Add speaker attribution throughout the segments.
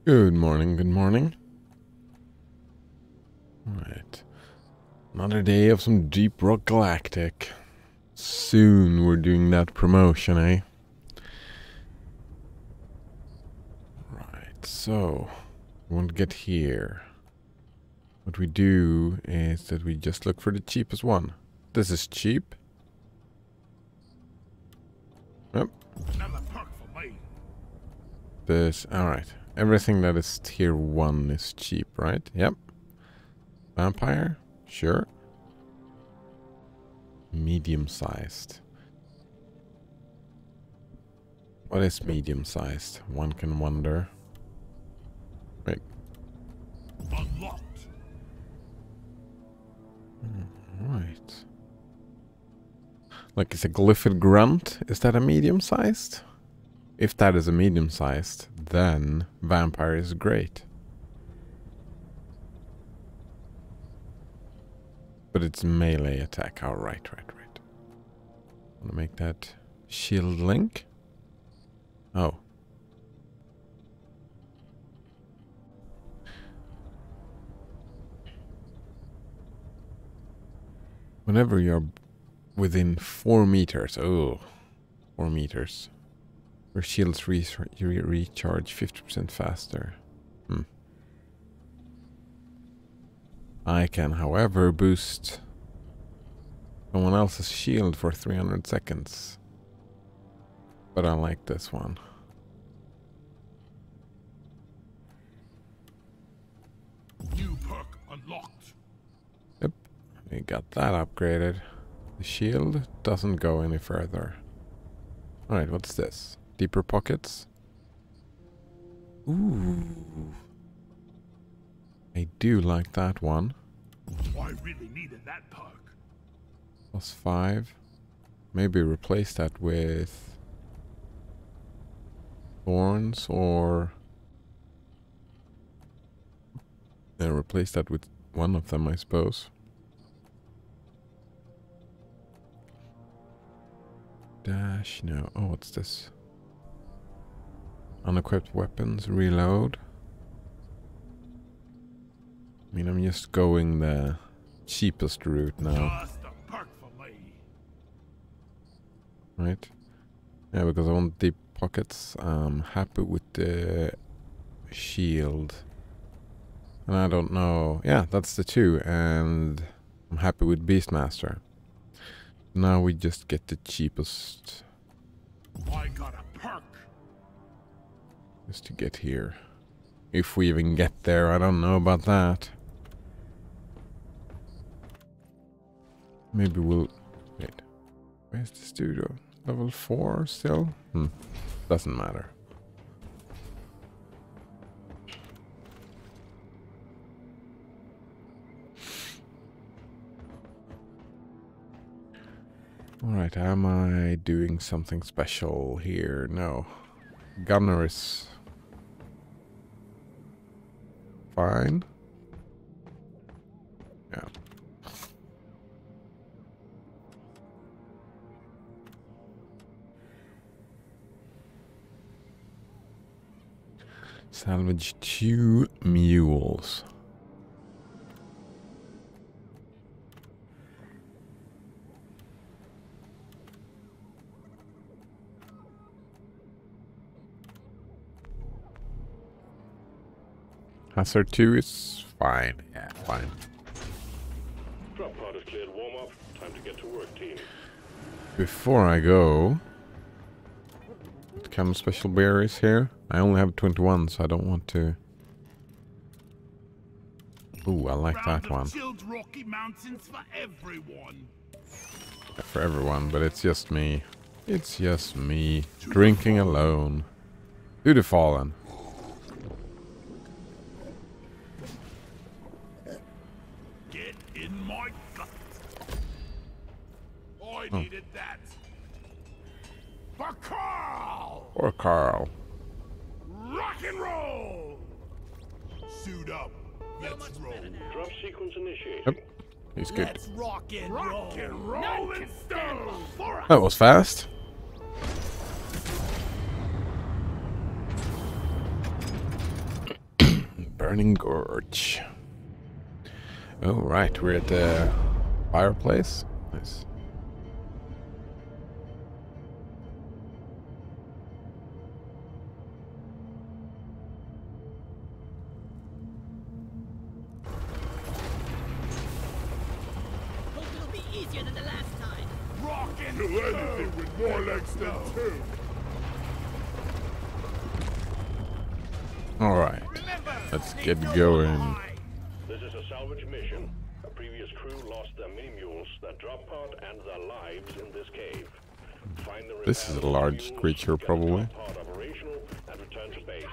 Speaker 1: Good morning, good morning. Alright. Another day of some deep Rock Galactic. Soon we're doing that promotion, eh? Right, so we want to get here. What we do is that we just look for the cheapest one. This is cheap. Yep.
Speaker 2: Another perk for me.
Speaker 1: This, alright. Everything that is tier 1 is cheap, right? Yep. Vampire? Sure. Medium-sized. What is medium-sized? One can wonder. Wait.
Speaker 2: Unlocked.
Speaker 1: Right. Like, is a glyphid grunt? Is that a medium-sized? If that is a medium-sized, then vampire is great. But it's melee attack. Oh, right. Want to make that shield link? Oh. Whenever you're within 4 meters. Oh. 4 meters. Your shields recharge 50% faster. I can, however, boost someone else's shield for 300 seconds. But I like this one.
Speaker 2: New perk unlocked.
Speaker 1: Yep, we got that upgraded. The shield doesn't go any further. Alright, what's this? Deeper pockets? Ooh. I do like that one.
Speaker 2: I really needed that perk.
Speaker 1: +5. Maybe replace that with thorns, or replace that with one of them, I suppose. Dash, no. Oh, what's this? Unequipped weapons, reload. I mean, I'm just going the cheapest route now.
Speaker 2: Just a perk for me.
Speaker 1: Right? Yeah, because I want deep pockets. I'm happy with the shield. And I don't know. Yeah, that's the 2. And I'm happy with Beastmaster. Now we just get the cheapest.
Speaker 2: I got a perk.
Speaker 1: Just to get here. If we even get there, I don't know about that. Maybe we'll... Wait. Where's the studio? Level 4 still? Doesn't matter. Alright, am I doing something special here? No. Gunner is fine. Yeah. Salvage 2 mules. Hazard 2 is fine. Yeah, fine.
Speaker 3: Drop pod is cleared. Warm up. Time to get to work, team.
Speaker 1: Before I go, what kind of special berries here? I only have 21, so I don't want to. Ooh, I like that one.
Speaker 2: Chilled Rocky Mountains for everyone.
Speaker 1: For everyone, but it's just me. It's just me drinking alone. To the fallen.
Speaker 2: Get in my gut. I needed that. For Carl!
Speaker 1: Or Carl.
Speaker 2: Rock and roll! Suit up. Let's roll.
Speaker 3: Drop sequence initiated.
Speaker 1: Yep, he's good.
Speaker 2: Let's rock and roll. Rock and roll and stone.
Speaker 1: That was fast. Burning Gorge. Oh, right, we're at the fireplace. Nice.
Speaker 4: Hope it'll be easier than the last time.
Speaker 2: Rock and do anything with more legs than two.
Speaker 1: Alright, let's get going.
Speaker 3: This is a salvage mission. A previous crew lost their mini-mules, their drop pod, and their lives in this cave. Find the
Speaker 1: This is a
Speaker 3: repairable
Speaker 1: large
Speaker 3: mules,
Speaker 1: creature,
Speaker 3: get the
Speaker 1: probably.
Speaker 3: drop pod operational, and return to base.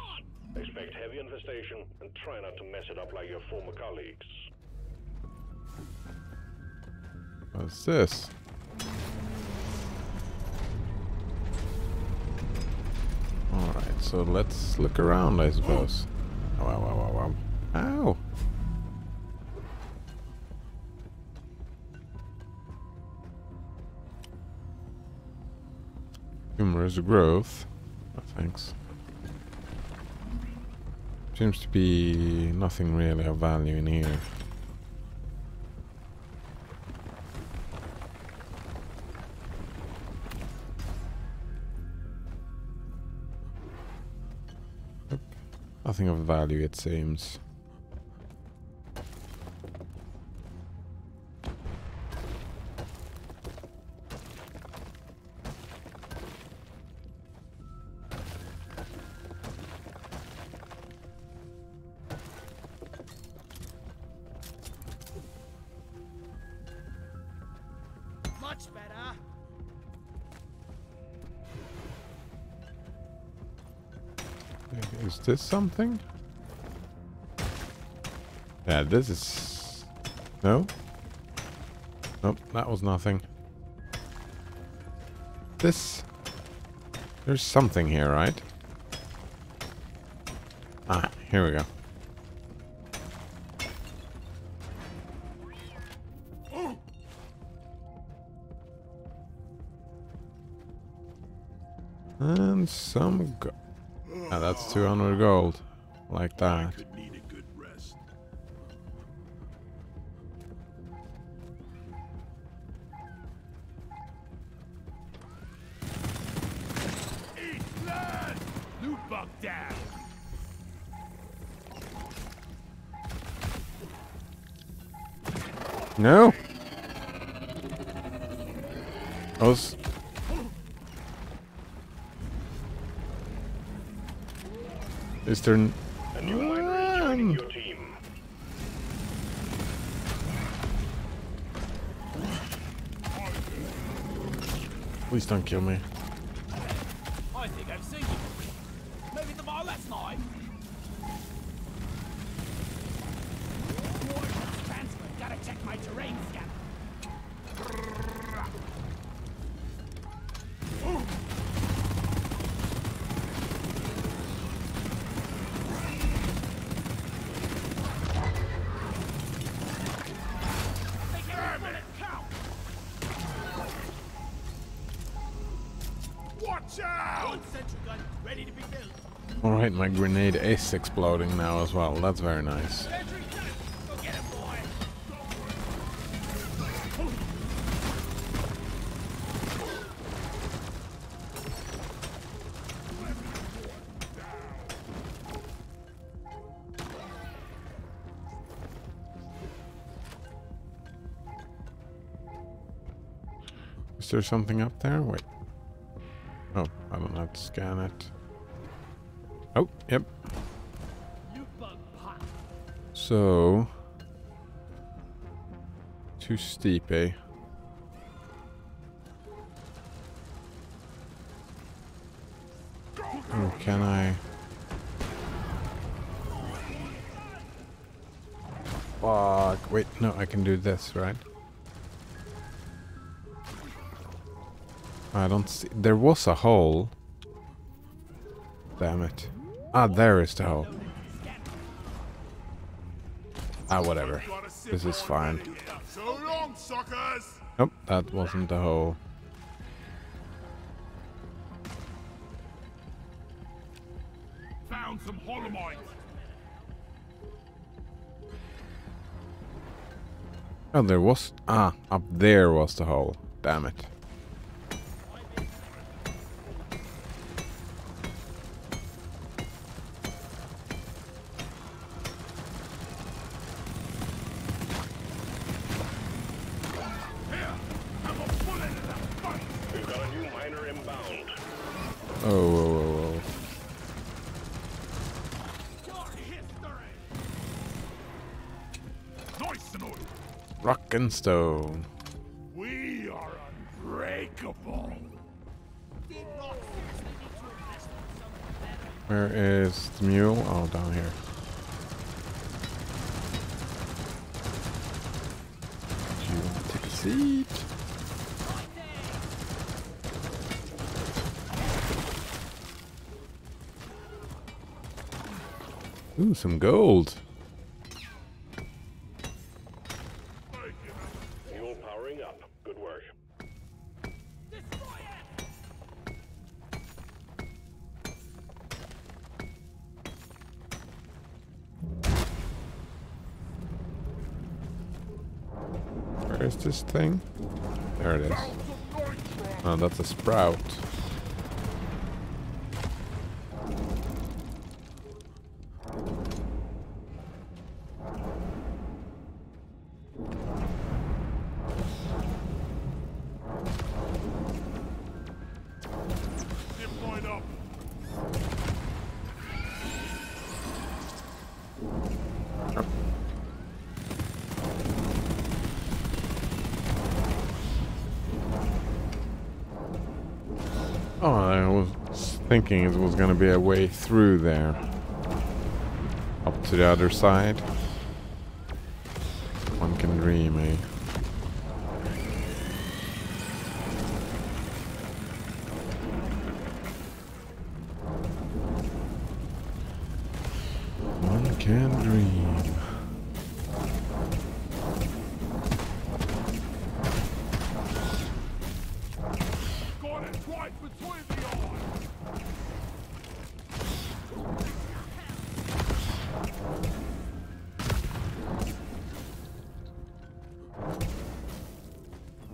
Speaker 3: Expect heavy infestation, and try not to mess it up like your former colleagues.
Speaker 1: What's this? Alright, so let's look around, I suppose. Wow, wow, wow, wow. Ow! Humorous growth. Oh, thanks. Seems to be nothing really of value in here. Nope. Nothing of value, it seems.
Speaker 4: Much better.
Speaker 1: Is this something? Yeah, this is... No? Nope, that was nothing. This... There's something here, right? Ah, here we go. And some go... Ah, that's 200 gold. Like that.
Speaker 2: Could need a good rest. Eat blood! Loot bug down!
Speaker 1: No! I was... Is there...
Speaker 3: A new miner is joining your team.
Speaker 1: Please don't kill me.
Speaker 4: I think I've seen you. Maybe the bar last night. Transfer. Gotta check my terrain scanner.
Speaker 2: Watch out!
Speaker 4: Central gun ready to be built.
Speaker 1: Alright, my grenade is exploding now as well. That's very nice.
Speaker 4: Sentry gun. Go get him, boy.
Speaker 1: Is there something up there? Wait. Oh, I don't have to scan it. Oh, yep.
Speaker 4: Loot bug pot.
Speaker 1: So... Too steep, eh? Oh, can I... Fuck. Wait, no, I can do this, right? I don't see... There was a hole. Damn it. Ah, there is the hole. Ah, whatever. This is fine.
Speaker 2: So long, suckers!
Speaker 1: Nope, that wasn't the hole.
Speaker 2: Found some holomite.
Speaker 1: Oh, there was... Ah, up there was the hole. Damn it.
Speaker 3: We've got a new miner inbound.
Speaker 1: Oh, oh, oh,
Speaker 2: Nice and oil.
Speaker 1: oh. Rock and stone.
Speaker 2: We are unbreakable.
Speaker 1: Where is the mule? Oh, down here. Do you want to take a seat? Ooh, some gold.
Speaker 3: Mule powering up. Good work.
Speaker 1: Where is this thing? There it is. Oh, that's a sprout.
Speaker 2: Deployed up.
Speaker 1: Oh, I was thinking it was gonna be a way through there. Up to the other side. One can dream, eh? One can dream.
Speaker 2: Got it right between the eyes.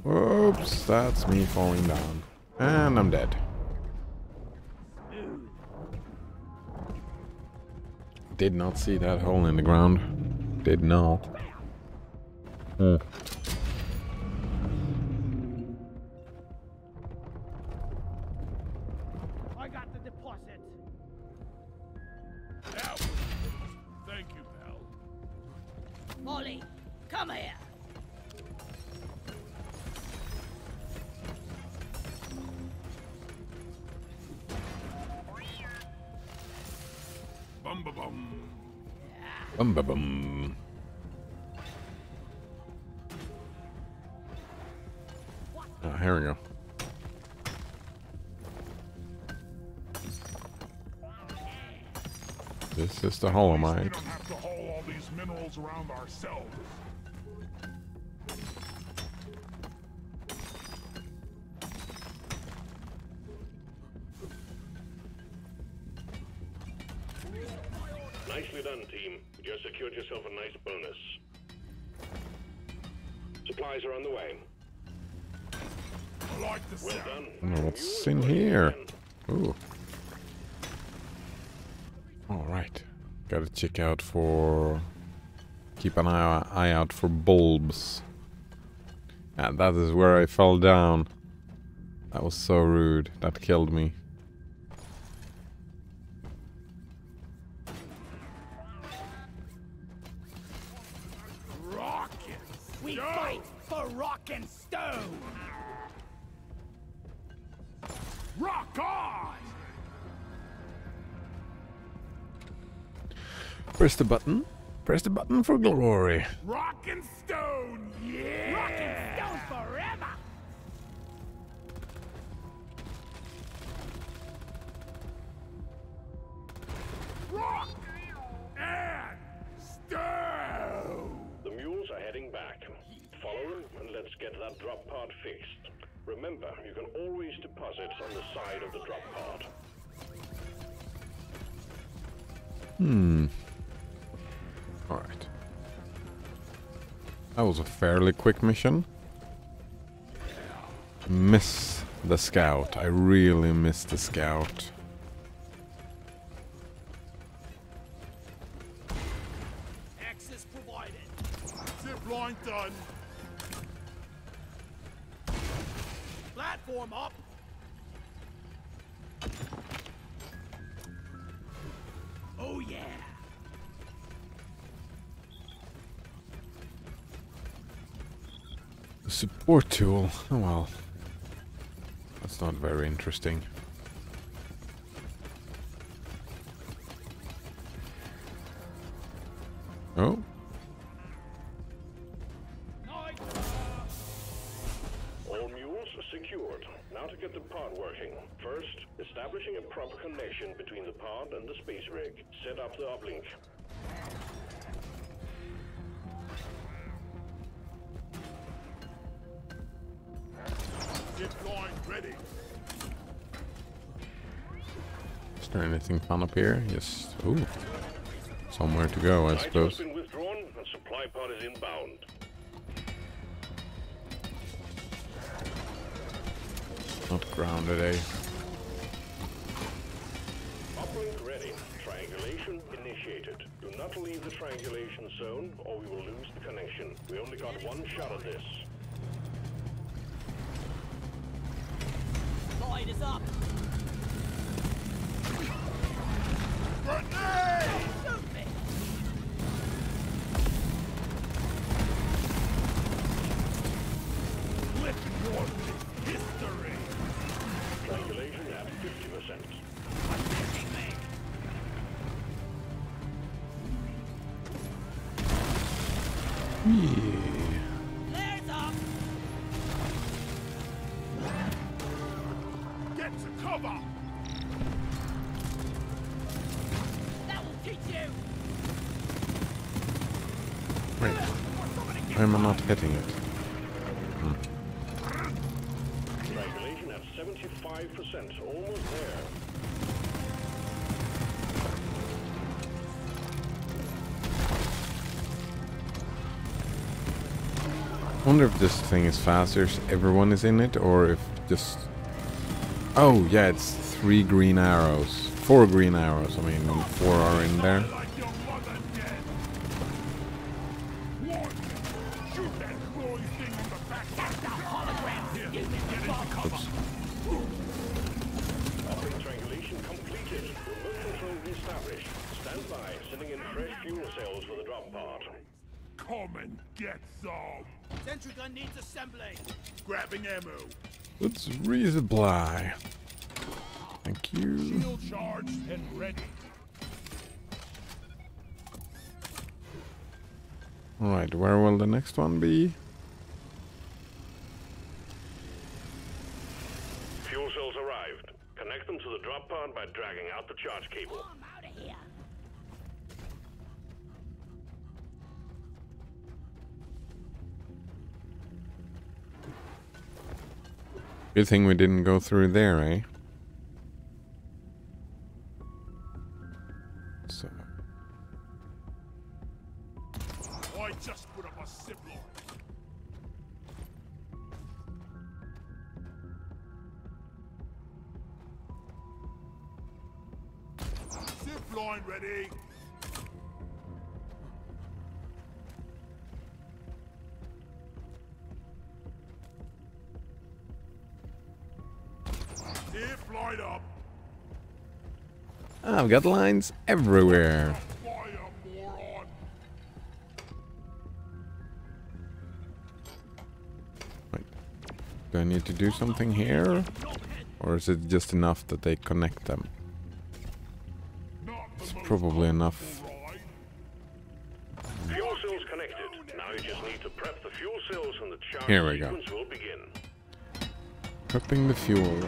Speaker 1: Whoops, that's me falling down. And I'm dead. Did not see that hole in the ground. Did not. Hmm.
Speaker 4: I got the deposit.
Speaker 2: Now. Thank you, pal.
Speaker 5: Molly, come here.
Speaker 2: Bum ba bum.
Speaker 1: Bum ba bum. Oh, here we go. This is the
Speaker 2: We
Speaker 1: Holomite.
Speaker 2: don't have to haul all these minerals around ourselves.
Speaker 3: Nicely done, team. You just secured yourself a nice bonus. Supplies are on the way.
Speaker 2: I like the
Speaker 3: Well
Speaker 2: sound.
Speaker 3: done.
Speaker 1: Oh, what's
Speaker 3: Mule
Speaker 1: in
Speaker 3: is working
Speaker 1: here?
Speaker 3: again.
Speaker 1: Ooh. Alright. Gotta check out for... Keep an eye out for bulbs. And that is where I fell down. That was so rude. That killed me.
Speaker 2: Rockets.
Speaker 4: We
Speaker 2: Go.
Speaker 4: fight for rock and stone.
Speaker 2: Rock on.
Speaker 1: Press the button. Press the button for glory.
Speaker 2: Rock and stone. Yeah.
Speaker 4: Rock and stone forever.
Speaker 2: Rock and stone.
Speaker 3: The mules are heading back. Follow them and let's get that drop pod fixed. Remember, you can always deposit on the side of the drop pod.
Speaker 1: Hmm. Alright. That was a fairly quick mission. Miss the scout. I really miss the scout.
Speaker 4: Access provided.
Speaker 2: Zip line done.
Speaker 4: Platform up. Oh yeah.
Speaker 1: The support tool. Oh well. That's not very interesting. Oh.
Speaker 3: All mules secured. Now to get the pod working. First, establishing a proper connection between the pod and the space rig. Set up the uplink.
Speaker 2: Zip line ready.
Speaker 1: Is there anything fun up here? Yes. Ooh. Somewhere to go, I
Speaker 3: Light has
Speaker 1: suppose.
Speaker 3: been withdrawn and supply pod is inbound.
Speaker 1: Not grounded, eh?
Speaker 3: Uplink ready. Triangulation initiated. Do not leave the triangulation zone or we will lose the connection. We only got one shot at this.
Speaker 4: Light is up.
Speaker 2: Grenade!
Speaker 4: Shoot me.
Speaker 2: Let's war history.
Speaker 3: Triangulation at 50%.
Speaker 4: Flares up.
Speaker 2: Get to cover.
Speaker 4: That will teach you.
Speaker 1: Wait. Why am I not hitting it?
Speaker 3: Triangulation at 75%. Almost there.
Speaker 1: I wonder if this thing is faster if everyone is in it, or if just... Oh, yeah, it's 3 green arrows. 4 green arrows, I mean, and 4 are in there.
Speaker 2: Like your mother dead. Warning. Shoot that glory thing in the back. That's the hologram. Here, get into cover.
Speaker 3: Uplink triangulation completed. Remote control reestablished. Stand by. Sending in fresh fuel cells for the drop pod.
Speaker 2: Come and get some.
Speaker 4: Sentry gun needs assembly.
Speaker 2: Grabbing ammo.
Speaker 1: Let's resupply. Thank you.
Speaker 2: Shield charged and ready.
Speaker 1: Alright, where will the next one be?
Speaker 3: Fuel cells arrived. Connect them to the drop pod by dragging out the charge cable.
Speaker 5: I'm out of here.
Speaker 1: Good thing we didn't go through there, eh? So,
Speaker 2: I just put up a zip line. Zip line ready. Zip line up.
Speaker 1: I've got lines everywhere.
Speaker 2: Fire, moron.
Speaker 1: Wait. Do I need to do something here? Or is it just enough that they connect them?
Speaker 2: Not the
Speaker 1: It's
Speaker 2: most
Speaker 1: probably enough.
Speaker 2: ride.
Speaker 3: Fuel cells connected. Now you just need to prep the fuel cells and the charge
Speaker 1: Here we go.
Speaker 3: sequence will begin.
Speaker 1: Prepping the fuel.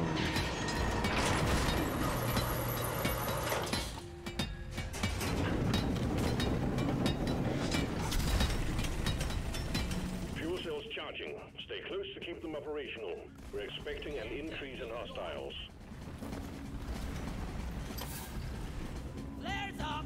Speaker 3: Fuel cells charging. Stay close to keep them operational. We're expecting an increase in hostiles.
Speaker 4: Flares up.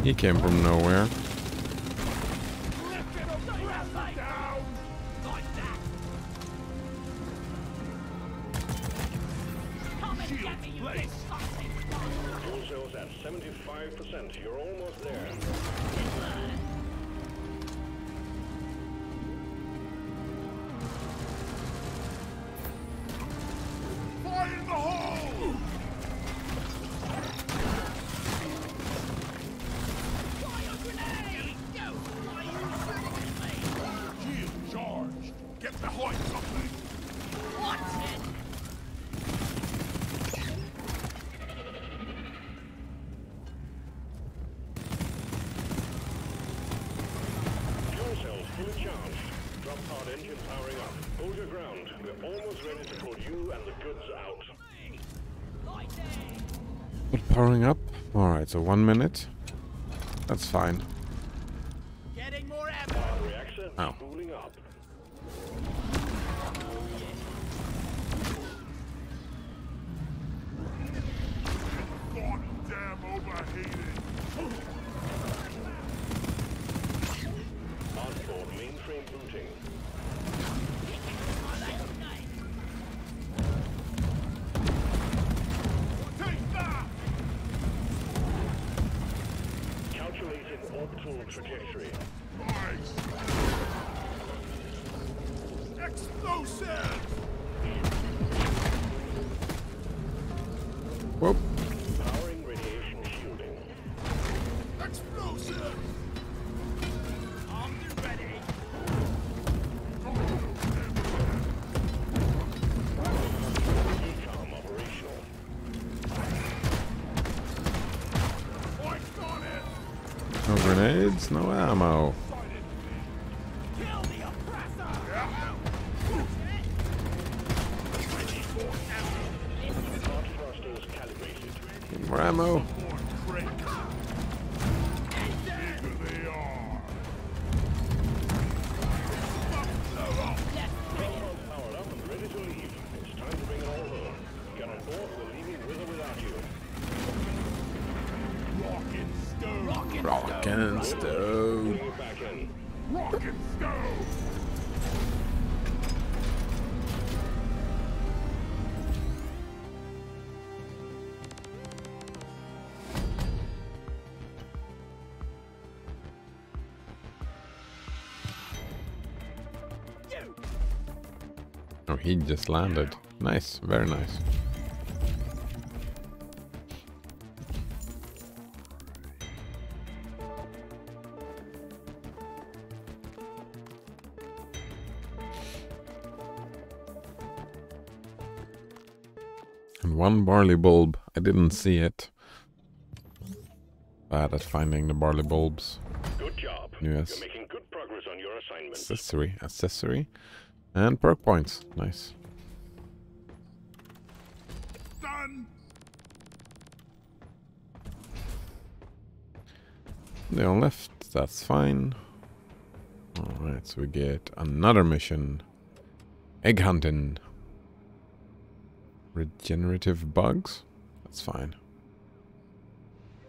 Speaker 1: He came from nowhere.
Speaker 2: Lift it up, down.
Speaker 4: Like that. Come and get me, you big fucking
Speaker 3: Fuel cells at 75%. You're almost there.
Speaker 2: Fire in the hole!
Speaker 5: Fire grenade! Go! Why are you shooting at me?
Speaker 2: Shield charged. Get behind something.
Speaker 5: What's it?
Speaker 3: Fuel cells fully charged. Drop pod engine powering up. Hold your ground. We're almost ready to pull you and the goods out.
Speaker 5: Lightning!
Speaker 1: But powering up. Alright, so 1 minute. That's fine.
Speaker 5: Getting more ammo!
Speaker 3: Pod reactor
Speaker 1: Ow.
Speaker 3: spooling up.
Speaker 2: Goddamn overheated.
Speaker 3: Onboard mainframe booting.
Speaker 2: Take that!
Speaker 3: Calculating orbital trajectory.
Speaker 2: Nice. Explosive!
Speaker 1: Whoop.
Speaker 3: Powering radiation shielding.
Speaker 2: Explosive!
Speaker 5: Armed and ready!
Speaker 3: Ecom operational.
Speaker 2: Points on it!
Speaker 1: No grenades, no ammo.
Speaker 4: kill the oppressor.
Speaker 3: Hot thrusters calibrated.
Speaker 1: Need more ammo.
Speaker 2: More crates. Here they are. Load up.
Speaker 3: Drop powered up and ready to leave. It's time to bring it all home. Get on board, we're leaving with or without you.
Speaker 2: Rocket stove.
Speaker 1: Rock and stove.
Speaker 3: Bring it back in.
Speaker 2: Rocket stove.
Speaker 1: Oh, he just landed. Nice, very nice. And one barley bulb. I didn't see it. Bad at finding the barley bulbs.
Speaker 3: Good job.
Speaker 1: Yes.
Speaker 3: You're making good progress on your assignment.
Speaker 1: Accessory. And perk points. Nice.
Speaker 2: Done.
Speaker 1: They all left. That's fine. Alright, so we get another mission. Egg hunting. Regenerative bugs? That's fine.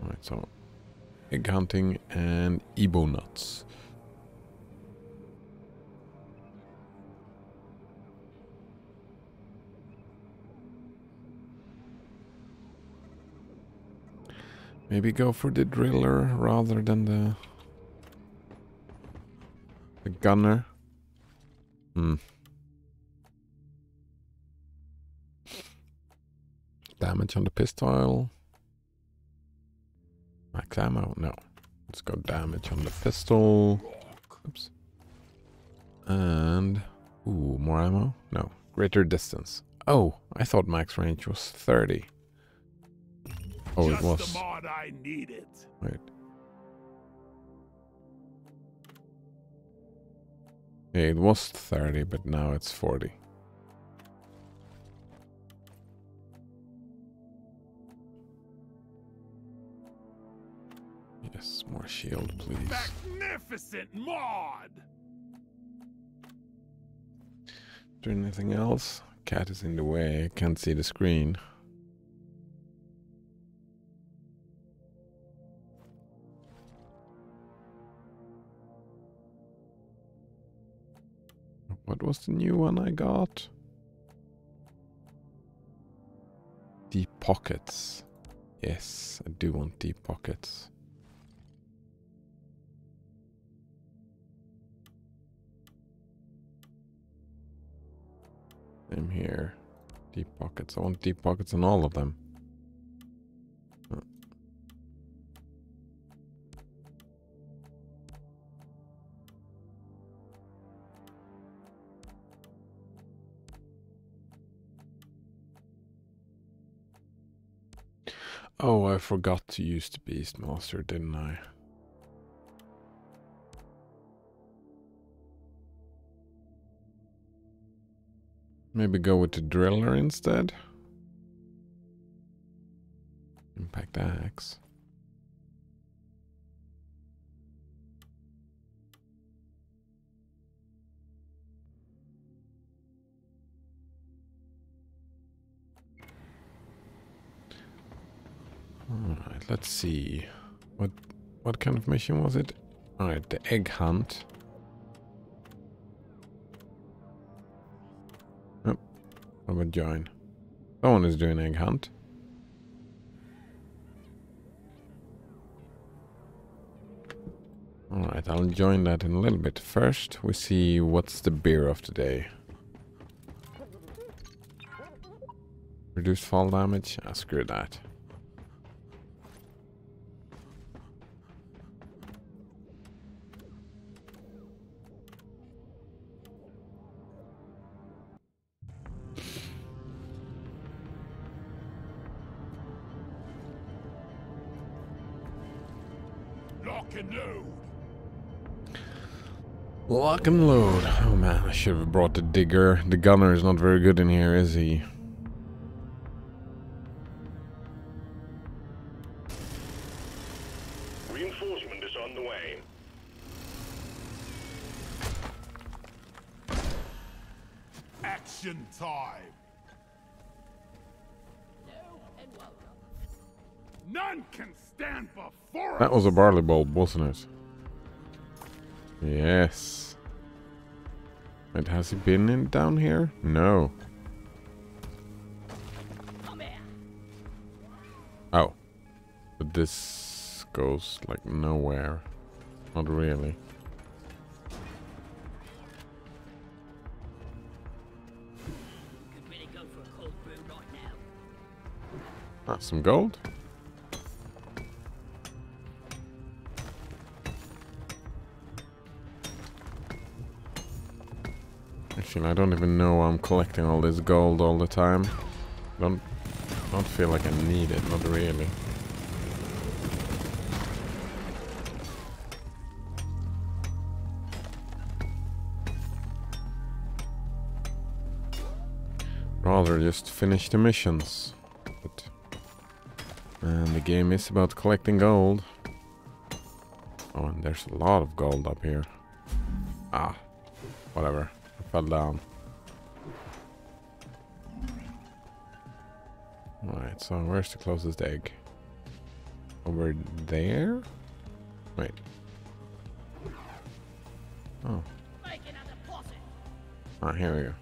Speaker 1: Alright, so egg hunting and Ebo nuts. Maybe go for the driller rather than the gunner. Damage on the pistol. Max ammo? No. Let's go damage on the pistol. Oops. And... ooh, more ammo? No. Greater distance. Oh, I thought max range was 30. Oh,
Speaker 2: Just
Speaker 1: it was.
Speaker 2: the mod I needed.
Speaker 1: Wait. Yeah, it was 30, but now it's 40. Yes, more shield, please.
Speaker 2: Magnificent mod.
Speaker 1: Is there anything else? Cat is in the way. I can't see the screen. What was the new one I got? Deep pockets. Yes, I do want deep pockets. Same here. Deep pockets. I want deep pockets on all of them. Oh, I forgot to use the Beastmaster, didn't I? Maybe go with the Driller instead? Impact axe. Alright, let's see. What kind of mission was it? Alright, the egg hunt. Oh, how about join? Someone is doing egg hunt. Alright, I'll join that in a little bit. First, we see what's the beer of the day. Reduced fall damage? Ah, screw that.
Speaker 2: Lock and load.
Speaker 1: Lock and load. Oh man, I should have brought the digger. The gunner is not very good in here, is he?
Speaker 3: Reinforcement is on the way.
Speaker 2: Action time.
Speaker 5: Hello and welcome.
Speaker 2: None can stand before
Speaker 1: That
Speaker 2: us.
Speaker 1: was a barley bulb, wasn't it? Yes. Wait, has he been in down here? No.
Speaker 5: Come here.
Speaker 1: Oh. But this goes like nowhere. Not really.
Speaker 5: Could really go for a cold brew right now.
Speaker 1: Ah, some gold? Actually, I don't even know why I'm collecting all this gold all the time. Don't feel like I need it, not really. Rather just finish the missions. But man, the game is about collecting gold. Oh, and there's a lot of gold up here. Ah, whatever. I fell down. Alright, so where's the closest egg? Over there? Wait. Oh.
Speaker 5: Making a deposit.
Speaker 1: Ah, here we go.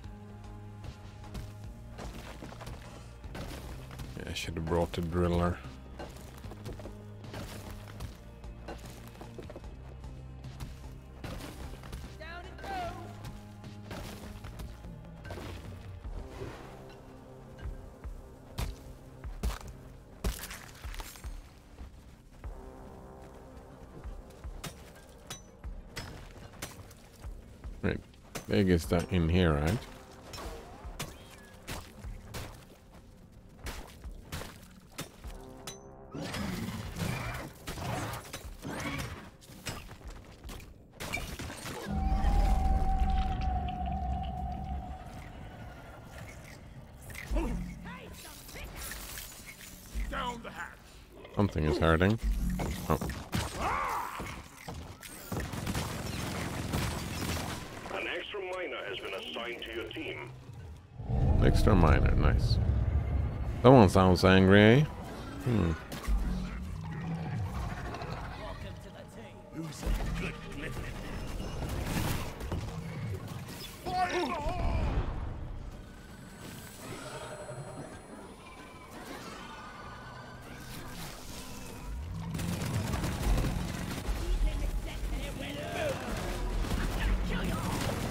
Speaker 1: Yeah, I should have brought the driller.
Speaker 5: Down and go.
Speaker 1: Right. Egg is that in here, right?
Speaker 2: Down the hatch.
Speaker 1: Something is hurting. Oh.
Speaker 3: An extra miner has been assigned to your team.
Speaker 1: Extra miner, nice. Someone sounds angry, eh?
Speaker 4: Welcome to the team.
Speaker 2: Who's a good living? Fire in the hole!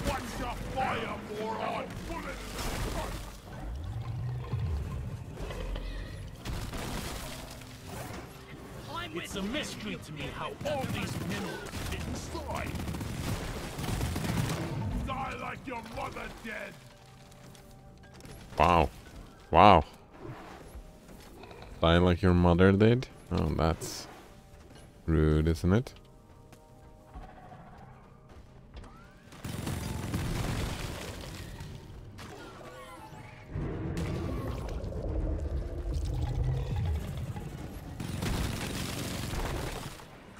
Speaker 2: Watch the fire, moron! Bullet!
Speaker 4: It's a mystery to me how all these minerals fit inside.
Speaker 2: Die like your mother dead!
Speaker 1: Wow. Wow. Die like your mother did? Oh, that's rude, isn't it?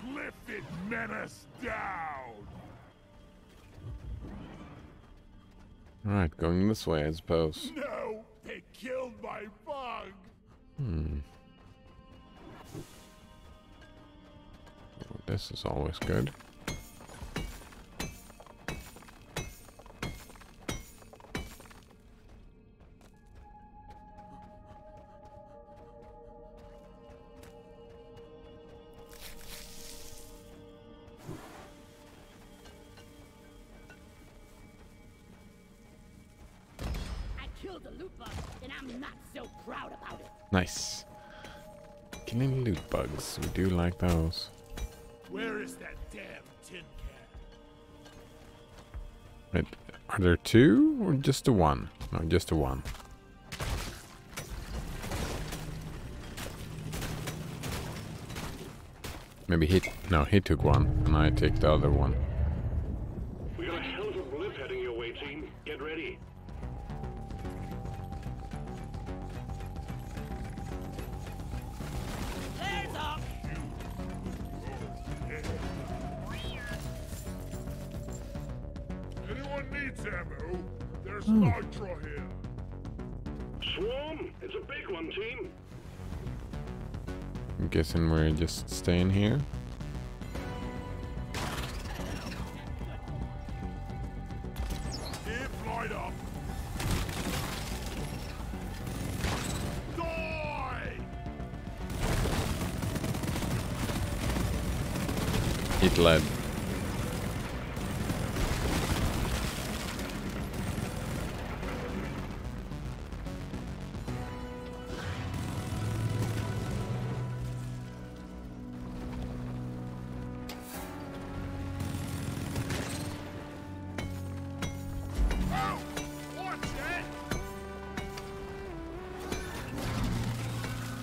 Speaker 2: Cliff it menace down!
Speaker 1: Alright, going this way, I suppose.
Speaker 2: No! They killed my bug!
Speaker 1: This is always good.
Speaker 5: I killed a loot bug, and I'm not so proud about it.
Speaker 1: Nice. Killing loot bugs. We do like those.
Speaker 2: Where is that damn tin can?
Speaker 1: Wait, are there two or just the one? No, just the one. Maybe he took one and I take the other one.
Speaker 3: We got a hell of a blip heading your way, team. Get ready.
Speaker 5: There's up.
Speaker 2: Anyone needs ammo? There's nitro here.
Speaker 3: Swarm, it's a big one, team.
Speaker 1: I'm guessing we're just staying here.
Speaker 2: Keep light up. Die!
Speaker 1: Eat lead.
Speaker 2: Oh! Watch it!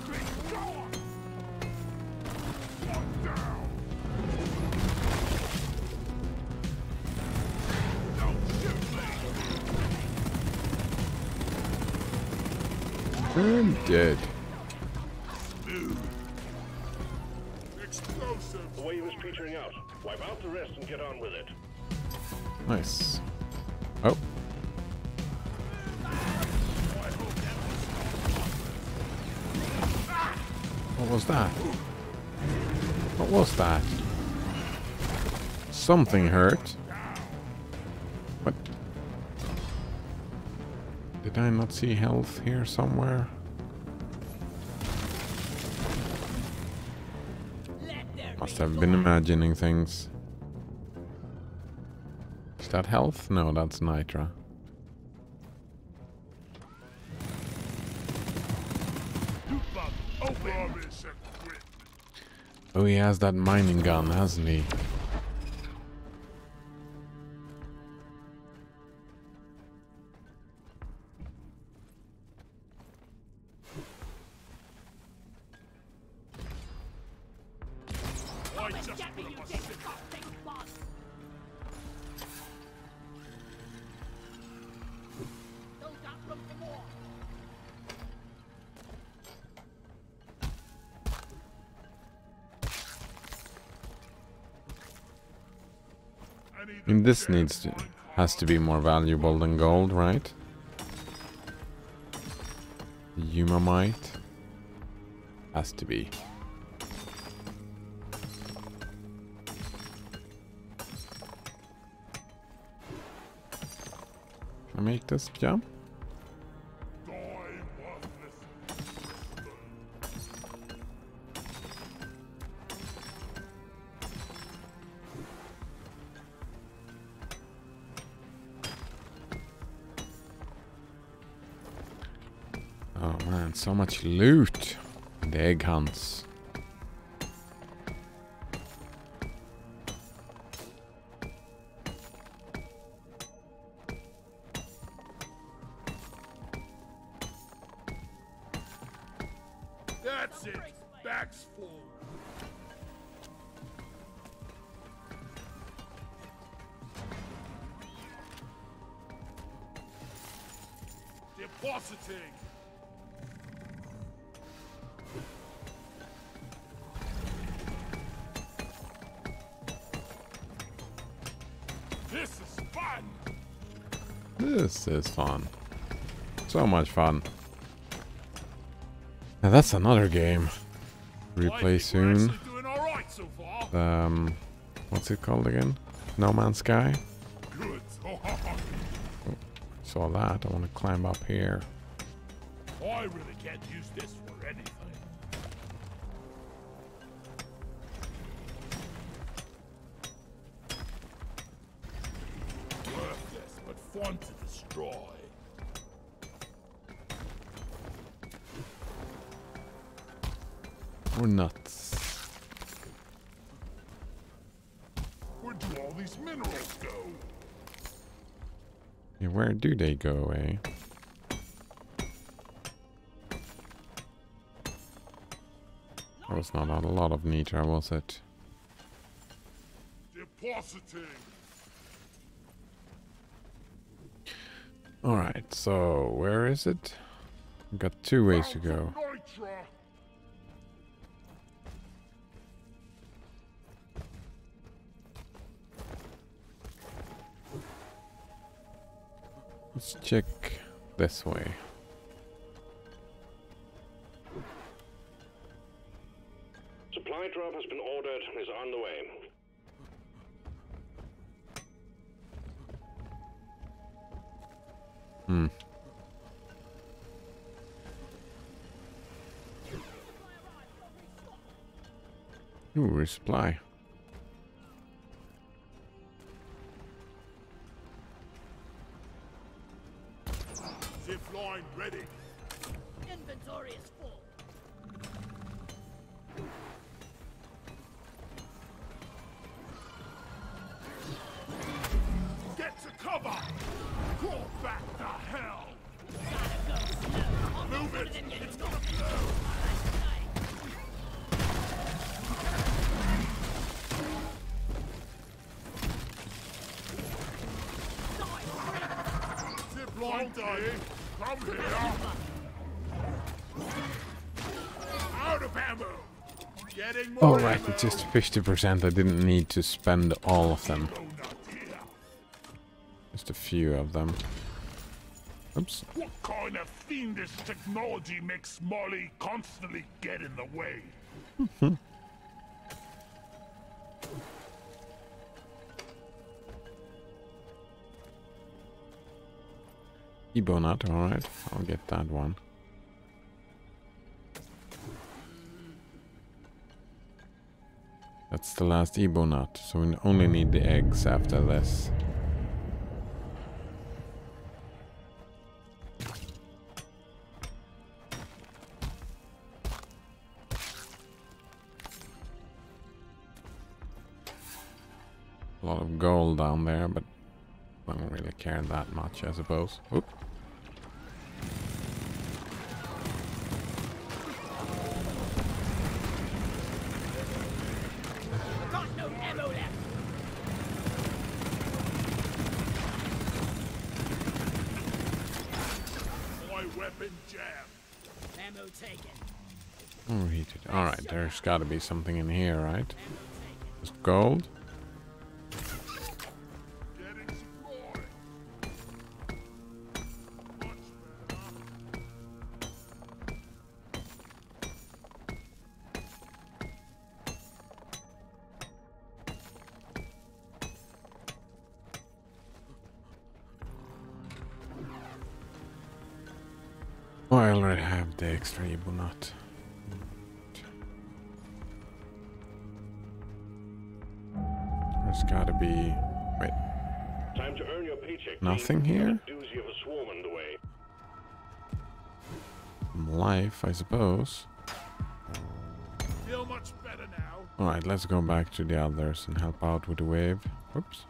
Speaker 2: Be gone! One down! Don't shoot me!
Speaker 1: I'm dead.
Speaker 2: Explosives!
Speaker 3: The wave is petering out. Wipe out the rest and get on with it.
Speaker 1: Nice. Oh, what was that? What was that? Something hurt. What? Did I not see health here somewhere? Must have been imagining things. Is that health? No, that's Nitra.
Speaker 2: Rubbish equipment.
Speaker 1: Oh, he has that mining gun, hasn't he?
Speaker 2: Why just
Speaker 5: Get me,
Speaker 2: put
Speaker 5: you
Speaker 2: up a
Speaker 5: dick
Speaker 2: stick?
Speaker 5: fucking boss. Those got room for more.
Speaker 2: I need
Speaker 1: I mean,
Speaker 2: the
Speaker 1: this
Speaker 2: damn
Speaker 1: needs to,
Speaker 2: mine.
Speaker 1: has to be more valuable than gold, right? Yumamite has to be. I make this jump?
Speaker 2: Die worthless.
Speaker 1: Oh man, so much loot. The egg hunts.
Speaker 2: That's it. Back's full. Depositing. This is fun.
Speaker 1: This is fun. So much fun. Now that's another game.
Speaker 2: I
Speaker 1: Replay
Speaker 2: think we're
Speaker 1: soon.
Speaker 2: actually doing all right so far.
Speaker 1: What's it called again? No Man's Sky?
Speaker 2: Good.
Speaker 1: Saw that. I want to climb up here.
Speaker 2: I really can't use this for anything. Worthless, but fun to destroy.
Speaker 1: We're nuts.
Speaker 2: Where do all these minerals go?
Speaker 1: Yeah, where do they go, eh? That was not a lot of nitra, was it?
Speaker 2: Depositing.
Speaker 1: Alright, so where is it? We've got 2 ways to go.
Speaker 2: Nitra.
Speaker 1: Let's check this way.
Speaker 3: Supply drop has been ordered and is on the way.
Speaker 1: Ooh, resupply.
Speaker 2: Zip line ready.
Speaker 5: Inventory is full.
Speaker 2: Get to cover. Crawl back to hell. Move it. It's gonna blow. Zip line dying. Come here. Out of ammo. Getting more
Speaker 1: Oh right,
Speaker 2: ammo.
Speaker 1: it's just 50%. I didn't need to spend all of them.
Speaker 2: Oh, not here.
Speaker 1: Just a few of them. Oops.
Speaker 2: What kind of fiendish technology makes Molly constantly get in the way?
Speaker 1: Ebonut, alright. I'll get that one. That's the last Ebonut, so we only need the eggs after this. A lot of gold down there, but I don't really care that much, I suppose. Oop.
Speaker 5: Got no ammo left.
Speaker 2: My weapon jam.
Speaker 5: Ammo taken.
Speaker 1: Overheated. Alright, there's gotta be something in here, right?
Speaker 5: Ammo taken.
Speaker 1: Just gold?
Speaker 2: Getting supply. Much better.
Speaker 1: I already have the extra evil nut. There's gotta be... Wait.
Speaker 3: Time to earn your paycheck.
Speaker 1: Nothing
Speaker 3: team.
Speaker 1: here?
Speaker 3: Got a doozy of a swarm underway.
Speaker 1: Life, I suppose.
Speaker 2: Feel much better now.
Speaker 1: Alright, let's go back to the others and help out with the wave. Oops.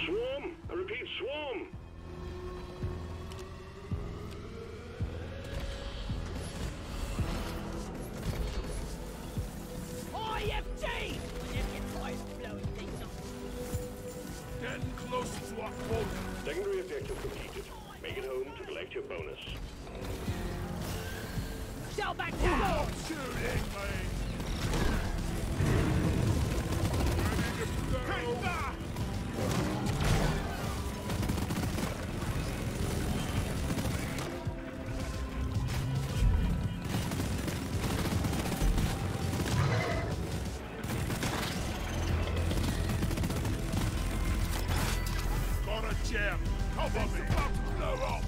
Speaker 3: Swarm! I repeat, swarm!
Speaker 5: IFT! Whenever you try blowing things up.
Speaker 2: Getting closer to our quota.
Speaker 3: Secondary objective completed. Make it home to collect your bonus.
Speaker 5: Shell back down!
Speaker 2: Stop shooting, mate! Ready to go! Take that! Got a gem! Cover me! About to blow up!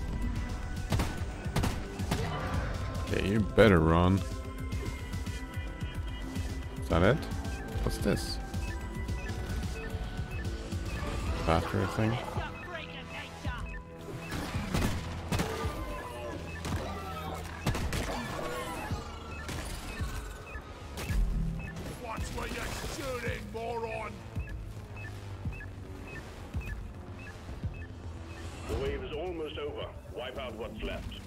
Speaker 1: Okay, you better run. Is that it? What's this? Battery thing?
Speaker 5: It's a freak of nature!
Speaker 2: Watch where you're shooting, moron!
Speaker 3: The wave is almost over. Wipe out what's left.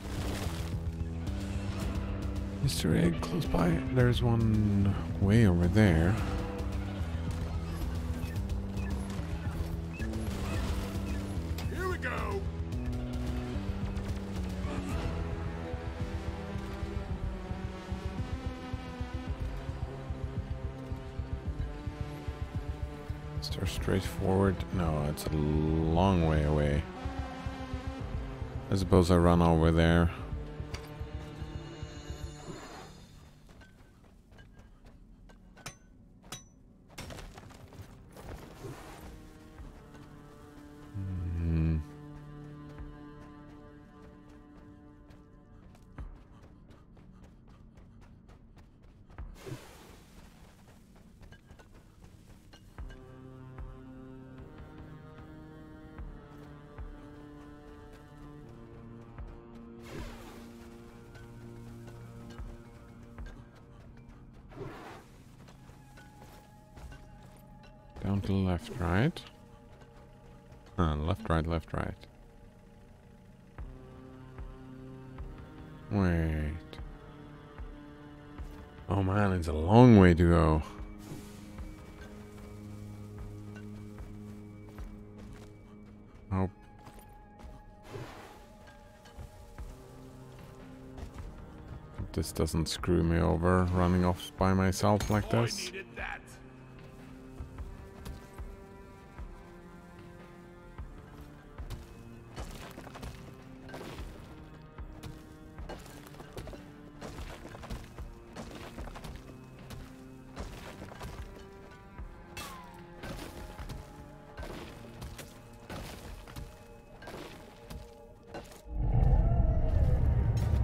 Speaker 1: Easter egg close by. There's one way over there.
Speaker 2: Here we go!
Speaker 1: Is there straight forward? No, it's a long way away. I suppose I run over there. Down to the left, right? Left, right, left, right. Wait. Oh man, it's a long way to go. Nope. This doesn't screw me over running off by myself like
Speaker 2: I
Speaker 1: this.
Speaker 2: needed that.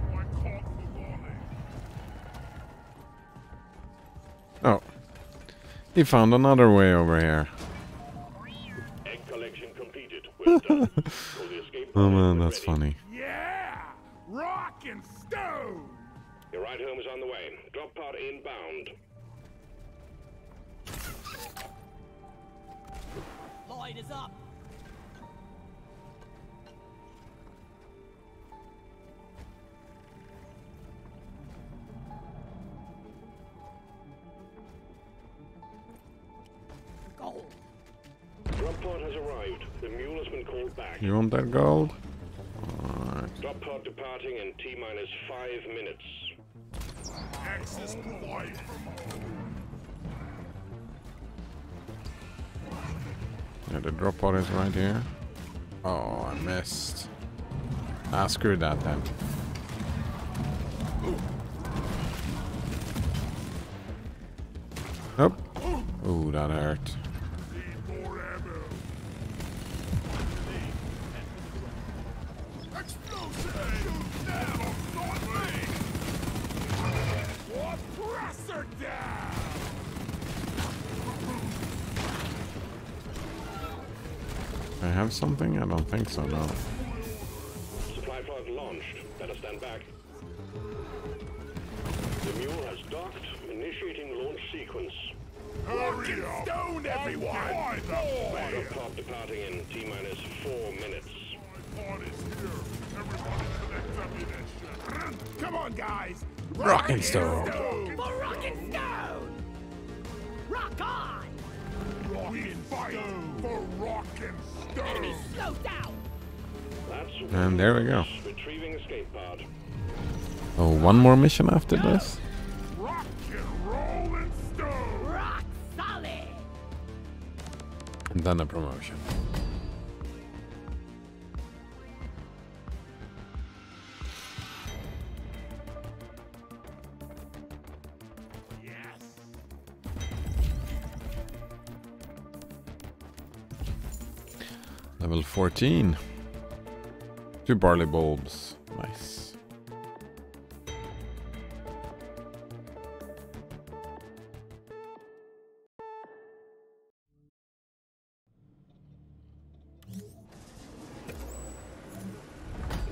Speaker 2: I caught the volley.
Speaker 1: Oh. He found another way over here.
Speaker 3: Egg collection completed. Well done. All the escape
Speaker 1: Oh
Speaker 3: pods
Speaker 1: man,
Speaker 3: are
Speaker 1: that's
Speaker 3: ready.
Speaker 1: funny.
Speaker 2: Yeah! Rock and stone!
Speaker 3: Your ride home is on the way. Drop pod inbound.
Speaker 5: Light is up! Gold!
Speaker 3: Drop pod has arrived. The mule has been called back.
Speaker 1: You want that gold? Alright.
Speaker 3: Drop pod departing in T-minus 5 minutes.
Speaker 2: Access provided.
Speaker 1: Yeah, the drop pod is right here. Oh, I missed. Ah, screw that then. Nope. Ooh, that hurt.
Speaker 2: Need more ammo.
Speaker 1: have something? I don't think so, no.
Speaker 3: Supply pod launched. Better stand back. The mule has docked. Initiating launch sequence.
Speaker 2: Hurry up! Stone everyone! Why the
Speaker 3: Order pod departing in T-minus 4 minutes.
Speaker 2: pod is here. Everybody collect ammunition.
Speaker 4: Come on, guys!
Speaker 1: Rock and stone.
Speaker 5: For rock and stone! Rock on!
Speaker 2: We fight for rock and
Speaker 5: Enemy
Speaker 2: stone.
Speaker 5: slowed down!
Speaker 3: That's
Speaker 1: And there we go.
Speaker 3: retrieving escape pod.
Speaker 1: Oh, one more mission after this?
Speaker 2: Rock and roll and stone.
Speaker 5: Rock solid!
Speaker 1: And then a promotion.
Speaker 2: Yes.
Speaker 1: Level 14. 2 barley bulbs. Nice.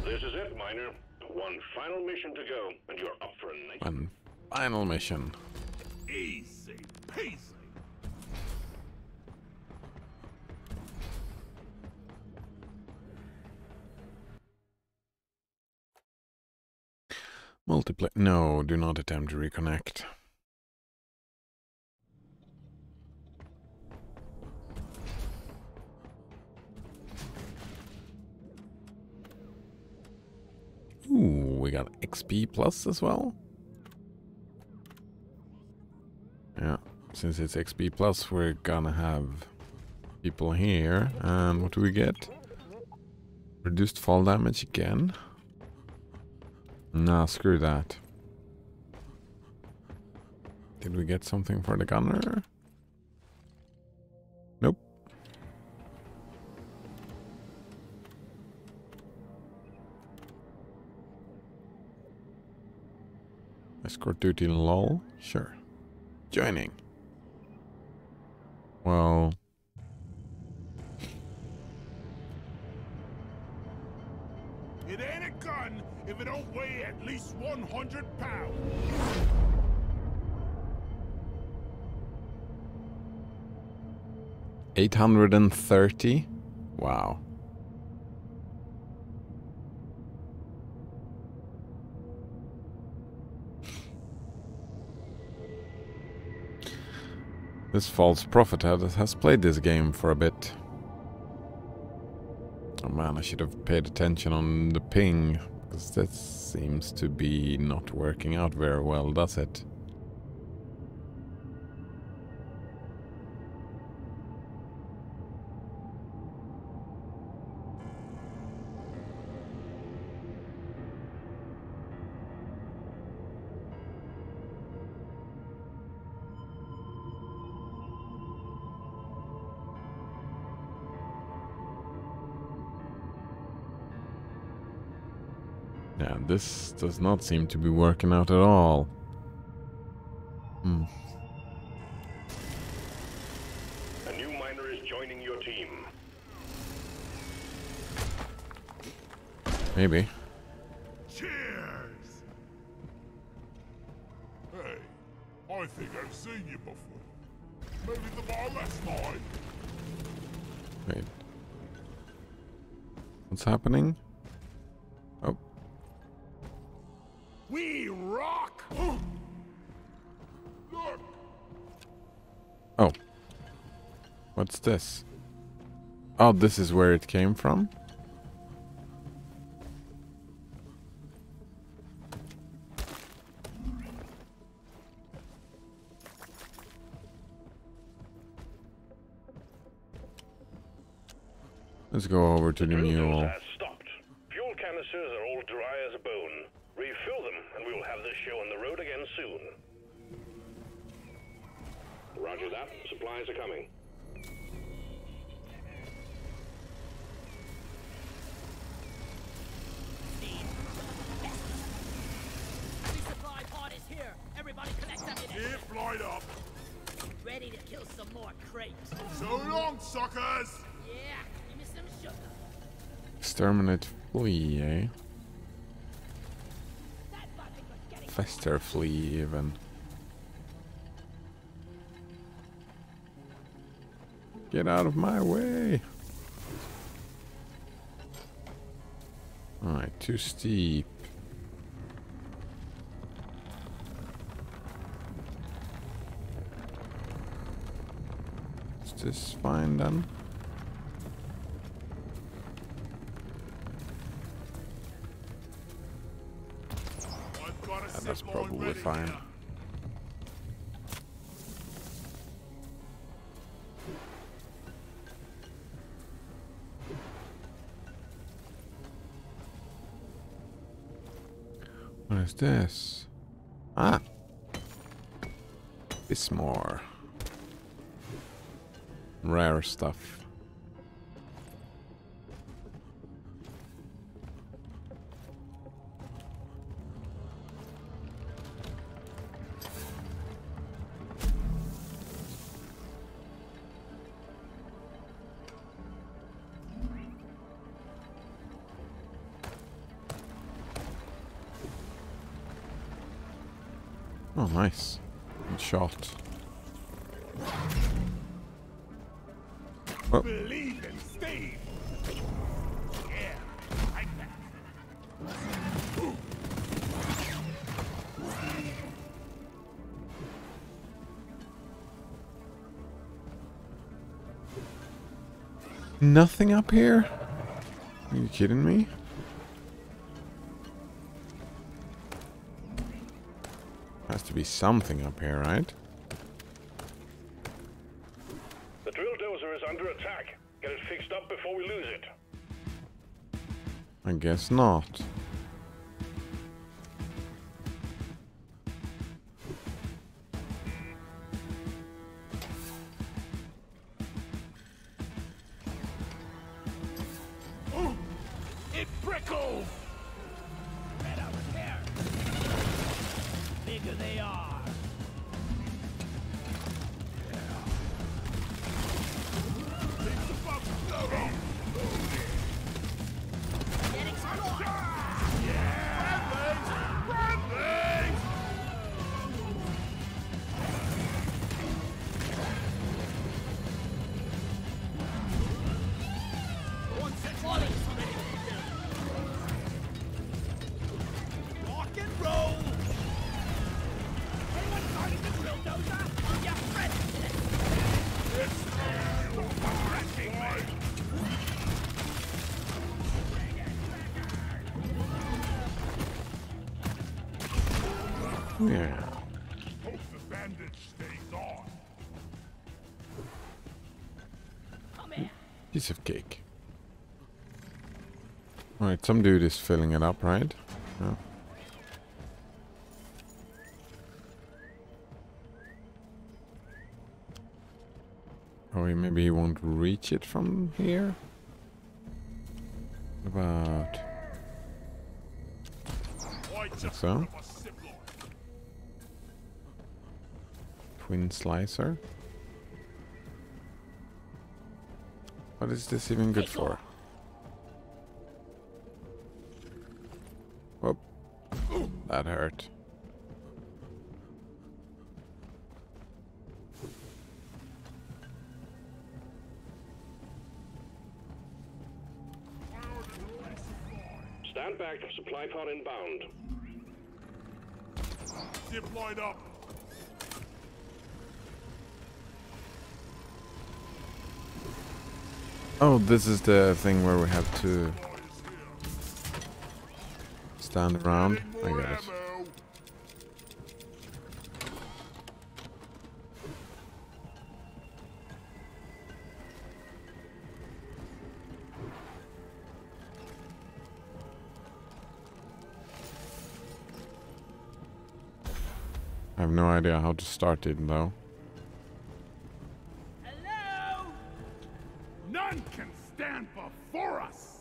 Speaker 3: This is it, miner. One final mission to go, and you're up for a night.
Speaker 1: One final mission.
Speaker 2: Easy peasy.
Speaker 1: Multiplayer. No, do not attempt to reconnect. Ooh, we got XP plus as well. Yeah, since it's XP plus, we're gonna have people here. And what do we get? Reduced fall damage again. Nah, screw that. Did we get something for the gunner? Nope. Escort duty lol? Sure. Joining. Well...
Speaker 2: It ain't a gun if it don't weigh at least 100 pounds.
Speaker 1: $830? Wow. This false prophet has played this game for a bit. Oh man, I should have paid attention on the ping, because that seems to be not working out very well, does it? Yeah, this does not seem to be working out at all. Hmm.
Speaker 3: A new miner is joining your team.
Speaker 1: Maybe.
Speaker 2: Cheers! Hey, I think I've seen you before. Maybe the bar last night.
Speaker 1: Wait. What's happening? Oh.
Speaker 2: We rock! Look!
Speaker 1: Oh. What's this? Oh, this is where it came from? Let's go over to the mule.
Speaker 3: Has stopped. Fuel canisters are all dry as a bone. Refill them, and we will have this show on the road again soon. Roger that. Supplies are coming.
Speaker 5: Resupply pod is here. Everybody collect ammunition.
Speaker 2: If light up.
Speaker 5: Ready to kill some more crates.
Speaker 2: So long, suckers!
Speaker 5: Yeah, give me some
Speaker 1: Exterminate flea, eh?
Speaker 5: That button was getting
Speaker 1: Fester flea, even. Get out of my way! Alright, too steep. Is this fine then?
Speaker 2: I've got a
Speaker 1: Yeah, that's
Speaker 2: zip line
Speaker 1: probably
Speaker 2: ready
Speaker 1: fine.
Speaker 2: here.
Speaker 1: What is this? Ah! Bismore. Rare stuff. Oh, nice. Good shot. Oh,
Speaker 2: Believe in Steve. Yeah, like that.
Speaker 1: nothing up here? Are you kidding me? Has to be something up here, right?
Speaker 3: The drill dozer is under attack. Get it fixed up before we lose it.
Speaker 1: I guess not.
Speaker 4: It prickles!
Speaker 5: red over there.
Speaker 4: Bigger they are.
Speaker 5: Getting squashed.
Speaker 4: One set volley. Rock and roll!
Speaker 5: Anyone starting the drill dozer? On your friend.
Speaker 1: Yeah.
Speaker 2: Hope the bandage stays on.
Speaker 5: Come here.
Speaker 1: Piece of cake. Alright, some dude is filling it up, right? Yeah. Oh, maybe he won't reach it from here? What about...
Speaker 2: Why just
Speaker 1: so?
Speaker 2: put up a zip line?
Speaker 1: Twin slicer? What is this even good for? Whoop. That hurt.
Speaker 3: Stand back. Supply pod inbound.
Speaker 2: Zip line up.
Speaker 1: Oh, this is the thing where we have to stand around. I
Speaker 2: More
Speaker 1: get it.
Speaker 2: ammo.
Speaker 1: I have no idea how to start it though.
Speaker 5: Hello?
Speaker 2: None can stand before us.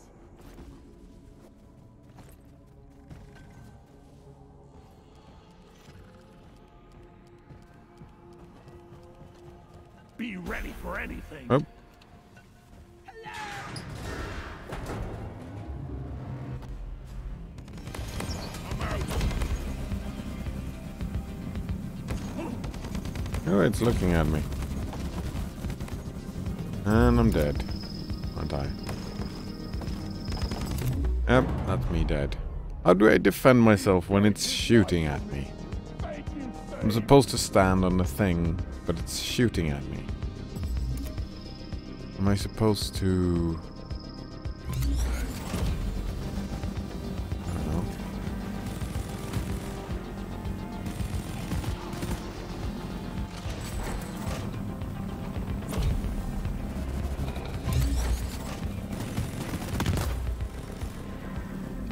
Speaker 2: Be ready for anything.
Speaker 1: Oh, Oh, it's looking at me. And I'm dead. Aren't I? Yep, that's me dead. How do I defend myself when it's shooting at me? I'm supposed to stand on the thing, but it's shooting at me. Am I supposed to... I don't know.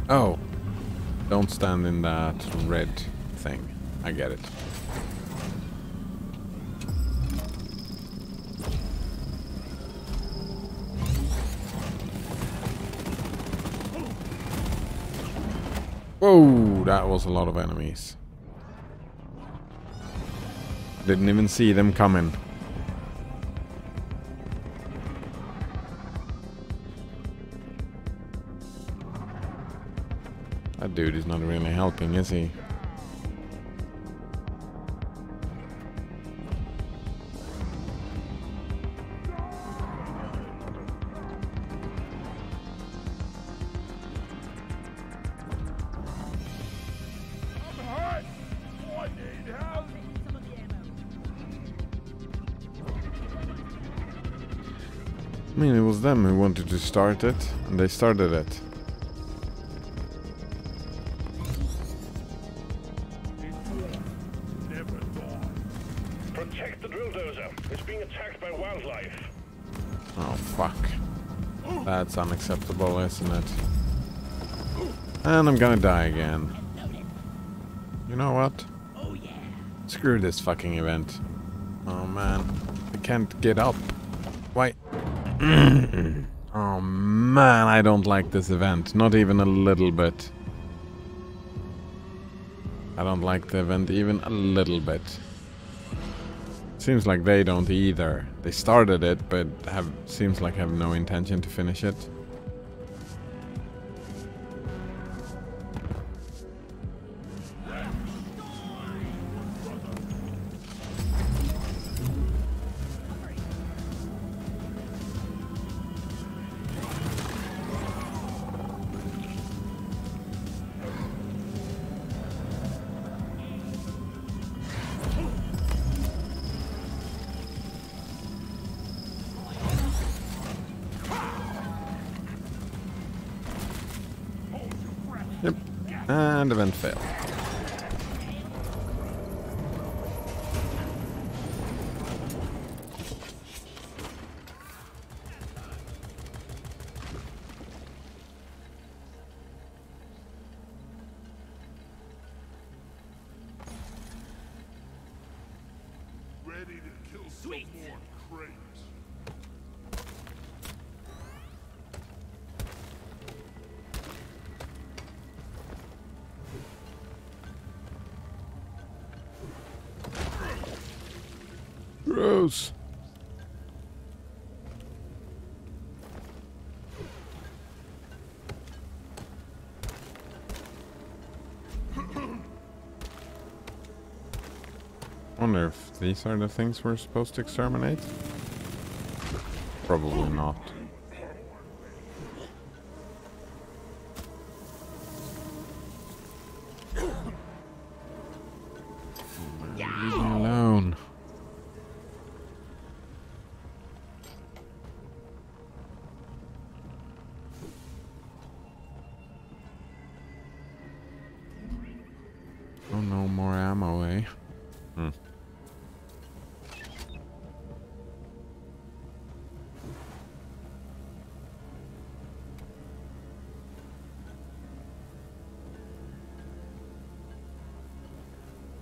Speaker 1: Oh. Don't stand in that red thing. I get it. Whoa, that was a lot of enemies. Didn't even see them coming. That dude is not really helping, is he?
Speaker 2: I'm hurt! I need help!
Speaker 1: I mean, it was them who wanted to start it, and they started it.
Speaker 2: Never die.
Speaker 3: Protect the drill dozer. It's being attacked by wildlife.
Speaker 1: Oh, fuck. That's unacceptable, isn't it? And I'm gonna die again. You know what?
Speaker 5: Oh yeah.
Speaker 1: Screw this fucking event. Oh man, I can't get up. Why? Oh man, I don't like this event. Not even a little bit. I don't like the event even a little bit. Seems like they don't either. They started it, but seems like have no intention to finish it. Yep. And event failed.
Speaker 2: Ready to kill some more crates.
Speaker 1: Gross. Wonder if these are the things we're supposed to exterminate? Probably not. Leave me alone. Oh, no more ammo, eh? Hmm.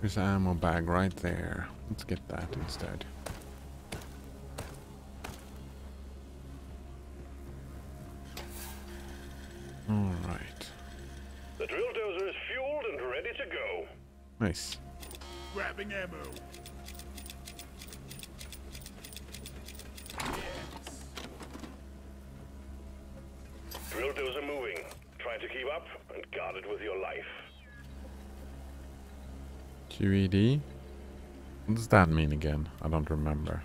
Speaker 1: There's an ammo bag right there. Let's get that instead. Alright.
Speaker 3: The drill dozer is fueled and ready to go.
Speaker 1: Nice.
Speaker 2: Grabbing ammo.
Speaker 3: Drill dozer moving. Try to keep up and guard it with your life.
Speaker 1: QED. What does that mean again? I don't remember.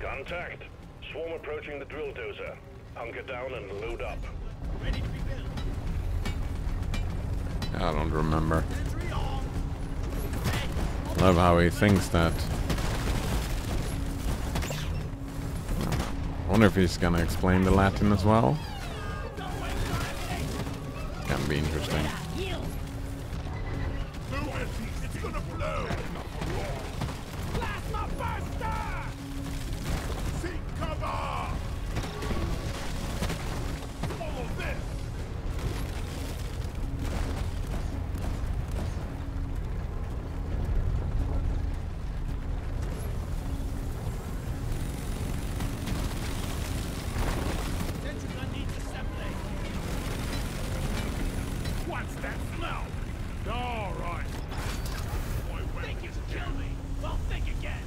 Speaker 3: Contact. Swarm approaching the drill dozer. Hunker down and load up.
Speaker 5: Ready to rebuild.
Speaker 1: I don't remember.
Speaker 5: Entry on.
Speaker 1: Love how he thinks that. I wonder if he's gonna explain the Latin as well. Can be interesting.
Speaker 5: Yield.
Speaker 2: No empty. It's gonna blow.
Speaker 5: Plasma buster!
Speaker 2: Seek cover. Follow this.
Speaker 5: Sentry gun needs assembly.
Speaker 2: What's that smell? All right. Boy,
Speaker 5: Think you can kill me? Well, think again.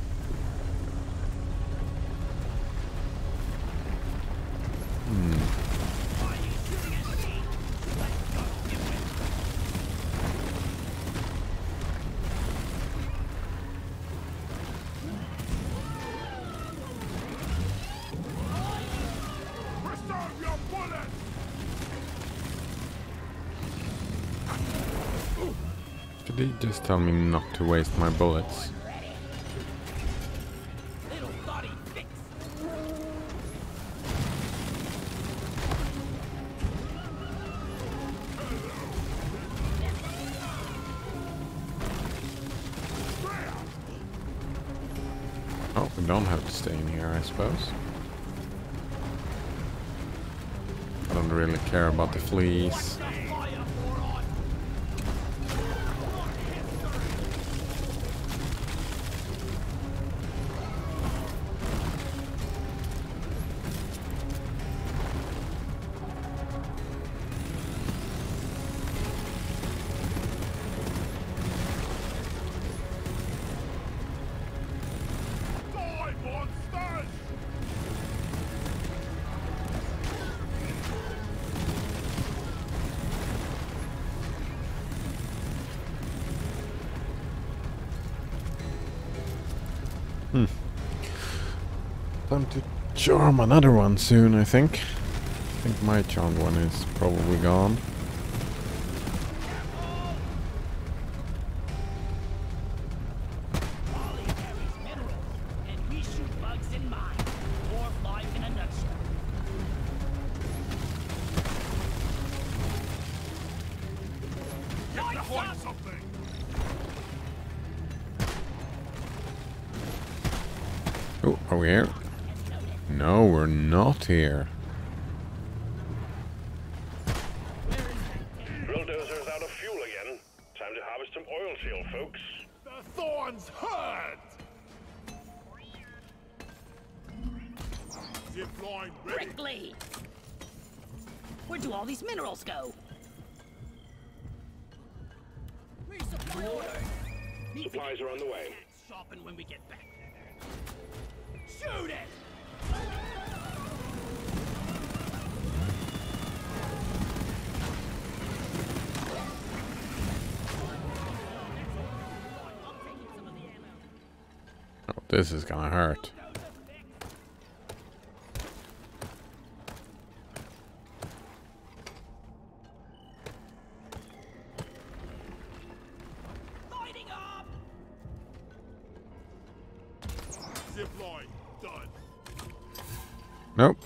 Speaker 5: Why are you shooting at me? Let's go, dimwit.
Speaker 2: preserve your bullets.
Speaker 1: Did he just tell me not to waste my bullets?
Speaker 5: Little body fix.
Speaker 1: Oh, we don't have to stay in here, I suppose. I don't really care about the fleas.
Speaker 5: The fire, moron.
Speaker 2: Die, monsters.
Speaker 1: Time to charm another one soon, I think. I think my charmed one is probably gone.
Speaker 5: Molly carries minerals, and we shoot bugs in mines. Or life in a nutshell.
Speaker 2: Get behind something.
Speaker 1: Oh, are we here? No, we're not here.
Speaker 3: Drill dozer's out of fuel again. Time to harvest some oil shale, folks.
Speaker 2: The thorns hurt. Zip line ready.
Speaker 5: Prickly! Where do all these minerals go? Resupply order! Need to
Speaker 3: Supplies are on the way.
Speaker 5: shopping when we get back. Shoot it!
Speaker 1: Oh, this is gonna hurt.
Speaker 5: Lighting up!
Speaker 2: Zip line done.
Speaker 1: Nope.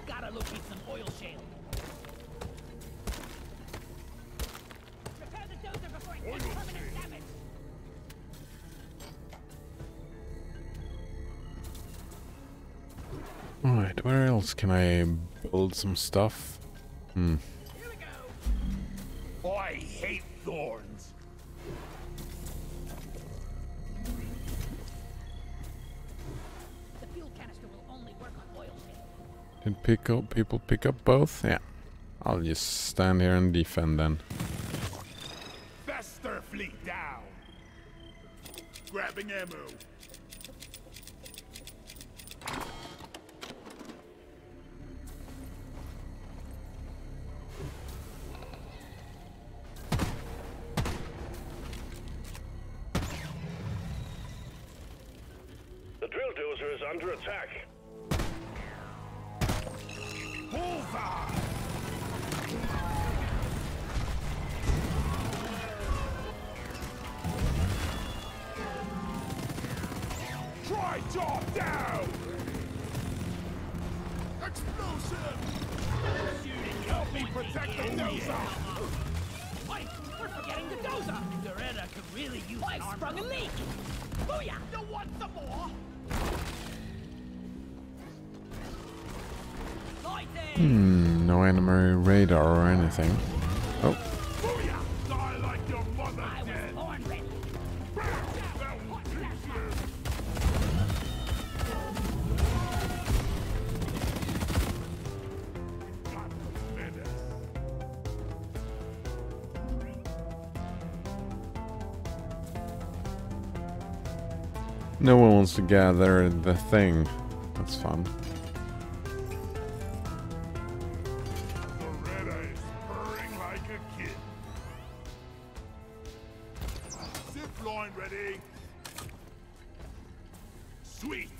Speaker 5: Gotta locate some oil shale. Repair the dozer before it gets permanent damage.
Speaker 1: Alright, where else can I build some stuff?
Speaker 4: Here we go.
Speaker 2: I hate thorns.
Speaker 5: The fuel canister will only work on oil tank.
Speaker 1: Did people pick up both? Yeah. I'll just stand here and defend then.
Speaker 2: Faster fleet down. Grabbing ammo.
Speaker 3: The drill dozer is under attack.
Speaker 2: Bullseye! Try top down! Explosive! Help me protect the dozer!
Speaker 5: Wait, we're forgetting the dozer!
Speaker 4: Doretta could really use
Speaker 5: I've
Speaker 4: an armor.
Speaker 5: sprung a leak! Booyah!
Speaker 4: You want some more?
Speaker 5: Lighting!
Speaker 1: No enemy radar or anything. Oh,
Speaker 2: Booyah! Die like your mother
Speaker 5: I was
Speaker 2: did!
Speaker 5: born ready.
Speaker 1: no one wants to gather the thing. That's fun.
Speaker 2: Loretta is purring like a kid. Zip line ready. Sweet.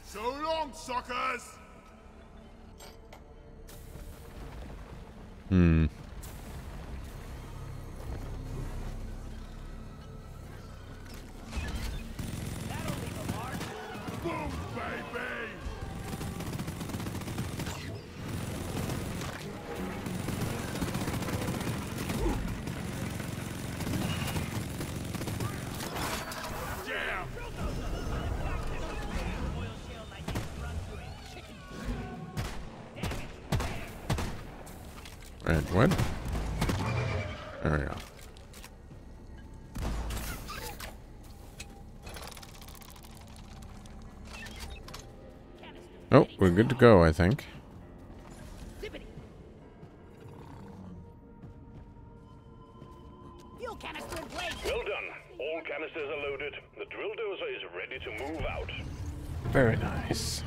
Speaker 2: So long, suckers.
Speaker 5: That'll leave a mark.
Speaker 2: Boom, baby. Jam.
Speaker 5: Oil shield I didn't run through it. Chicken. Damn it.
Speaker 1: Right, what? There we go. Oh, we're good to go, I think.
Speaker 5: Zippity. Fuel canister in place.
Speaker 3: Well done. All canisters are loaded. The drill dozer is ready to move out.
Speaker 1: Very nice.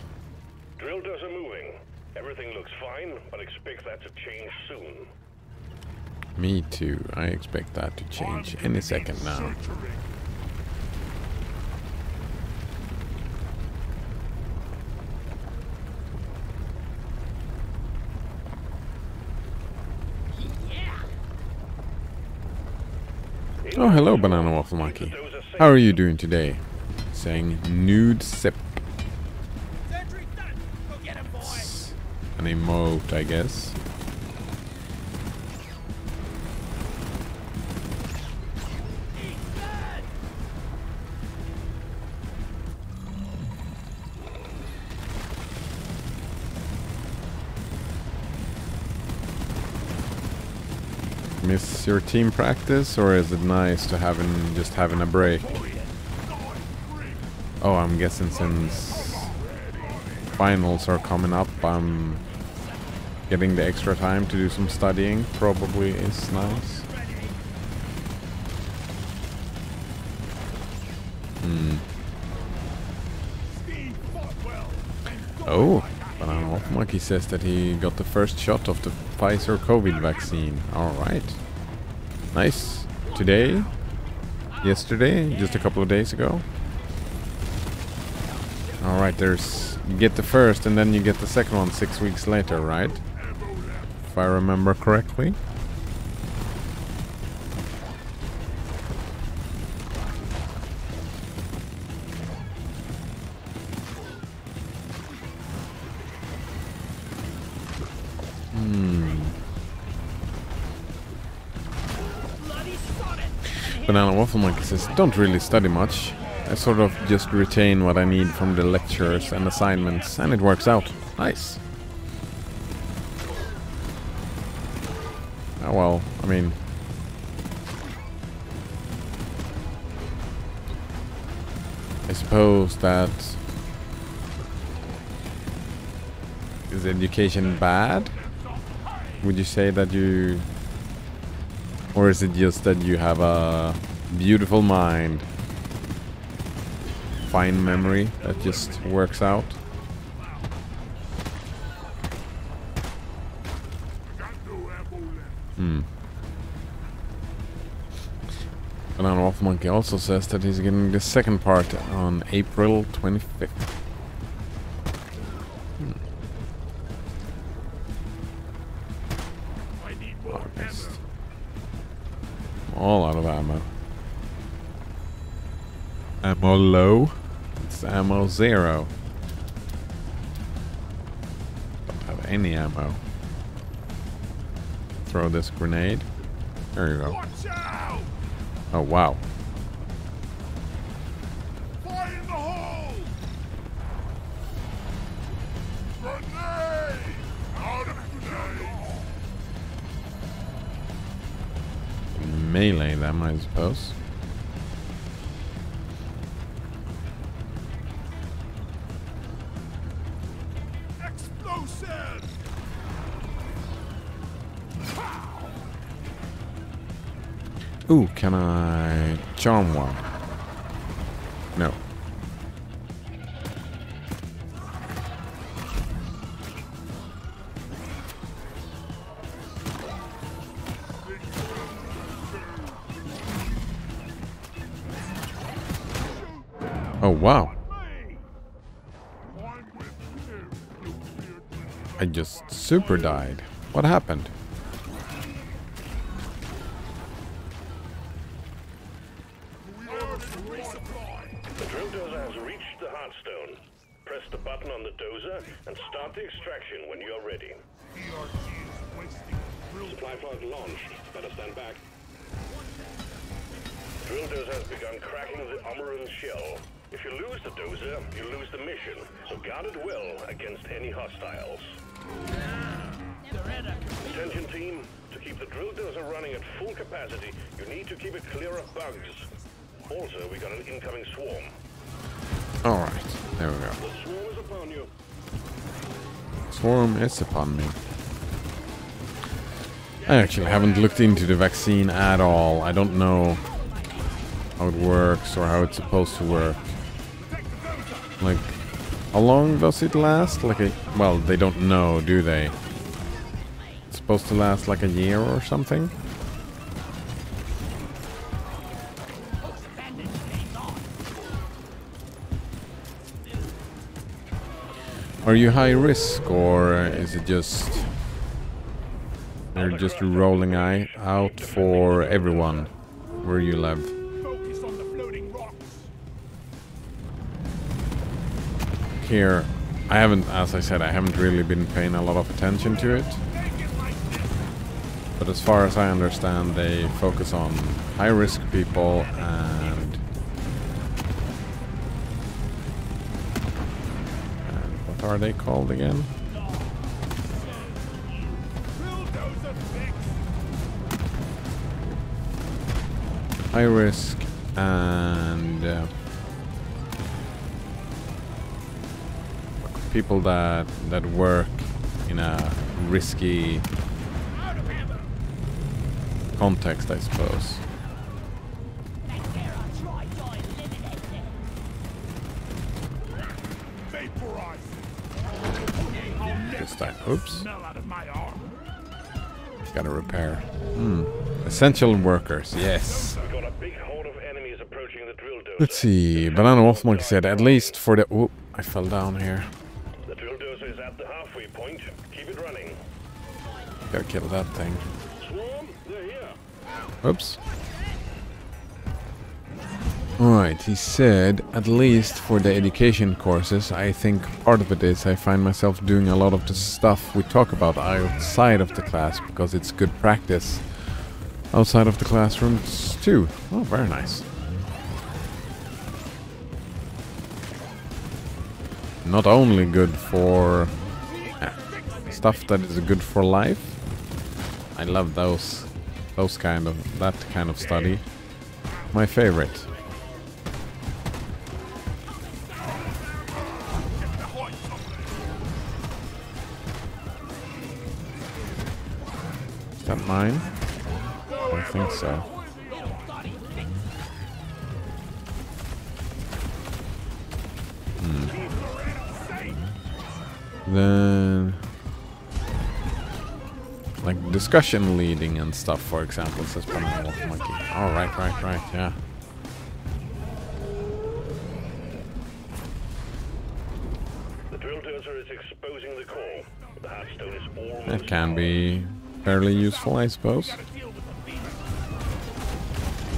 Speaker 3: Drill dozer moving. Everything looks fine, but expect that to change soon.
Speaker 1: Me too. I expect that to change any second now.
Speaker 2: Surgery.
Speaker 5: Yeah.
Speaker 1: Oh, hello, Banana Waffle Monkey. How are you doing today? Saying nude sip.
Speaker 4: Sentry done. Go get him, boy.
Speaker 1: An emote, I guess.
Speaker 5: He's dead.
Speaker 1: Miss your team practice, or is it nice to just having a break? Oh, I'm guessing since finals are coming up, I'm getting the extra time to do some studying. Probably is nice.
Speaker 2: Steve fought well.
Speaker 1: Oh, Banana Waffle Monkey says that he got the first shot of the Pfizer COVID vaccine. Alright. Nice. Today? Yesterday? Just a couple of days ago? Alright, you get the first and then you get the second one 6 weeks later, right? If I remember correctly.
Speaker 5: Bloody son it.
Speaker 1: Banana Waffle Monkey says, don't really study much. I sort of just retain what I need from the lectures and assignments, and it works out. Nice. Oh well, I mean... I suppose that... Is education bad? Would you say that you... Or is it just that you have a beautiful mind? Fine memory that just works out? Banana Waffle Monkey also says that he's getting the second part on April 25th. August. All out of ammo. Ammo low. It's ammo 0. Don't have any ammo. Throw this grenade. There you go.
Speaker 2: Watch out!
Speaker 1: Oh wow.
Speaker 2: Fire in the hole! Grenade! Out of grenade!
Speaker 1: Melee them, I suppose.
Speaker 2: Explosive!
Speaker 1: Ooh, can I charm one? No. Oh wow. I just super died. What happened?
Speaker 3: The drill dozer has reached the hardstone. Press the button on the dozer and start the extraction when you're ready. Supply pod launched. Better stand back. Drill dozer has begun cracking the Omeran shell. If you lose the dozer, you lose the mission. So guard it well against any hostiles. Attention team, to keep the drill dozer running at full capacity, you need to keep it clear of bugs. Also, we got an incoming swarm.
Speaker 1: Alright, there we go.
Speaker 3: The swarm is upon you.
Speaker 1: Swarm is upon me. I actually haven't looked into the vaccine at all. I don't know how it works or how it's supposed to work. Like, how long does it last? Like a... Well, they don't know, do they? It's supposed to last like a year or something? Are you high risk, or is it just... You're just rolling out for everyone where you live?
Speaker 2: Focus on the floating rocks.
Speaker 1: Here, I haven't, as I said, I haven't really been paying a lot of attention to it. But as far as I understand, they focus on high-risk people and what are they called again? High risk and people that work in a risky context, I suppose. This time, oops. Gotta repair. Essential workers, yes.
Speaker 3: We got a big horde of enemies approaching the drill dozer.
Speaker 1: Let's see. Banana Waffle Monkey said, at least for the... Whoop, I fell down here.
Speaker 3: The drill dozer is at the halfway point. Keep it running.
Speaker 1: Gotta kill that thing.
Speaker 3: Swarm, they're here.
Speaker 1: Oops. Alright, he said, at least for the education courses, I think part of it is I find myself doing a lot of the stuff we talk about outside of the class because it's good practice. outside of the classrooms too. Oh, very nice. Not only good for stuff that is good for life. I love that kind of study. My favorite. Is that mine? I don't think so. Then, like discussion leading and stuff, for example, says Banana Wolf Monkey. Oh, right, yeah.
Speaker 3: The drill dozer is exposing the core. The heartstone is almost...
Speaker 1: That can be fairly useful, I suppose.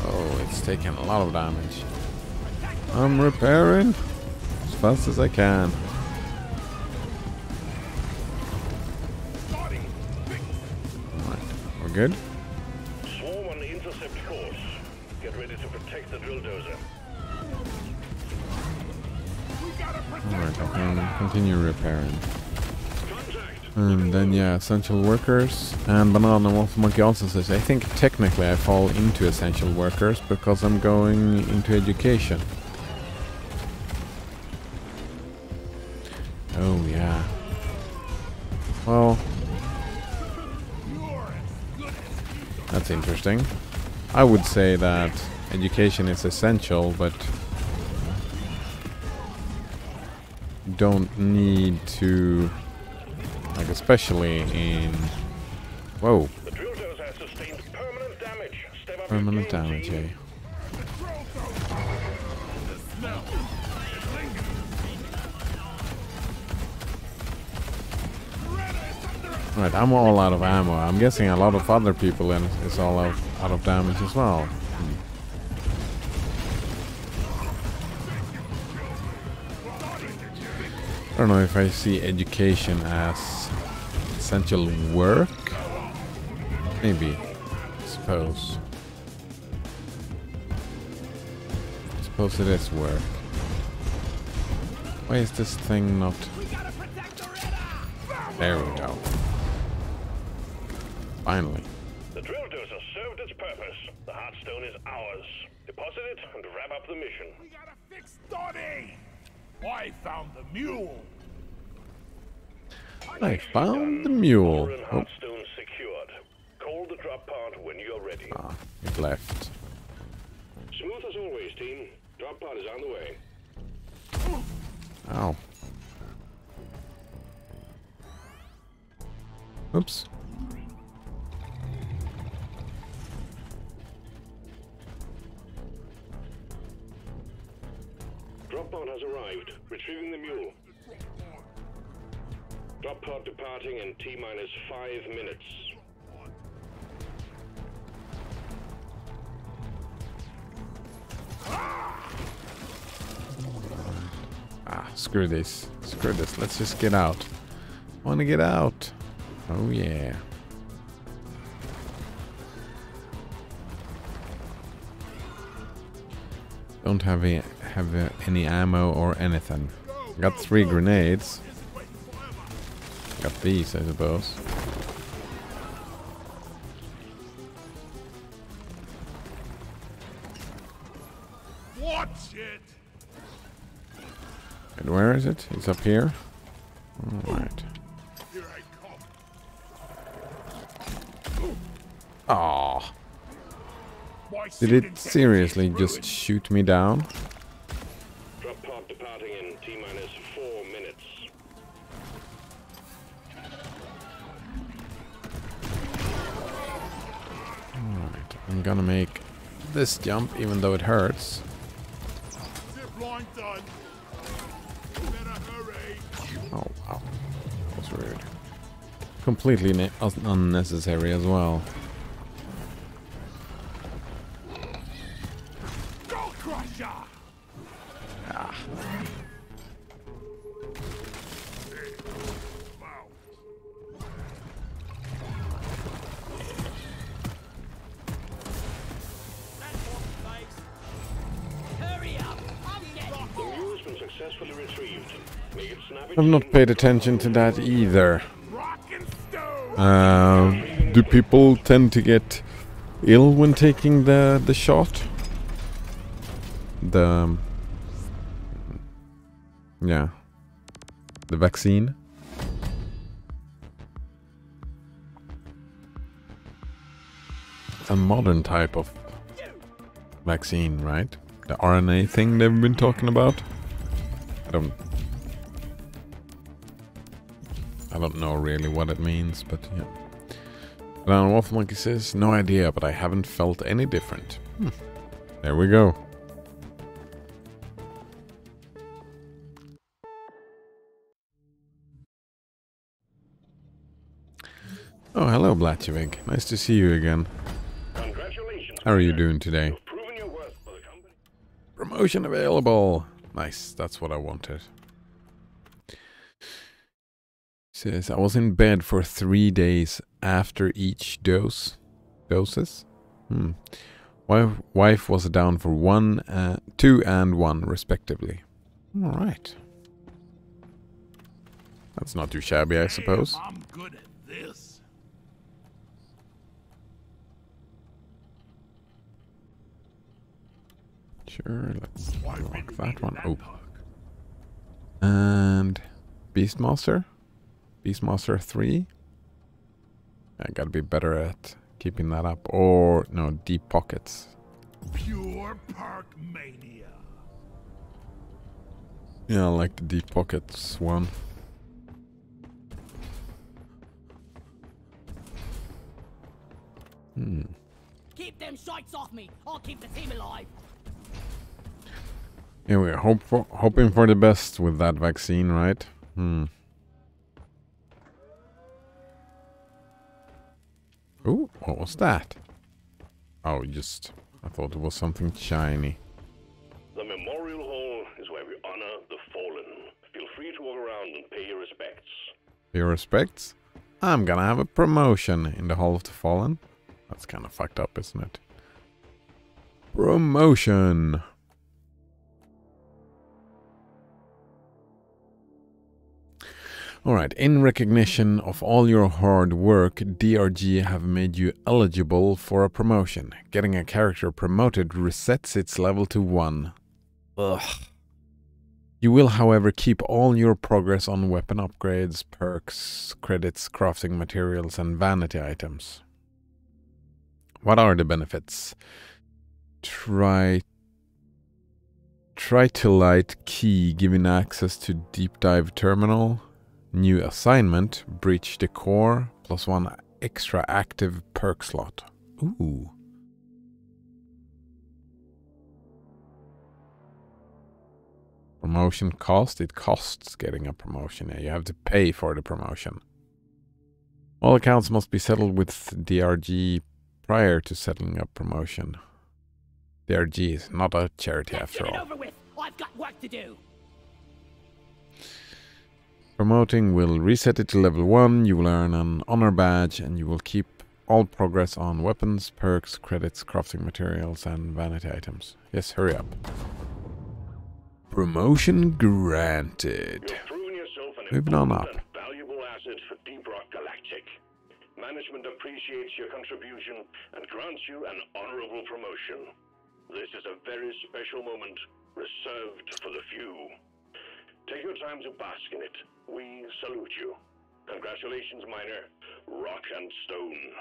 Speaker 1: Oh, it's taking a lot of damage. I'm repairing as fast as I can. Good.
Speaker 3: Swarm on the intercept course. Get ready to protect the drill dozer.
Speaker 1: Alright, I can continue repairing. And then yeah, essential workers. And Banana Wolf Monkey also says, I think technically I fall into essential workers because I'm going into education. Oh yeah. Well, that's interesting. I would say that education is essential, but you don't need to, like, especially in... Whoa.
Speaker 3: The drill dozer has sustained permanent damage. Step up
Speaker 1: Permanent
Speaker 3: your game,
Speaker 1: damage,
Speaker 3: team.
Speaker 1: eh? Right, I'm all out of ammo. I'm guessing a lot of other people is all out of damage as well. I don't know if I see education as essential work. Maybe. I suppose. I suppose it is work. Why is this thing not... There we go. Finally.
Speaker 3: The drill dozer served its purpose. The heartstone is ours. Deposit it and wrap up the mission.
Speaker 2: We gotta fix Donnie! I found the mule!
Speaker 1: I found the mule.
Speaker 3: Power and
Speaker 1: Oh,
Speaker 3: heartstone secured. Call the drop pod when you're ready.
Speaker 1: it left.
Speaker 3: Smooth as always, team. Drop pod is on the way.
Speaker 1: Ow. Oops.
Speaker 3: Drop pod has arrived. Retrieving the mule. Drop pod departing in T-minus 5 minutes.
Speaker 1: Screw this. Screw this. Let's just get out. I wanna get out. Oh yeah. Don't have any ammo or anything. Got 3 grenades. Got these, I suppose.
Speaker 2: Watch it!
Speaker 1: And where is it? It's up here. Alright.
Speaker 2: Here I come.
Speaker 1: Aww.
Speaker 2: Why
Speaker 1: Did it seriously just shoot me down?
Speaker 3: Drop pod departing in T-minus 4 minutes.
Speaker 1: Alright, I'm gonna make this jump even though it hurts.
Speaker 2: Zip line done. Better hurry.
Speaker 1: Oh, wow. That was rude. Completely unnecessary as well.
Speaker 2: Go crusher!
Speaker 1: Ah.
Speaker 3: successfully retrieved. Make it snappy.
Speaker 1: I've not paid attention to that either.
Speaker 2: Rock and stone.
Speaker 1: Do people tend to get ill when taking the shot? Yeah, the vaccine. A modern type of vaccine, right? The RNA thing they've been talking about. I don't know really what it means, but yeah. Brown Wolf Monkey says, no idea, but I haven't felt any different. There we go. Oh, hello, Blatchevig. Nice to see you again.
Speaker 3: Congratulations.
Speaker 1: How are you doing today?
Speaker 3: You've proven your worth for the company.
Speaker 1: Promotion available. Nice, that's what I wanted. Says, I was in bed for 3 days after each doses. Wife was down for 2 and 1 respectively. All right. That's not too shabby, I suppose.
Speaker 2: Damn, I'm good at this.
Speaker 1: Sure, let's
Speaker 2: Why
Speaker 1: lock
Speaker 2: maybe
Speaker 1: that
Speaker 2: needed
Speaker 1: one.
Speaker 2: that
Speaker 1: Oh,
Speaker 2: perk.
Speaker 1: and Beastmaster 3. I gotta be better at keeping that up. Or no, deep pockets.
Speaker 2: Pure perk mania.
Speaker 1: Yeah, I like the deep pockets one.
Speaker 5: Keep them shites off me. I'll keep the team alive.
Speaker 1: Yeah, we're hoping for the best with that vaccine, right? Ooh, what was that? Oh, I thought it was something shiny.
Speaker 3: The Memorial Hall is where we honor the fallen. Feel free to walk around and pay your respects.
Speaker 1: Your respects? I'm gonna have a promotion in the Hall of the Fallen. That's kind of fucked up, isn't it? Promotion! Alright, in recognition of all your hard work, DRG have made you eligible for a promotion. Getting a character promoted resets its level to 1. Ugh. You will, however, keep all your progress on weapon upgrades, perks, credits, crafting materials, and vanity items. What are the benefits? Tritolite key giving access to deep dive terminal. New assignment, breach the core, +1 extra active perk slot. Ooh. Promotion cost? It costs getting a promotion. Yeah, you have to pay for the promotion. All accounts must be settled with DRG prior to settling a promotion. DRG is not a charity after
Speaker 5: Get it
Speaker 1: all.
Speaker 5: over with. I've got work to do.
Speaker 1: Promoting will reset it to level 1, you will earn an honor badge, and you will keep all progress on weapons, perks, credits, crafting materials, and vanity items. Yes, hurry up. Promotion granted.
Speaker 3: You've proven yourself an
Speaker 1: Moving on
Speaker 3: important
Speaker 1: up.
Speaker 3: and valuable asset for Deep Rock Galactic. Management appreciates your contribution and grants you an honorable promotion. This is a very special moment reserved for the few. Take your time to bask in it. We salute you. Congratulations, Miner. Rock and Stone.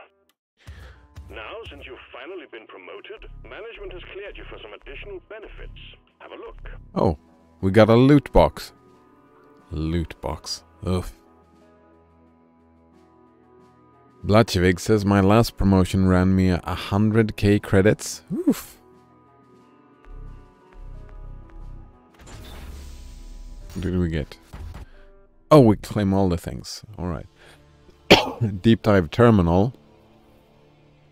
Speaker 3: Now, since you've finally been promoted, management has cleared you for some additional benefits. Have a look.
Speaker 1: Oh, we got a loot box. Loot box. Ugh. Blatchevig says my last promotion ran me 100k credits. Oof. What did we get? Oh, we claim all the things. Alright. Deep Dive Terminal.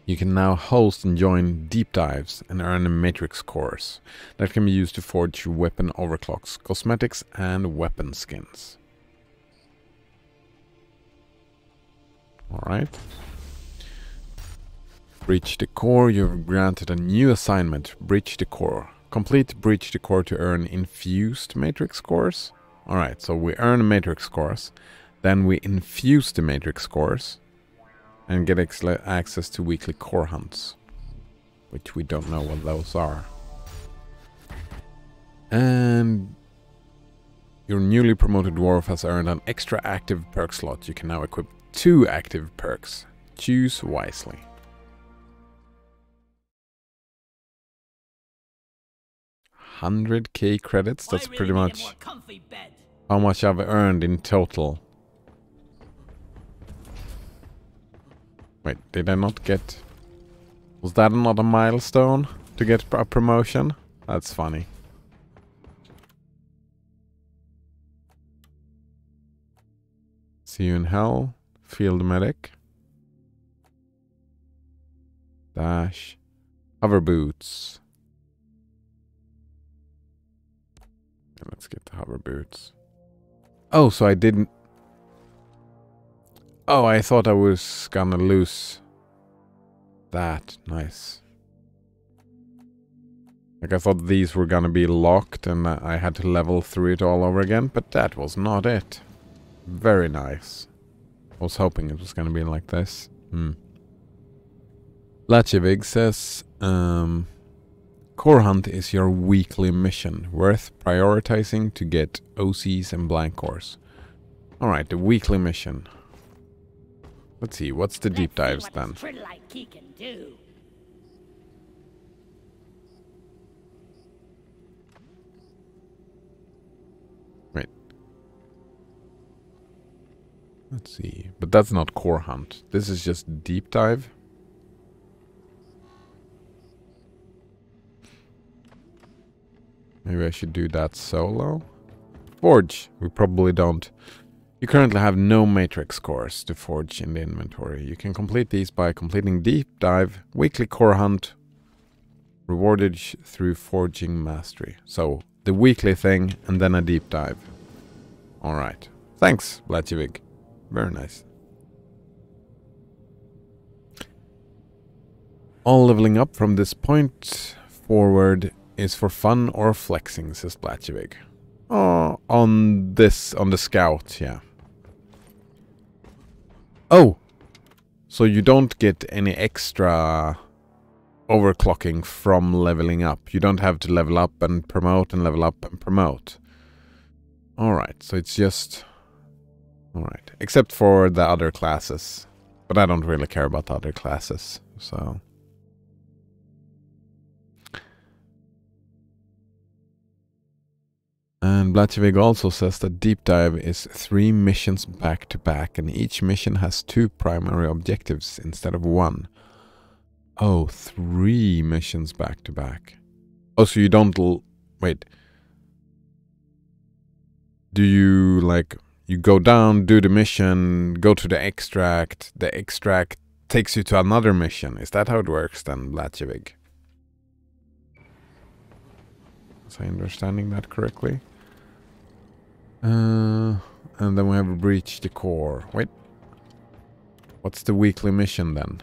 Speaker 1: You can now host and join deep dives and earn a matrix cores that can be used to forge weapon overclocks, cosmetics, and weapon skins. Alright. Breach the core. You're granted a new assignment. Breach the core. Complete breach the core to earn infused matrix cores. Alright, so we earn matrix cores. Then we infuse the matrix cores. And get access to weekly core hunts. Which we don't know what those are. And your newly promoted dwarf has earned an extra active perk slot. You can now equip 2 active perks. Choose wisely. $100k credits, that's pretty much how much I've earned in total. Wait, did I not get... Was that not a milestone to get a promotion? That's funny. See you in hell. Field medic. Dash. Hover boots. Let's get the hover boots. Oh, so I didn't... Oh, I thought I was gonna lose that. Nice. Like, I thought these were gonna be locked and I had to level through it all over again, but that was not it. Very nice. I was hoping it was gonna be like this. Lachevig says, Core Hunt is your weekly mission, worth prioritizing to get OCs and blank cores. Alright, the weekly mission. Let's see, what's the deep dives then? Wait. Let's see, but that's not Core Hunt. This is just deep dive. Maybe I should do that solo. Forge. We probably don't. You currently have no matrix cores to forge in the inventory. You can complete these by completing deep dive, weekly core hunt, rewarded through forging mastery. So the weekly thing and then a deep dive. Alright. Thanks, Blatchevig. Very nice. All leveling up from this point forward is for fun or flexing, says Blatchevig. Oh, on the scout, yeah. Oh! So you don't get any extra overclocking from leveling up. You don't have to level up and promote and level up and promote. Alright, so it's just... Alright, except for the other classes. But I don't really care about the other classes, so... And Blatchevig also says that Deep Dive is 3 missions back to back, and each mission has 2 primary objectives instead of 1. Oh, 3 missions back to back. Oh, so you don't... Wait. Do you, like... You go down, do the mission, go to the extract takes you to another mission. Is that how it works then, Blatchevig? Was I understanding that correctly? And then we have breached the core. Wait. What's the weekly mission then?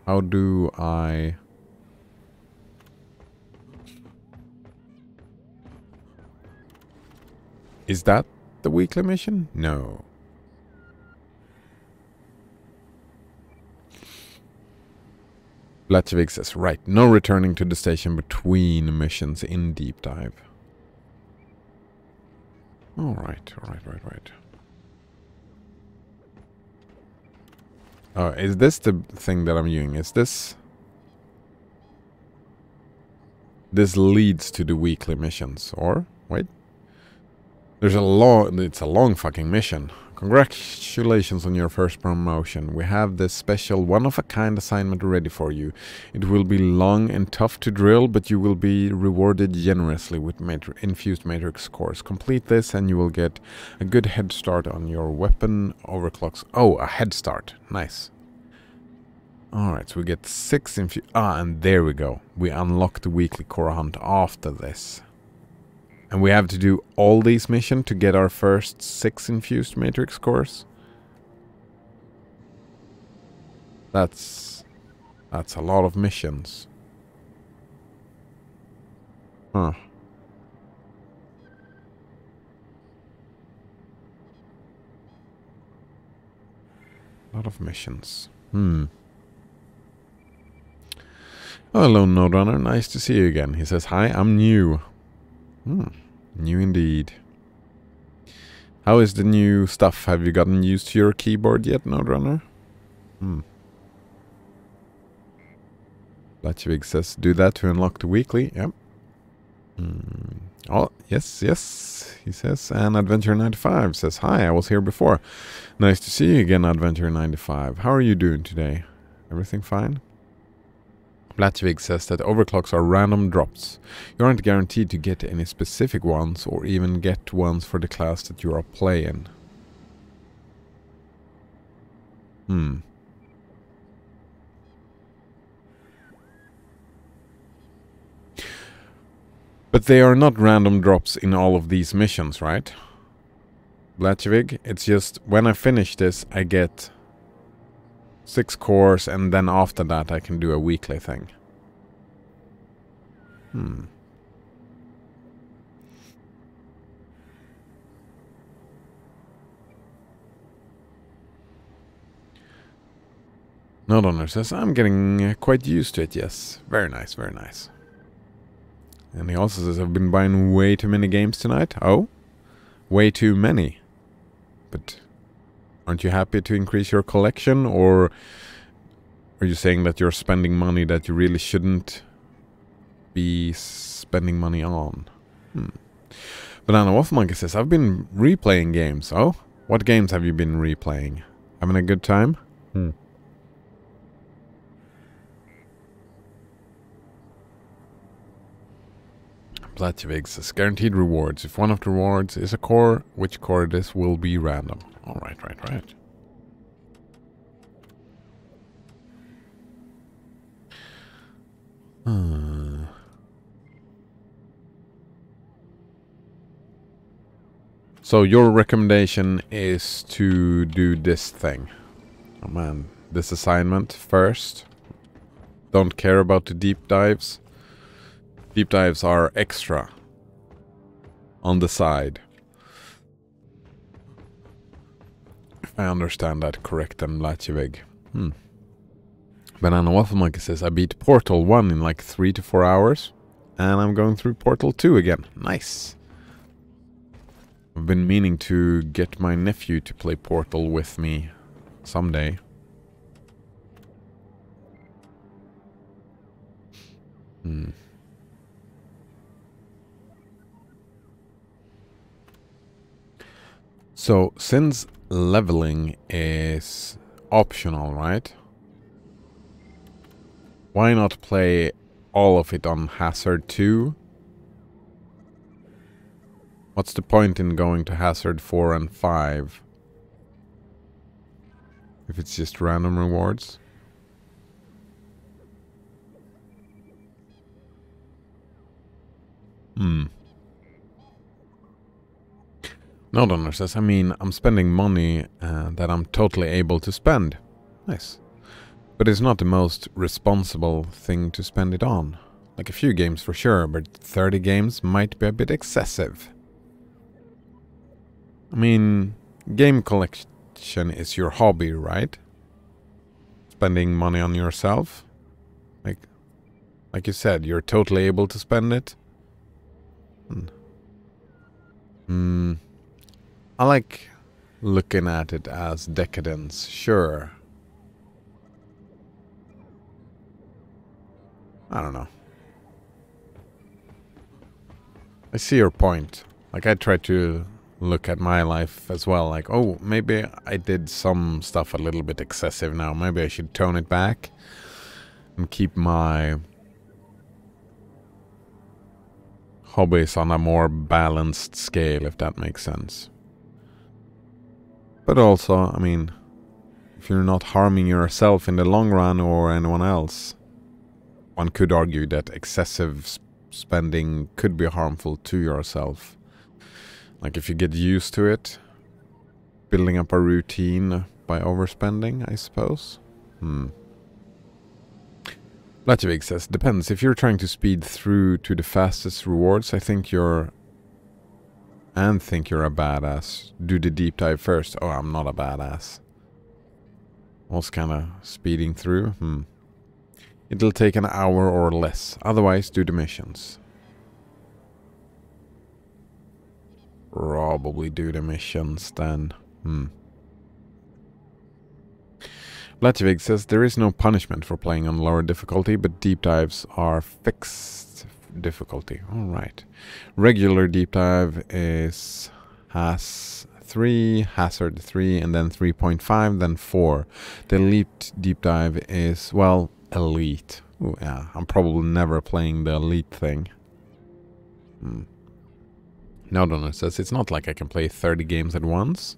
Speaker 1: How do I... Is that the weekly mission? No. Blatchevig says, right, no returning to the station between missions in Deep Dive. Alright. Oh, is this the thing that I'm using? Is this... This leads to the weekly missions, or... Wait. There's a long... It's a long fucking mission. Congratulations on your first promotion. We have this special one-of-a-kind assignment ready for you. It will be long and tough to drill, but you will be rewarded generously with infused matrix cores. Complete this and you will get a good head start on your weapon overclocks. Oh, a head start. Nice. Alright, so we get 6 infused... Ah, and there we go. We unlock the weekly core hunt after this. And we have to do all these missions to get our first 6 infused matrix cores. That's a lot of missions. Huh. A lot of missions. Hmm. Oh, hello, Node Runner. Nice to see you again. He says, hi, I'm new. Hmm. New indeed. How is the new stuff? Have you gotten used to your keyboard yet, Node Runner? Hmm. Blatchevig says, do that to unlock the weekly. Yep. Oh, yes, yes, he says. And Adventure95 says, hi, I was here before. Nice to see you again, Adventure95. How are you doing today? Everything fine? Blatchevig says that overclocks are random drops. You aren't guaranteed to get any specific ones or even get ones for the class that you are playing. Hmm. But they are not random drops in all of these missions, right? Blatchevig, it's just when I finish this, I get 6 cores, and then after that I can do a weekly thing. Hmm. Nodonner says, I'm getting quite used to it, yes. Very nice, very nice. And he also says, I've been buying way too many games tonight. Oh? Way too many. But aren't you happy to increase your collection, or are you saying that you're spending money that you really shouldn't be spending money on? Banana Wolf Monkey says, I've been replaying games. Oh? What games have you been replaying? Having a good time? Blatchevig says, guaranteed rewards. If one of the rewards is a core, which core it is will be random. Alright, right. So your recommendation is to do this thing. Oh man, this assignment first. Don't care about the deep dives. Deep dives are extra on the side. If I understand that correct, then Blatchevig. Banana Waffle Monkey says, I beat Portal 1 in like 3 to 4 hours. And I'm going through Portal 2 again. Nice. I've been meaning to get my nephew to play Portal with me someday. So, since leveling is optional, right? Why not play all of it on Hazard 2? What's the point in going to Hazard 4 and 5? If it's just random rewards? Nodonner says, I mean, I'm spending money that I'm totally able to spend. Nice. But it's not the most responsible thing to spend it on. Like a few games for sure, but 30 games might be a bit excessive. I mean, game collection is your hobby, right? Spending money on yourself? Like you said, you're totally able to spend it. I like looking at it as decadence, sure. I don't know. I see your point. Like, I try to look at my life as well, like, oh, maybe I did some stuff a little bit excessive now. Maybe I should tone it back and keep my hobbies on a more balanced scale, if that makes sense. But also, I mean, if you're not harming yourself in the long run or anyone else, one could argue that excessive spending could be harmful to yourself. Like if you get used to it, building up a routine by overspending, I suppose. Latvig says, depends. If you're trying to speed through to the fastest rewards, I think you're... And think you're a badass. Do the deep dive first. Oh, I'm not a badass. Was kind of speeding through. It'll take an hour or less. Otherwise, do the missions. Probably do the missions then. Latvig says there is no punishment for playing on lower difficulty, but deep dives are fixed difficulty. Alright. Regular deep dive has 3, hazard 3, and then 3.5, then 4. The elite deep dive is, well, elite. Ooh, yeah, I'm probably never playing the elite thing. Nodonor says it's not like I can play 30 games at once.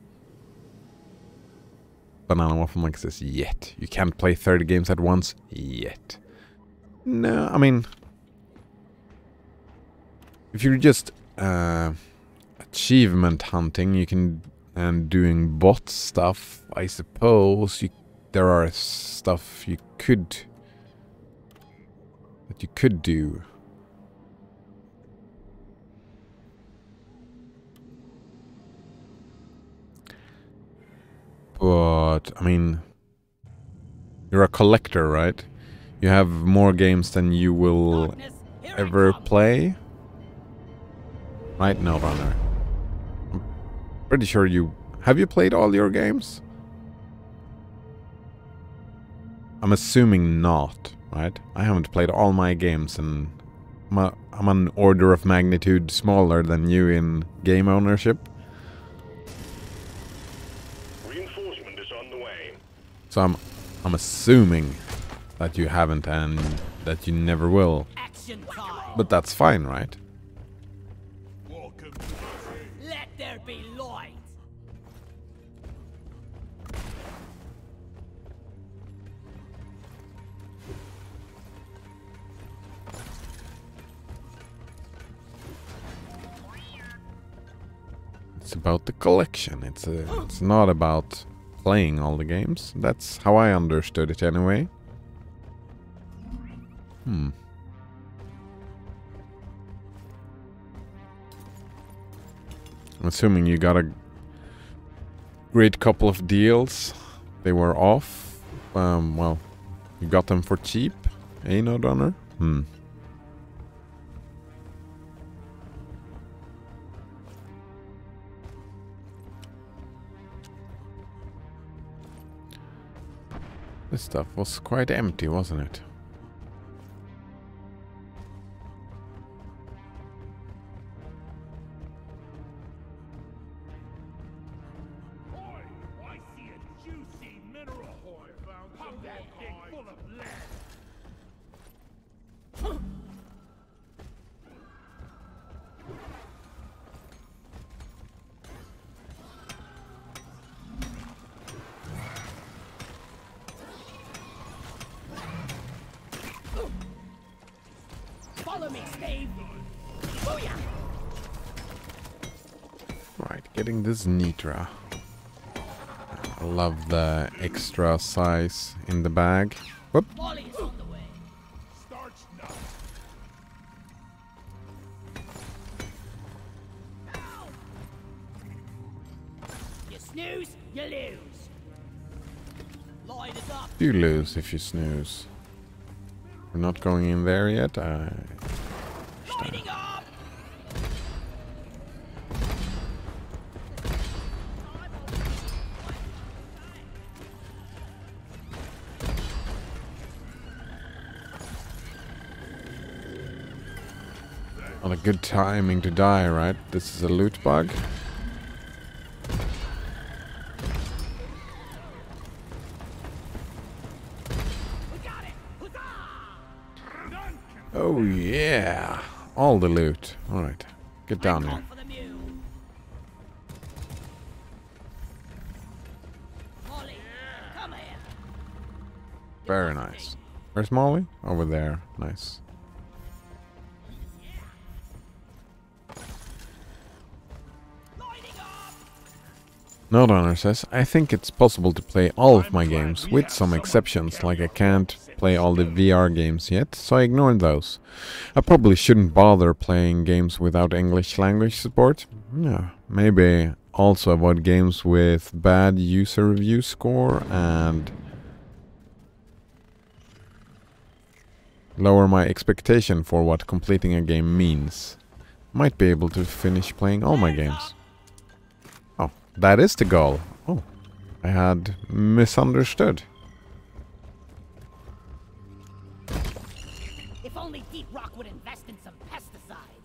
Speaker 1: Banana Waffle Mike says yet. You can't play 30 games at once yet. No, I mean, if you're just achievement hunting, you can, and doing bot stuff, I suppose there are stuff you could do. But, I mean, you're a collector, right? You have more games than you will ever play. Right? No, Runner. I'm pretty sure you... Have you played all your games? I'm assuming not, right? I haven't played all my games, and I'm an order of magnitude smaller than you in game ownership.
Speaker 3: Reinforcement is on the way.
Speaker 1: So I'm assuming that you haven't and that you never will.
Speaker 5: Action time.
Speaker 1: But that's fine, right?
Speaker 2: Welcome to the
Speaker 5: Let there be light.
Speaker 1: It's about the collection. It's not about playing all the games. That's how I understood it anyway. I'm assuming you got a great couple of deals. They were off. Well, you got them for cheap. Eh, no donor? This stuff was quite empty, wasn't it?
Speaker 2: I see a juicy mineral hoy found from that thing full of lead.
Speaker 5: Follow me, Steve. Booyah!
Speaker 1: Right, getting this Nitra. I love the extra size in the bag. Whoop.
Speaker 5: Molly's on the way.
Speaker 2: Starch nut.
Speaker 5: You snooze, you lose. Line is up.
Speaker 1: You lose if you snooze. We're not going in there yet.
Speaker 5: Lining up.
Speaker 1: Not a good timing to die, right? This is a loot bug.
Speaker 5: We got it. Huzzah!
Speaker 1: Oh yeah, all the loot. All right, get down
Speaker 5: I'm
Speaker 1: here.
Speaker 5: on for the mule. Molly, come here.
Speaker 1: Very nice. Where's Molly? Over there. Nice.
Speaker 5: Lining up.
Speaker 1: Nodonor says, I think it's possible to play all of my games, with some exceptions, like I can't play all the VR games yet, so I ignored those. I probably shouldn't bother playing games without English language support. Yeah, maybe also avoid games with bad user review score and lower my expectation for what completing a game means. Might be able to finish playing all my games. Oh, that is the goal. Oh, I had misunderstood.
Speaker 5: If only Deep Rock would invest in some pesticides.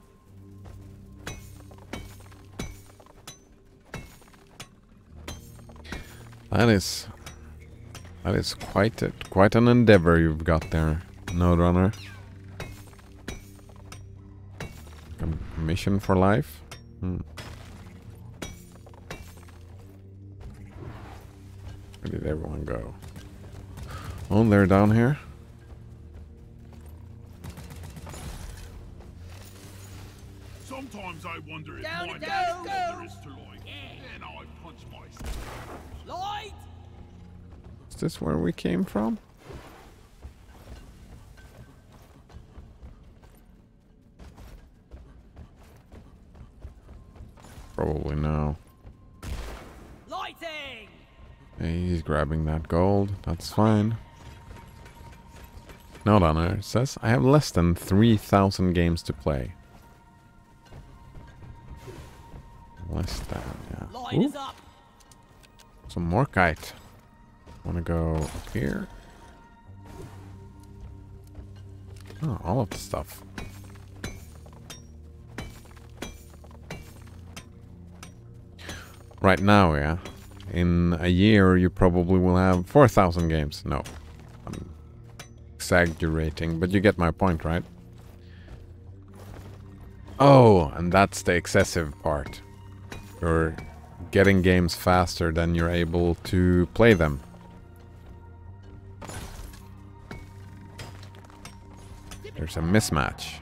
Speaker 1: That is quite an endeavor you've got there, Node Runner. A mission for life? Where did everyone go? Oh, they're down here.
Speaker 2: Sometimes I wonder if
Speaker 5: Down
Speaker 2: my
Speaker 5: it
Speaker 2: next
Speaker 5: goes.
Speaker 2: there is to like. Then I punch myself.
Speaker 5: Lloyd!
Speaker 1: Is this where we came from? Probably no.
Speaker 5: Lighting!
Speaker 1: Hey, he's grabbing that gold. That's fine. Note on it says I have less than 3,000 games to play. Less than, yeah.
Speaker 5: Light
Speaker 1: Ooh,
Speaker 5: is up!
Speaker 1: some more kite. Wanna go up here? Oh, all of the stuff. Right now, yeah. In a year, you probably will have 4,000 games. No, I'm exaggerating, but you get my point, right? Oh, and that's the excessive part. You're getting games faster than you're able to play them. There's a mismatch.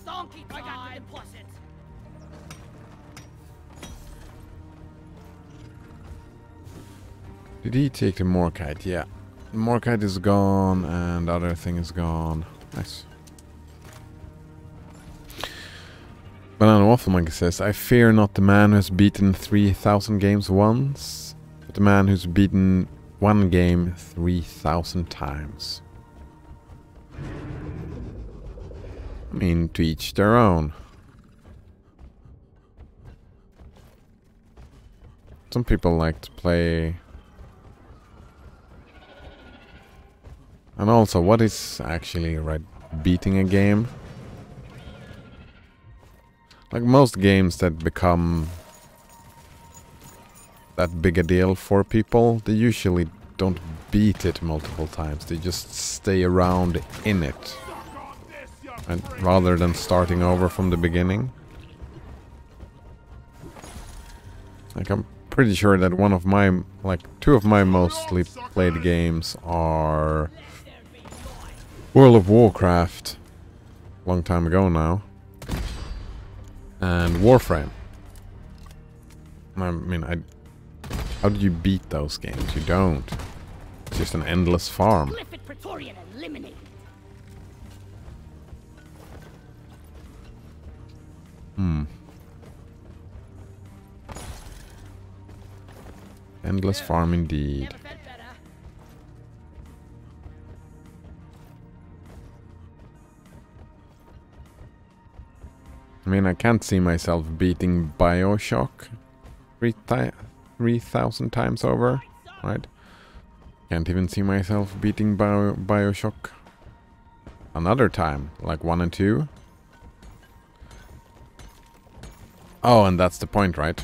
Speaker 5: Donkey time! I got the deposit!
Speaker 1: Did he take the Morkite? Yeah. The Morkite is gone and the other thing is gone. Nice. Banana Waffle Monkey says, I fear not the man who's beaten 3,000 games once, but the man who's beaten one game 3,000 times. I mean, to each their own. Some people like to play... And also, what is actually, right, beating a game? Like most games that become that big a deal for people, they usually don't beat it multiple times. They just stay around in it. And rather than starting over from the beginning. Like, I'm pretty sure that one of my, like, two of my mostly played games are World of Warcraft, long time ago now, and Warframe. I mean, how do you beat those games? You don't. It's just an endless farm.
Speaker 5: Glyphid Praetorian eliminated!
Speaker 1: Endless farm indeed.
Speaker 5: Never felt better.
Speaker 1: I mean, I can't see myself beating BioShock 3,000 times over, right? Can't even see myself beating BioShock another time, like 1 and 2. Oh, and that's the point, right?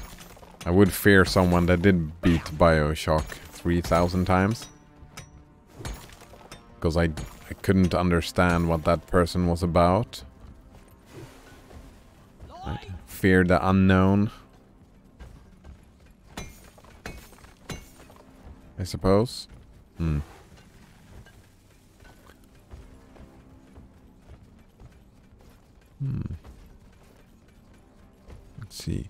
Speaker 1: I would fear someone that did beat BioShock 3,000 times. Because I couldn't understand what that person was about. Right. Fear the unknown, I suppose. Let's see.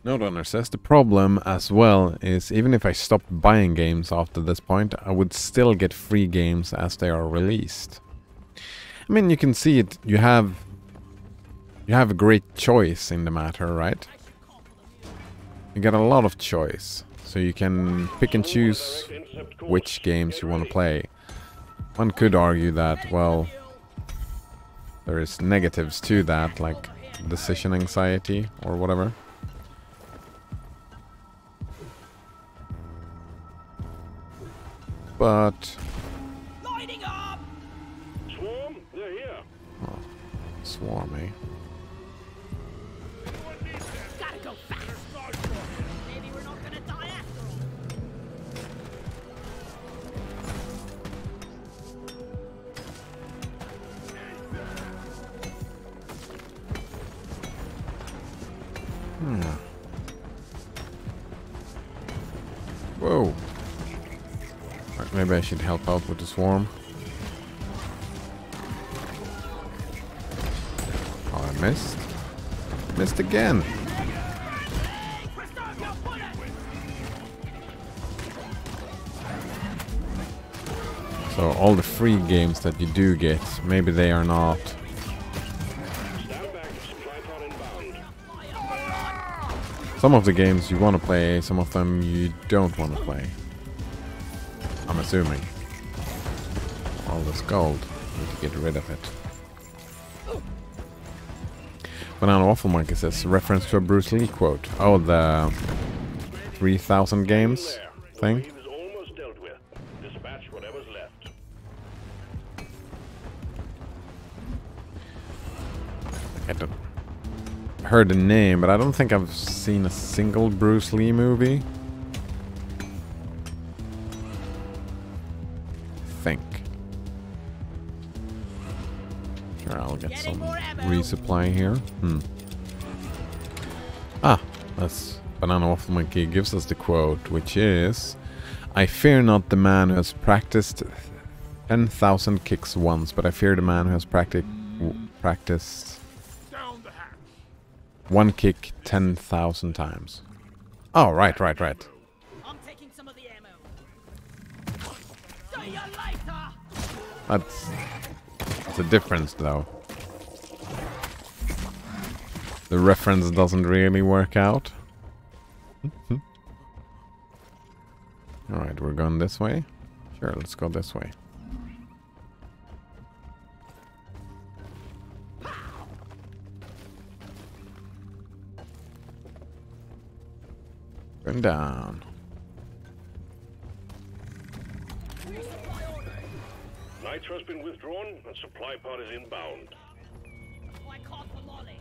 Speaker 1: Note Runner says the problem as well is even if I stopped buying games after this point, I would still get free games as they are released. I mean, you can see it. You have a great choice in the matter, right? You get a lot of choice, so you can pick and choose which games you want to play. One could argue that, well, there is negatives to that, like decision anxiety or whatever. But
Speaker 5: Lighting up!
Speaker 3: Swarm, they're here.
Speaker 1: Swarm, eh?
Speaker 5: Gotta go fast. Maybe we're not gonna die after all.
Speaker 1: Whoa. Right, maybe I should help out with the swarm. Oh, I missed. Missed again. So all the free games that you do get, maybe they are not.
Speaker 3: Stand back, supply pod inbound.
Speaker 1: Some of the games you want to play, some of them you don't want to play. I'm assuming. All this gold. Need to get rid of it. Banana Waffle Monkey says, reference to a Bruce Lee quote. Oh, the 3,000 games thing.
Speaker 3: Wave is almost dealt with. Dispatch whatever's left.
Speaker 1: I don't heard the name, but I don't think I've seen a single Bruce Lee movie. Think. Sure, I'll get some resupply here. Ah, that's Banana Waffle Monkey gives us the quote, which is, I fear not the man who has practiced 10,000 kicks once, but I fear the man who has practiced
Speaker 2: Down the hatch.
Speaker 1: one kick 10,000 times. Oh, right.
Speaker 5: I'm taking some of the ammo. See you later!
Speaker 1: That's a difference, though. The reference doesn't really work out. Alright, we're going this way. Sure, let's go this way. Going down.
Speaker 3: Nitro's been withdrawn and supply pod is inbound.
Speaker 5: I caught the lolly.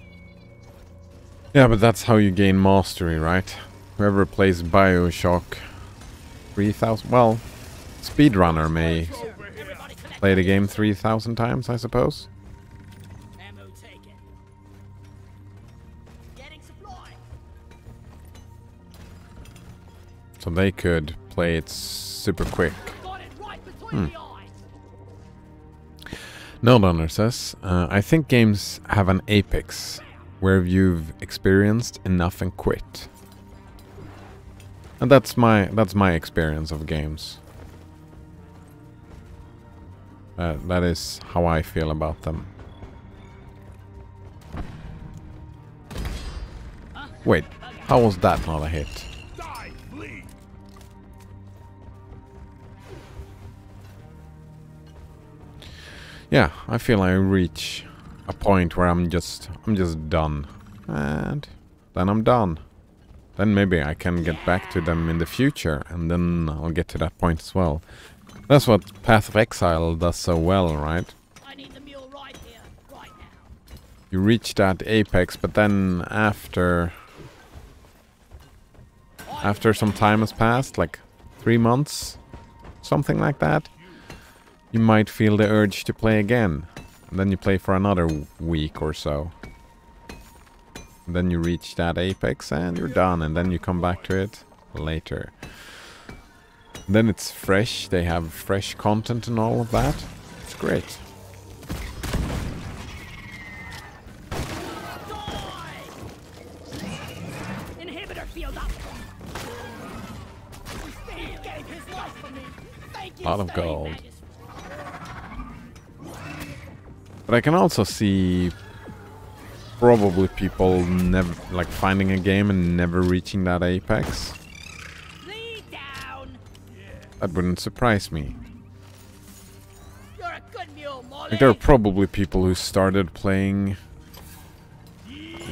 Speaker 1: Yeah, but that's how you gain mastery, right? Whoever plays BioShock 3,000... Well, speedrunner may
Speaker 5: Everybody collect.
Speaker 1: play the game 3,000 times, I suppose.
Speaker 5: Ammo taken. Getting supply.
Speaker 1: So they could play it super quick.
Speaker 5: Got it right between the eyes.
Speaker 1: No Donner says, I think games have an apex where you've experienced enough and quit. And that's my experience of games. That is how I feel about them. Wait, how was that not a hit?
Speaker 2: Die, flee.
Speaker 1: Yeah, I feel I reach a point where I'm just done. And then I'm done. Then maybe I can get back to them in the future, and then I'll get to that point as well. That's what Path of Exile does so well, right?
Speaker 5: I need the mule right here, right now.
Speaker 1: You reach that apex, but then after some time has passed, like 3 months, something like that, you might feel the urge to play again. And then you play for another week or so. And then you reach that apex and you're done, and then you come back to it later. Then it's fresh, they have fresh content and all of that. It's great. A lot of gold. But I can also see probably people never like finding a game and never reaching that apex.
Speaker 5: Lead down.
Speaker 1: That wouldn't surprise me.
Speaker 5: You're a good mule, Molly.
Speaker 1: Like, there are probably people who started playing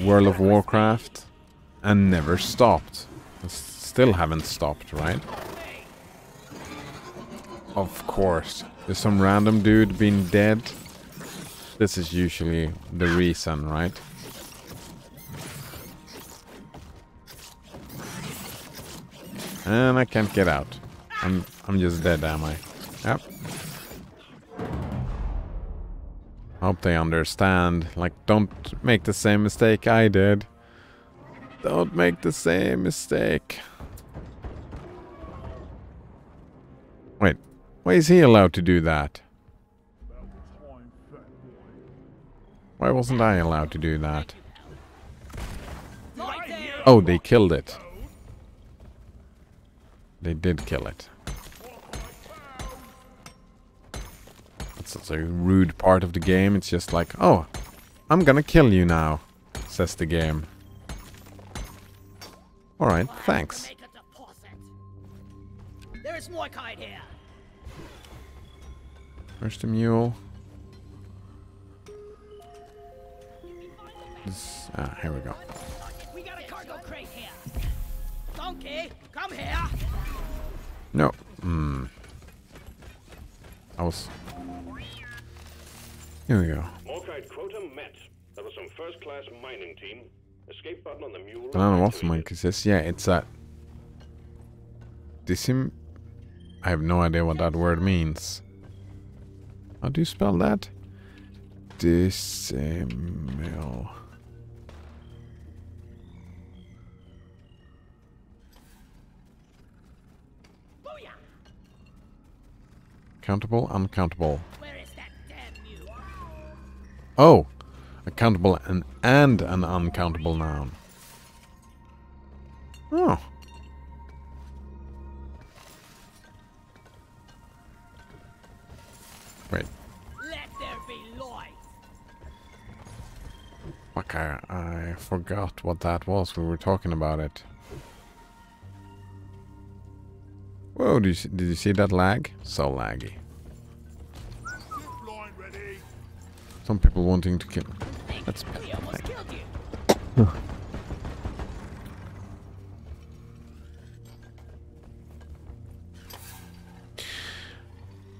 Speaker 1: World of Warcraft and never stopped. Still haven't stopped, right? Of course. There's some random dude being dead. This is usually the reason, right? And I can't get out. I'm just dead, am I? Yep. Hope they understand. Like, don't make the same mistake I did. Don't make the same mistake. Wait, why is he allowed to do that? Why wasn't I allowed to do that?
Speaker 5: Right there.
Speaker 1: Oh, they killed it. They did kill it. That's such a rude part of the game. It's just like, oh, I'm gonna kill you now, says the game. Alright, thanks.
Speaker 5: Make a deposit. There is more kite here.
Speaker 1: Where's the mule? Here we go.
Speaker 5: We got a cargo crate here. Donkey, come here.
Speaker 1: No. Here we go.
Speaker 3: Morkite quota met. That was some first-class mining team. Escape button on the mule.
Speaker 1: I don't know what the monkey says. Yeah, it's that. I have no idea what that word means. How do you spell that? Decimal.
Speaker 5: Booyah.
Speaker 1: Countable, uncountable.
Speaker 5: Where is that damn mule?
Speaker 1: Oh! A countable and an uncountable noun. Oh. Wait.
Speaker 5: Let there be light.
Speaker 1: Fuck, I forgot what that was. We were talking about it. Whoa, did you see that lag? So laggy.
Speaker 2: Line ready.
Speaker 1: Some people wanting to kill. That's
Speaker 5: We almost killed you.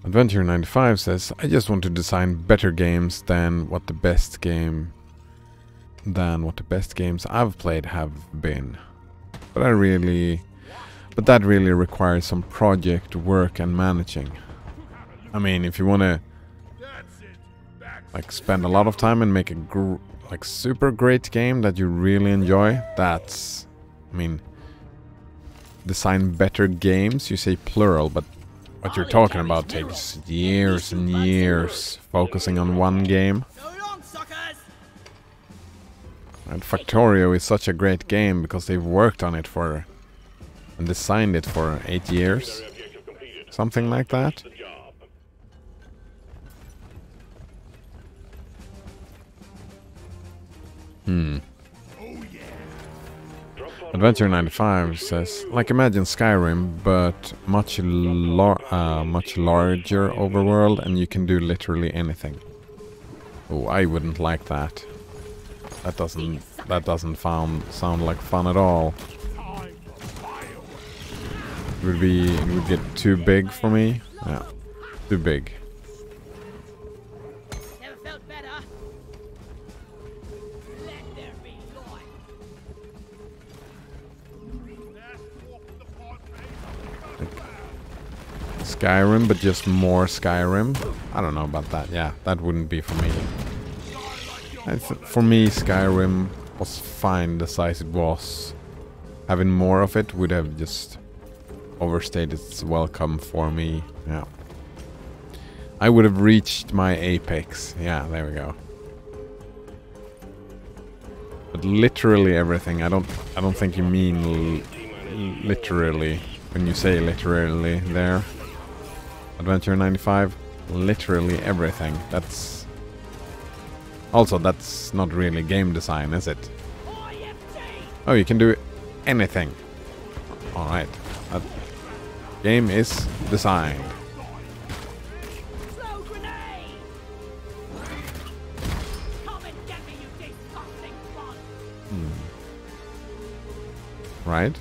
Speaker 1: Adventure 95 says, I just want to design better games than what the best games I've played have been. But that really requires some project work and managing. I mean, if you want to
Speaker 2: That's it. Back.
Speaker 1: like spend a lot of time and make a super great game that you really enjoy, that's, I mean, design better games, you say plural, but what you're talking about takes years and years focusing on one game.
Speaker 5: So long, suckers.
Speaker 1: And Factorio is such a great game because they've worked on it and designed it for 8 years.
Speaker 3: Objective completed.
Speaker 1: Something like that.
Speaker 3: The job. Drop pod
Speaker 1: Adventure 95 says, like imagine Skyrim, but much larger overworld, and you can do literally anything. Oh, I wouldn't like that. That doesn't sound like fun at all.
Speaker 2: Time for fireworks.
Speaker 1: It would get too big for me. Yeah, too big.
Speaker 5: Never felt better. Let there be light.
Speaker 2: Last walk of the pod, mate.
Speaker 1: Skyrim, but just more Skyrim. I don't know about that. Yeah, that wouldn't be for me. For me, Skyrim was fine the size it was. Having more of it would have just overstayed its welcome for me. Yeah. I would have reached my apex. Yeah, there we go. But literally everything. I don't think you mean literally when you say literally there. Adventure 95, literally everything. That's... Also, that's not really game design, is it? Oh, you can do anything. Alright. That game is designed.
Speaker 5: Slow grenade! Come and get me, you disgusting bug!
Speaker 1: Right?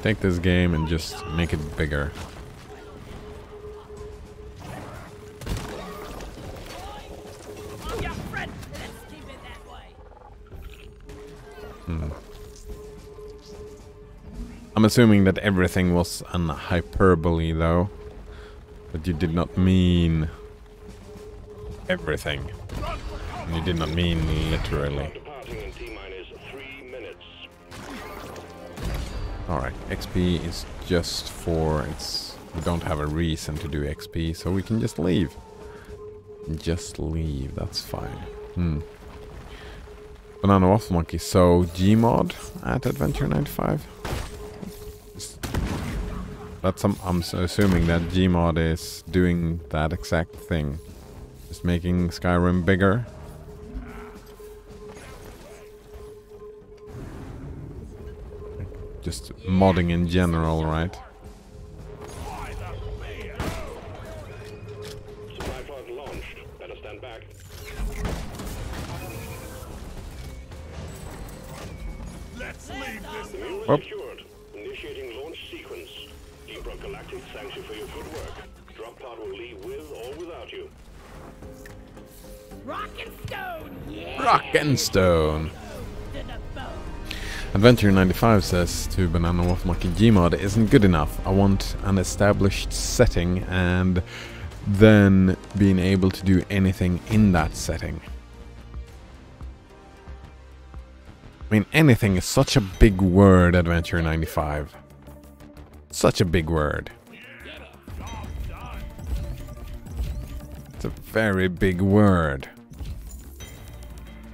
Speaker 1: Take this game and just make it bigger.
Speaker 5: I'm your friend! Let's keep it that way!
Speaker 1: I'm assuming that everything was an hyperbole, though. But you did not mean everything. And you did not mean literally.
Speaker 3: Departing in T-minus 3 minutes.
Speaker 1: Alright, XP is just for... we don't have a reason to do XP, so we can just leave. Just leave, that's fine. Banana Waffle Monkey, so Gmod at Adventure 95? That's I'm assuming that Gmod is doing that exact thing. Just making Skyrim bigger. Just modding in general, right?
Speaker 3: Supply pod launched. Better stand back.
Speaker 2: Let's leave this.
Speaker 3: The mule is
Speaker 1: Whoop.
Speaker 3: secured. Initiating launch sequence. Deep Rock Galactic thanks you for your good work. Drop pod will leave with or without you.
Speaker 5: Rock and stone! Yeah!
Speaker 1: Rock and Stone!
Speaker 5: To the bone!
Speaker 1: Adventure 95 says to Banana Waffle Monkey, Gmod isn't good enough. I want an established setting and then being able to do anything in that setting. I mean, anything is such a big word, Adventure 95. Such a big word. It's a very big word.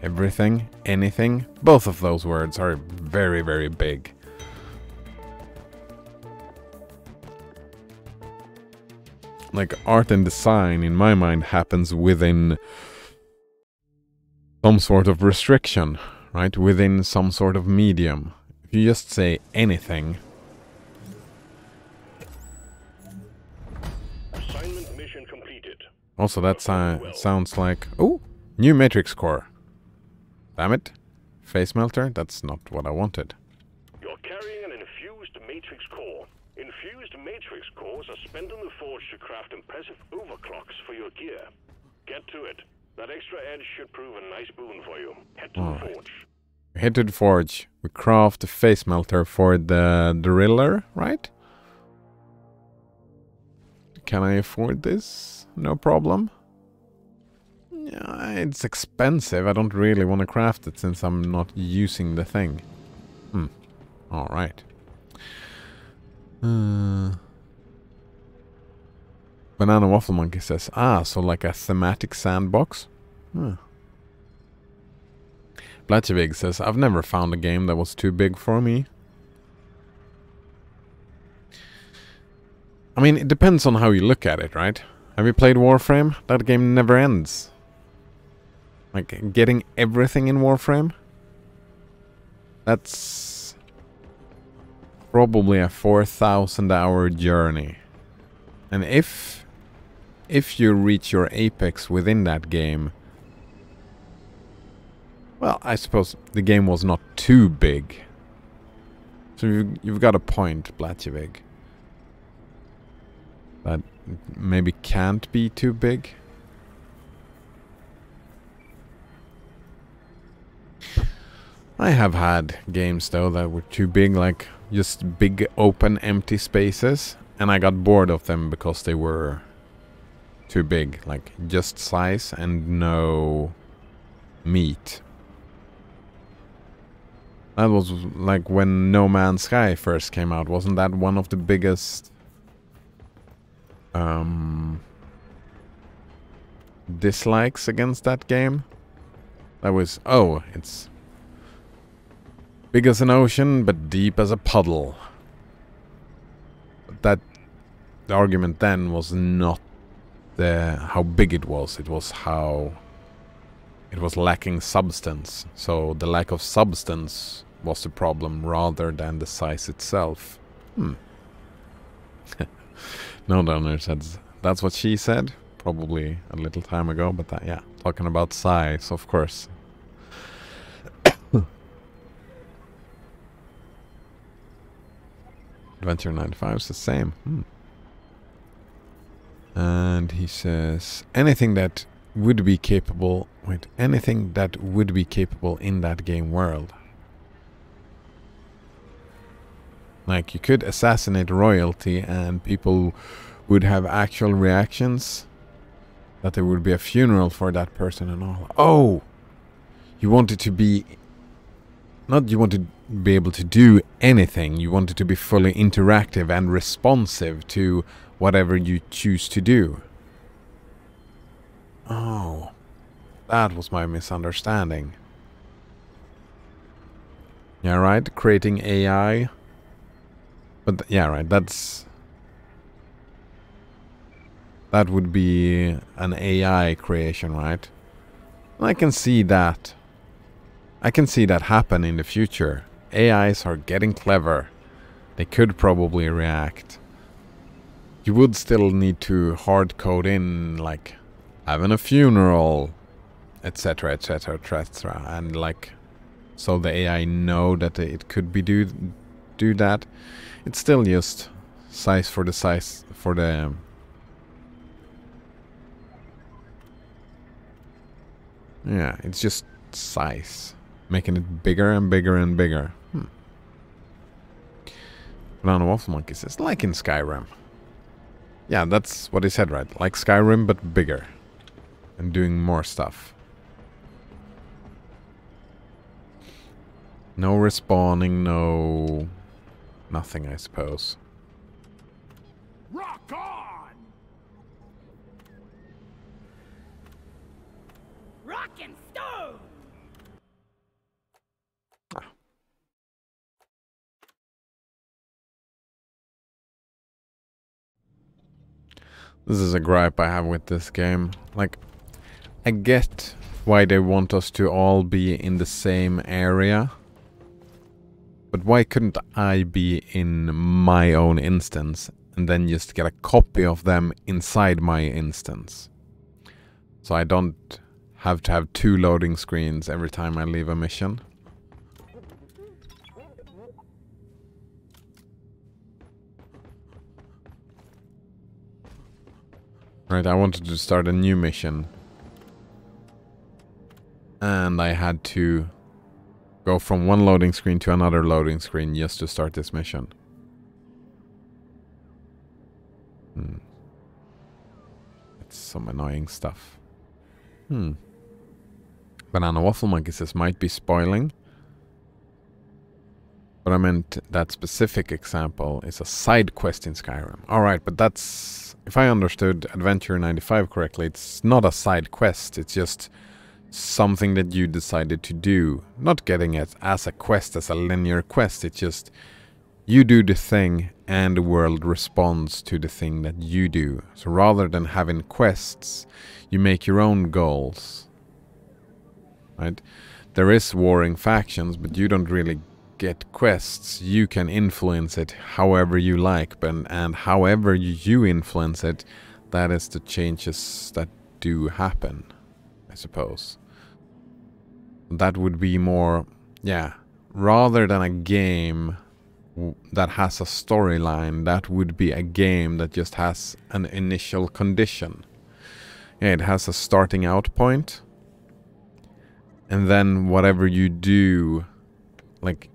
Speaker 1: Everything, anything, both of those words are very, very big. Like, art and design, in my mind, happens within some sort of restriction, right? Within some sort of medium. If you just say anything...
Speaker 3: Assignment mission completed.
Speaker 1: Also, that sounds like... Oh! New Matrix core. Damn it. Face melter? That's not what I wanted.
Speaker 3: You're carrying an infused matrix core. Infused matrix cores are spent in the forge to craft impressive overclocks for your gear. Get to it. That extra edge should prove a nice boon for you. Head to the forge.
Speaker 1: Head to the forge. We craft a face melter for the driller, right? Can I afford this? No problem. Yeah, it's expensive. I don't really want to craft it since I'm not using the thing. Alright. Banana Waffle Monkey says, so like a thematic sandbox? Blatchevig says, I've never found a game that was too big for me. I mean, it depends on how you look at it, right? Have you played Warframe? That game never ends. Like, getting everything in Warframe? That's probably a 4,000 hour journey. And if you reach your apex within that game, well, I suppose the game was not too big. So you've got a point, Blatchevig. That maybe can't be too big. I have had games though that were too big, like just big open empty spaces, and I got bored of them because they were too big, like just size and no meat. That was like when No Man's Sky first came out. Wasn't that one of the biggest dislikes against that game? That was, oh, it's big as an ocean, but deep as a puddle. that the argument then was not how big it was how it was lacking substance. So the lack of substance was the problem rather than the size itself. No donor says that's what she said, probably a little time ago, but that, yeah, talking about size, of course. Adventure 95 is the same. And he says anything that would be capable in that game world. Like, you could assassinate royalty and people would have actual reactions, that there would be a funeral for that person and all. Oh, you want it to be, not you want to be able to do anything, you want it to be fully interactive and responsive to whatever you choose to do. Oh, that was my misunderstanding. Yeah, right, creating AI. But yeah, right, that would be an AI creation, right? I can see that. I can see that happen in the future. AIs are getting clever. They could probably react. You would still need to hard code in, like, having a funeral, etc, etc, etc, and like, so the AI know that it could be do that. It's still just size for the size for the yeah, it's just size, making it bigger and bigger and bigger. Banana Waffle Monkey says, like in Skyrim. Yeah, that's what he said, right? Like Skyrim, but bigger. And doing more stuff. No respawning, no... nothing, I suppose.
Speaker 2: Rock on!
Speaker 5: Rock and stone!
Speaker 1: This is a gripe I have with this game. Like, I get why they want us to all be in the same area. But why couldn't I be in my own instance and then just get a copy of them inside my instance? So I don't have to have 2 loading screens every time I leave a mission. Right, I wanted to start a new mission. And I had to go from one loading screen to another loading screen just to start this mission. It's some annoying stuff. Banana Waffle Monkey says, might be spoiling. But I meant that specific example is a side quest in Skyrim. Alright, but that's... if I understood Adventure 95 correctly, it's not a side quest. It's just something that you decided to do. Not getting it as a quest, as a linear quest. It's just you do the thing and the world responds to the thing that you do. So rather than having quests, you make your own goals. Right? There is warring factions, but you don't really get quests. You can influence it however you like, and however you influence it, that is the changes that do happen, I suppose. That would be more, yeah, rather than a game that has a storyline, that would be a game that just has an initial condition. Yeah, it has a starting out point, and then whatever you do, like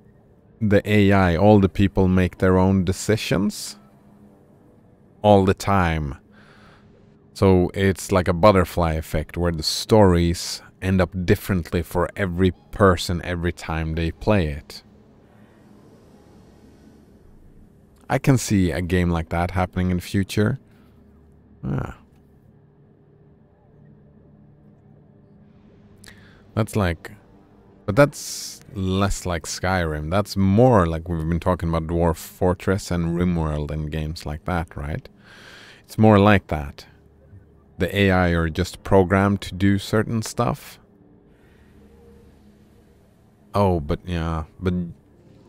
Speaker 1: the AI, all the people make their own decisions all the time. So it's like a butterfly effect where the stories end up differently for every person every time they play it. I can see a game like that happening in the future. That's like But that's less like Skyrim. That's more like we've been talking about Dwarf Fortress and RimWorld and games like that, right? It's more like that. The AI are just programmed to do certain stuff. Oh, but yeah, but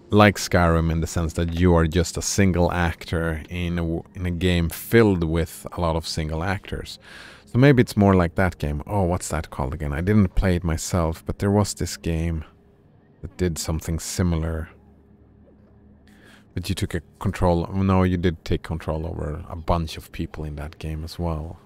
Speaker 1: like Skyrim in the sense that you are just a single actor in a game filled with a lot of single actors. So maybe it's more like that game. Oh, what's that called again? I didn't play it myself, but there was this game that did something similar. But you took a control... No, you did take control over a bunch of people in that game as well.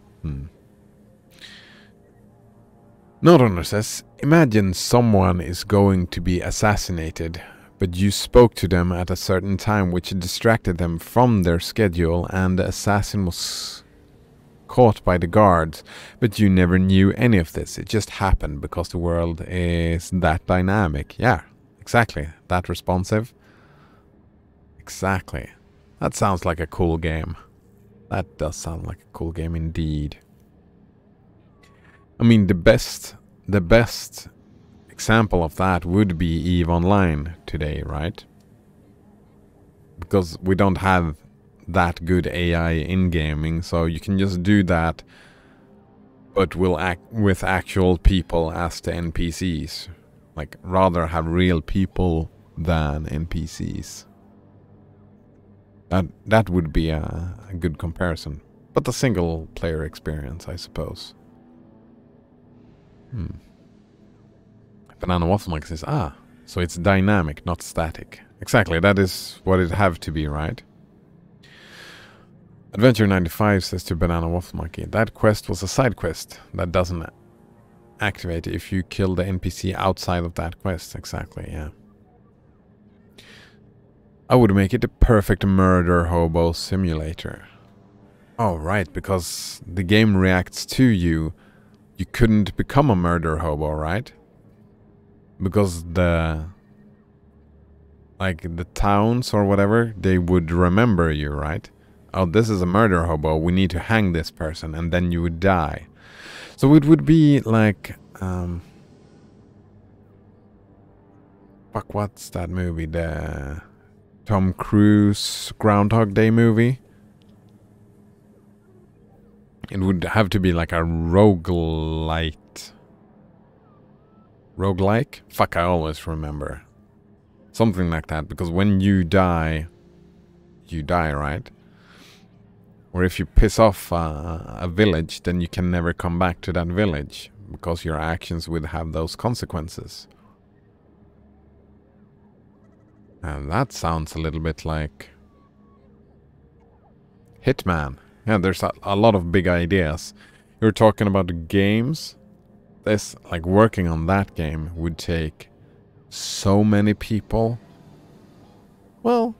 Speaker 1: Notrunner says, imagine someone is going to be assassinated, but you spoke to them at a certain time which distracted them from their schedule, and the assassin was caught by the guards, but you never knew any of this. It just happened because the world is that dynamic. Yeah, exactly. That responsive. Exactly. That sounds like a cool game. That does sound like a cool game indeed. I mean, the best example of that would be EVE Online today, right? Because we don't have that good AI in gaming, so you can just do that, but we'll act with actual people as the NPCs. Like, rather have real people than NPCs. That would be a good comparison. But a single player experience, I suppose. Banana Waffle Mike says, so it's dynamic, not static. Exactly, that is what it have to be, right? Adventure 95 says to Banana Waffle Monkey, that quest was a side quest that doesn't activate if you kill the NPC outside of that quest. Exactly, yeah. I would make it a perfect murder hobo simulator. Oh, right, because the game reacts to you. You couldn't become a murder hobo, right? Because the towns or whatever, they would remember you, right? Oh, this is a murder hobo, we need to hang this person, and then you would die. So it would be like, fuck, what's that movie? The Tom Cruise Groundhog Day movie? It would have to be like a roguelite. Roguelike? Fuck, I always remember. Something like that, because when you die, right? Or if you piss off a village, then you can never come back to that village, because your actions would have those consequences. And that sounds a little bit like Hitman. Yeah, there's a lot of big ideas. You're talking about games. This, like, working on that game would take so many people. Well,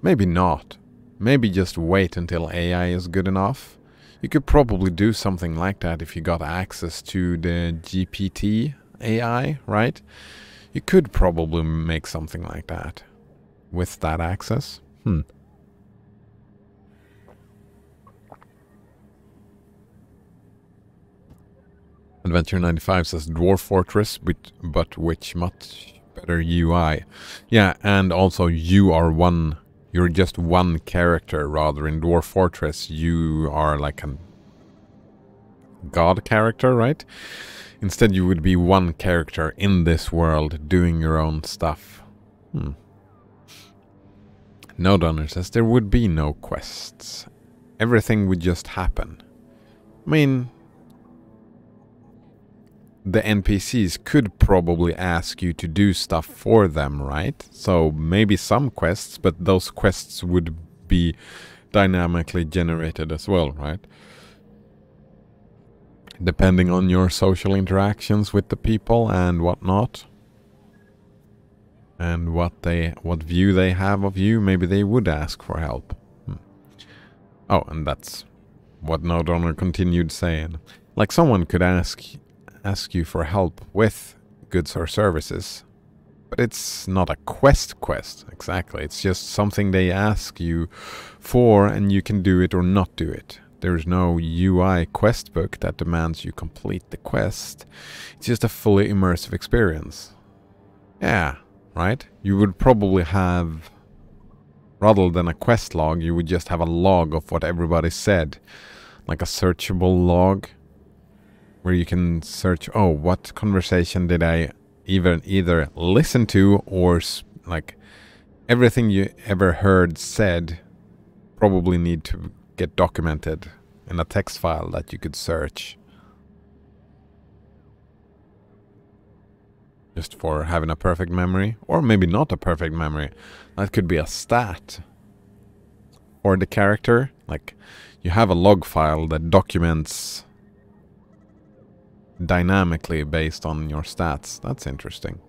Speaker 1: maybe not. Maybe just wait until AI is good enough. You could probably do something like that if you got access to the GPT AI, right? You could probably make something like that with that access. Adventure 95 says Dwarf Fortress, but which much better UI. Yeah, and also you're just one character, rather in Dwarf Fortress you are like a god character, right? Instead you would be one character in this world doing your own stuff. No Donner says there would be no quests. Everything would just happen. I mean, the NPCs could probably ask you to do stuff for them, right? So maybe some quests, but those quests would be dynamically generated as well, right? Depending on your social interactions with the people and whatnot. And what view they have of you, maybe they would ask for help. Oh, and that's what No Donor continued saying. Like, someone could ask you for help with goods or services, but it's not a quest. Exactly, it's just something they ask you for, and you can do it or not do it. There's no UI quest book that demands you complete the quest. It's just a fully immersive experience. Yeah, right? You would probably have, rather than a quest log, you would just have a log of what everybody said. Like a searchable log, where you can search, oh, what conversation did I either listen to, or like everything you ever heard said probably need to get documented in a text file that you could search. Just for having a perfect memory, or maybe not a perfect memory. That could be a stat for the character. Like you have a log file that documents dynamically based on your stats. That's interesting.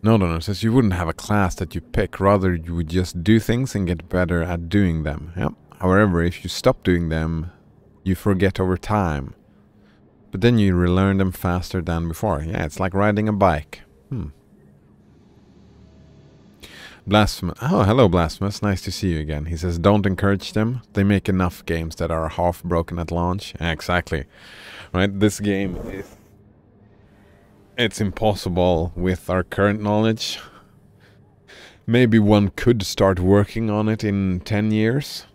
Speaker 1: Nodonor says you wouldn't have a class that you pick, rather you would just do things and get better at doing them. Yep. However, if you stop doing them, you forget over time. But then you relearn them faster than before. Yeah, it's like riding a bike. Blasphemous. Oh, hello Blasphemous. Nice to see you again. He says, don't encourage them. They make enough games that are half broken at launch. Yeah, exactly. Right, this game is... It's impossible with our current knowledge. Maybe one could start working on it in 10 years.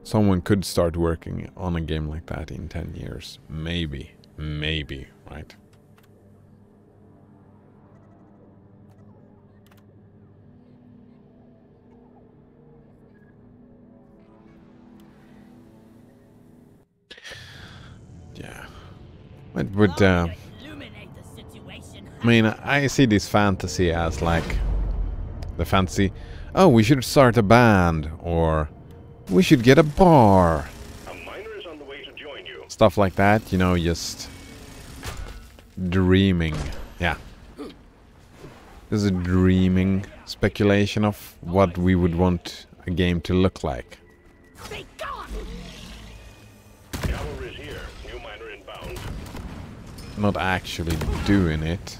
Speaker 1: Someone could start working on a game like that in 10 years. Maybe. Maybe, right? Yeah. But I mean, I see this fantasy as like the fantasy, oh, we should start a band, or we should get a bar.
Speaker 3: A miner is on the way to join you.
Speaker 1: Stuff like that, you know, just dreaming. Yeah. This is a dreaming speculation of what we would want a game to look like.
Speaker 3: Cavalry is here. New miner inbound.
Speaker 1: Not actually doing it.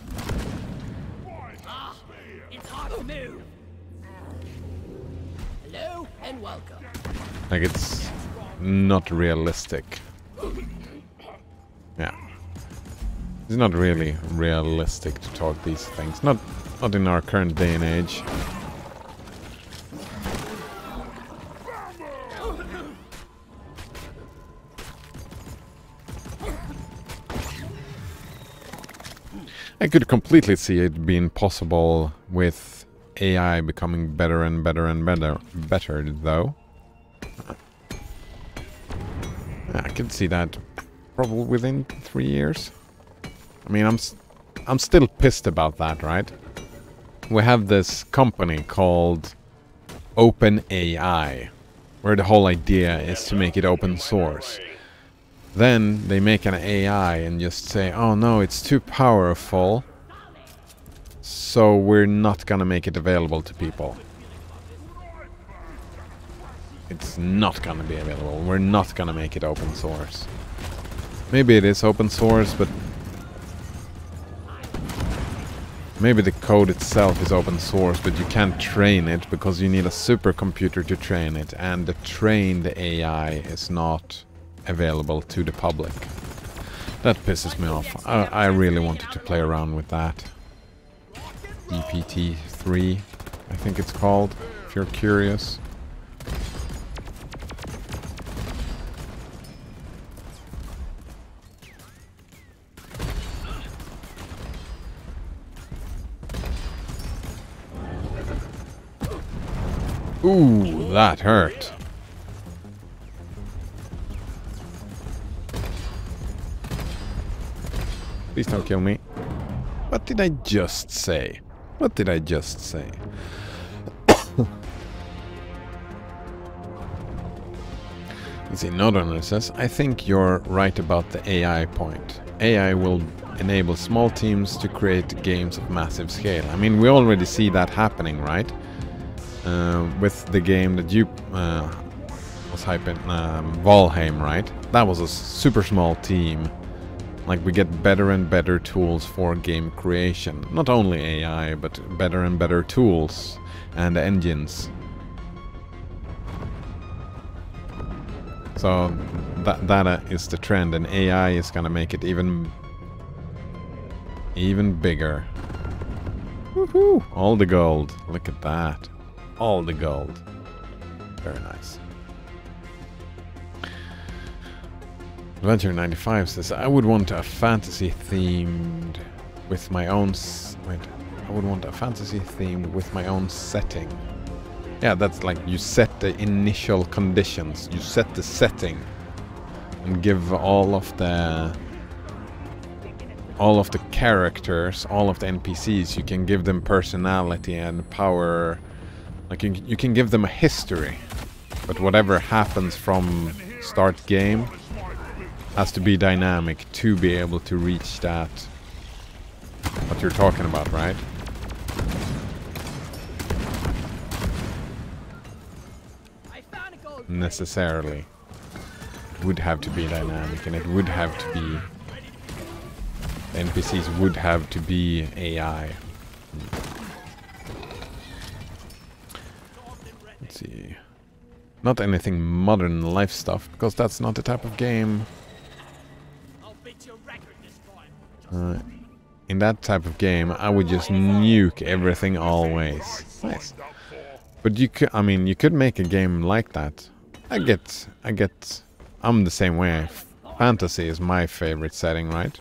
Speaker 5: It's hard to move. Hello and welcome.
Speaker 1: Like, it's not realistic. Yeah. It's not really realistic to talk these things. Not in our current day and age. I could completely see it being possible with AI becoming better and better and better though. I could see that probably within 3 years. I mean, I'm still pissed about that, right? We have this company called OpenAI, where the whole idea is to make it open source. Then they make an AI and just say, oh no, it's too powerful, so we're not gonna make it available to people. It's not gonna be available. We're not gonna make it open source. Maybe it is open source, but maybe the code itself is open source, but you can't train it because you need a supercomputer to train it, and the trained AI is not available to the public. That pisses me off. I really wanted to play around with that. GPT-3, I think it's called, if you're curious. Ooh, that hurt. Please don't kill me. What did I just say? What did I just say? Let's see, Nodonor says, I think you're right about the AI point. AI will enable small teams to create games of massive scale. I mean, we already see that happening, right? With the game that you was hyping, Valheim, right? That was a super small team. Like, we get better and better tools for game creation. Not only AI, but better and better tools and engines. So that is the trend, and AI is gonna make it even bigger. Woohoo! All the gold. Look at that. All the gold. Very nice. Adventure 95 says, I would want a fantasy themed with my own... I would want a fantasy themed with my own setting. Yeah, that's like you set the initial conditions. You set the setting and give all of the characters, all of the NPCs, you can give them personality and power. Like you can give them a history. But whatever happens from start game has to be dynamic to be able to reach that. What you're talking about, right? Necessarily. It would have to be dynamic, and it would have to be... The NPCs would have to be AI. Let's see. Not anything modern life stuff, because that's not the type of game... in that type of game, I would just nuke everything always. Nice. But you could, I mean, you could make a game like that. I'm the same way. Fantasy is my favorite setting, right?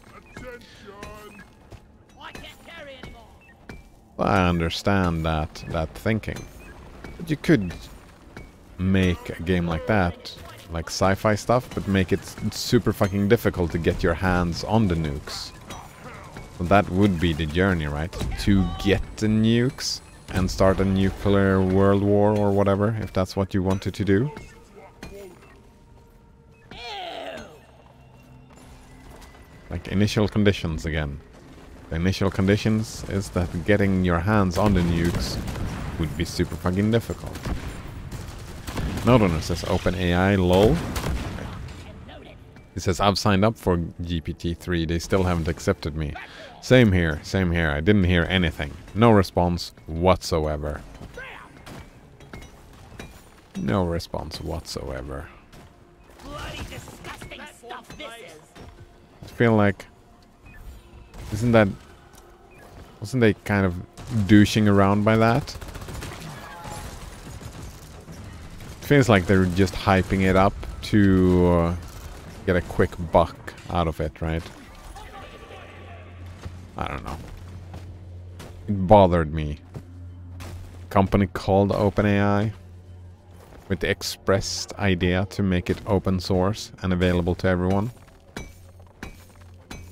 Speaker 1: I understand that thinking. But you could make a game like that, like sci-fi stuff, but make it super fucking difficult to get your hands on the nukes. So that would be the journey, right? To get the nukes and start a nuclear world war or whatever, if that's what you wanted to do. Like initial conditions again. The initial conditions is that getting your hands on the nukes would be super fucking difficult. Nodonor says OpenAI lol. He says I've signed up for GPT-3, they still haven't accepted me. Same here, I didn't hear anything. No response whatsoever. No response whatsoever.
Speaker 5: Bloody disgusting stuff this is.
Speaker 1: I feel like... Wasn't they kind of douching around by that? It feels like they're just hyping it up to get a quick buck out of it, right? I don't know. It bothered me. Company called OpenAI with the expressed idea to make it open source and available to everyone.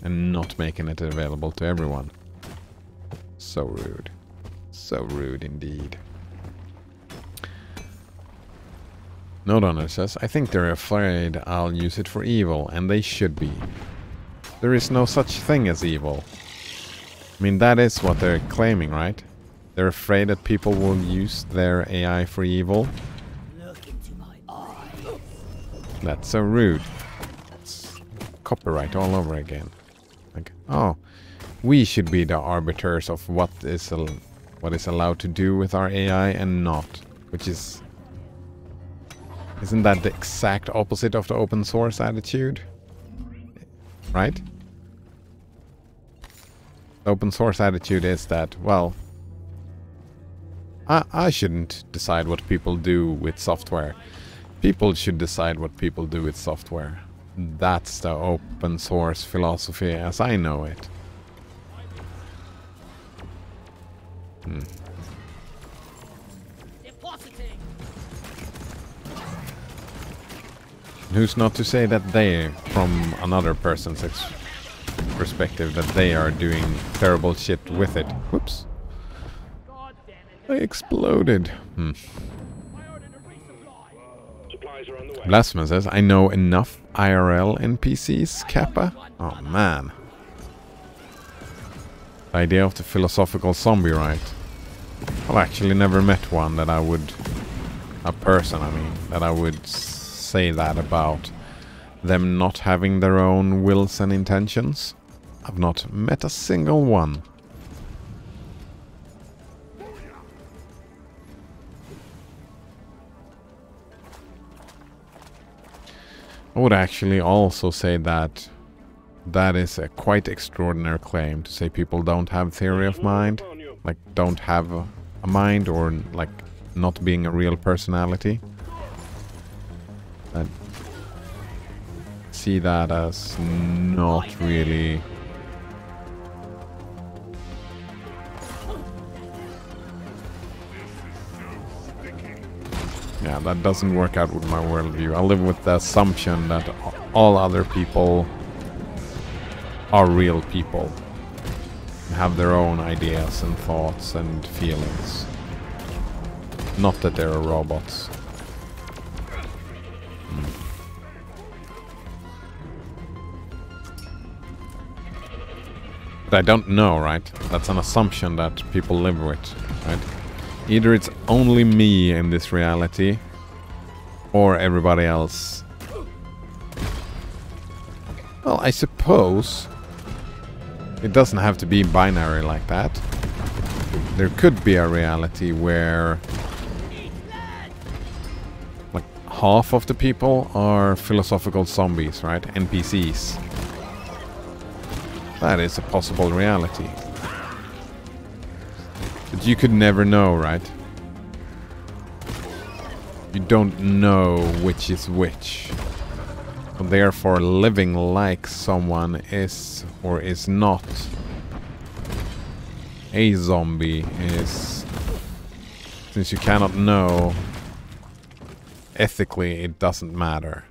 Speaker 1: And not making it available to everyone. So rude. So rude indeed. Nodonor says, I think they're afraid I'll use it for evil, and they should be. There is no such thing as evil. I mean, that is what they're claiming, right? They're afraid that people will use their AI for evil.
Speaker 5: Look into my eyes.
Speaker 1: That's so rude. It's copyright all over again. Like, oh, we should be the arbiters of what is allowed to do with our AI and not. Which is... Isn't that the exact opposite of the open source attitude? Right? The open source attitude is that, well, I shouldn't decide what people do with software. People should decide what people do with software. That's the open source philosophy as I know it. Who's not to say that they, from another person's perspective, that they are doing terrible shit with it. Whoops. I exploded. Blasphemous says, I know enough IRL NPCs, Kappa. Oh man. The idea of the philosophical zombie, right? I've actually never met one that I would... A person, I mean, that I would say that about. Them not having their own wills and intentions. I've not met a single one. would actually also say that that is a quite extraordinary claim to say people don't have theory of mind, like don't have a mind, or like not being a real personality. I see that as not really. Yeah, that doesn't work out with my worldview. I live with the assumption that all other people are real people, have their own ideas and thoughts and feelings. Not that they're robots. But I don't know, right? That's an assumption that people live with, right? Either it's only me in this reality, or everybody else. Well, I suppose it doesn't have to be binary like that. There could be a reality where like half of the people are philosophical zombies, right? NPCs. That is a possible reality. But you could never know, right? You don't know which is which. Therefore, living like someone is or is not a zombie is... Since you cannot know, ethically it doesn't matter.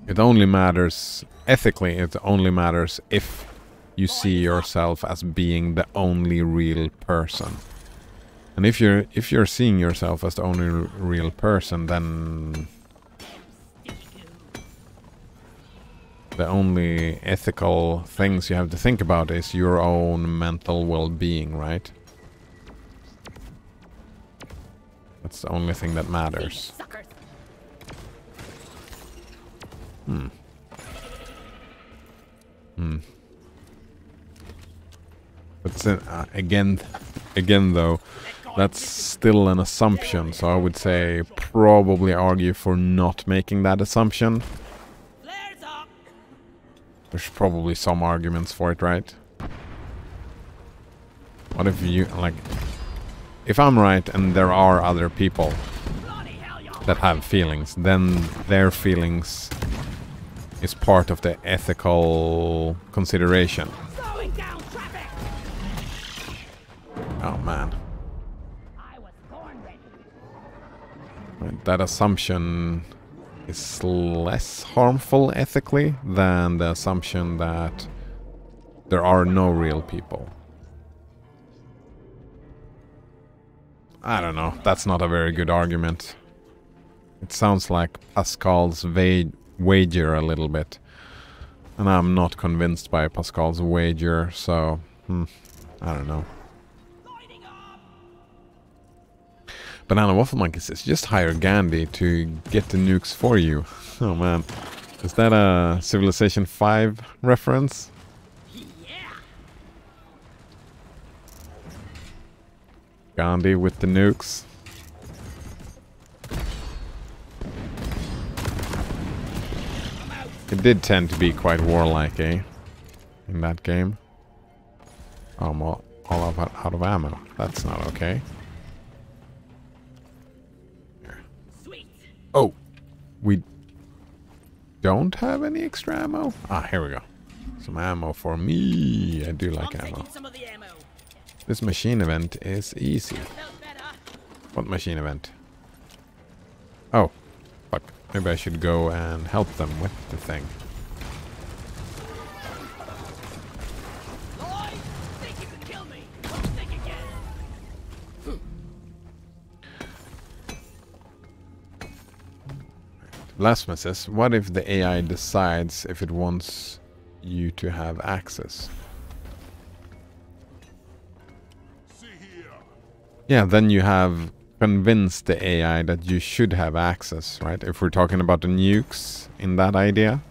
Speaker 1: It only matters, ethically it only matters if you see yourself as being the only real person. And if you're seeing yourself as the only real person, then the only ethical things you have to think about is your own mental well-being, right? That's the only thing that matters. But again though, that's still an assumption, so I would say probably argue for not making that assumption. There's probably some arguments for it, right? What if you, like, if I'm right and there are other people that have feelings, then their feelings is part of the ethical consideration. Oh man. Right, that assumption is less harmful ethically than the assumption that there are no real people. I don't know, that's not a very good argument. It sounds like Pascal's wager a little bit. And I'm not convinced by Pascal's wager, so I don't know. Banana Waffle Monkey says, just hire Gandhi to get the nukes for you. Oh man. Is that a Civilization 5 reference?
Speaker 5: Yeah.
Speaker 1: Gandhi with the nukes. It did tend to be quite warlike, eh? In that game. Oh, I'm all out of ammo. That's not okay. Oh, we don't have any extra ammo? Ah, here we go. Some ammo for me. I do like ammo. This machine event is easy. What machine event? Oh, fuck. Maybe I should go and help them with the thing. Blasphemous says, what if the AI decides if it wants you to have access? Yeah, then you have convinced the AI that you should have access, right? If we're talking about the nukes in that idea.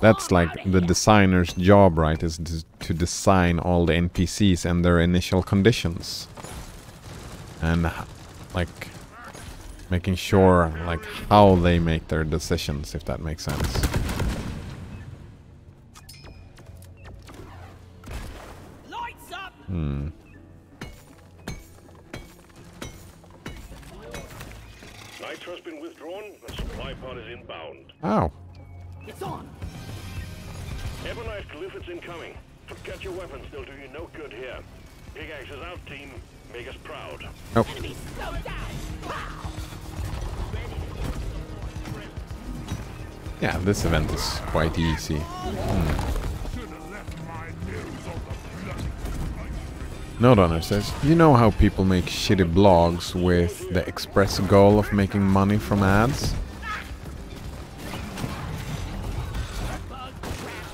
Speaker 1: That's like the designer's job, right? Is to design all the NPCs and their initial conditions. and like making sure like how they make their decisions, if that makes sense.
Speaker 5: Lights up!
Speaker 3: Nitro's been withdrawn. The supply pod is inbound.
Speaker 1: Oh.
Speaker 5: It's on!
Speaker 3: Ebonite Glyphids incoming. Forget your weapons, they'll do you no good here. Pickaxe is out, team. Make us proud.
Speaker 1: Nope.
Speaker 5: Enemy slowed down! Pow!
Speaker 1: Yeah, this event is quite easy.
Speaker 2: Should have left my nose on the bloody ice.
Speaker 1: Note Runner says, you know how people make shitty blogs with the express goal of making money from ads?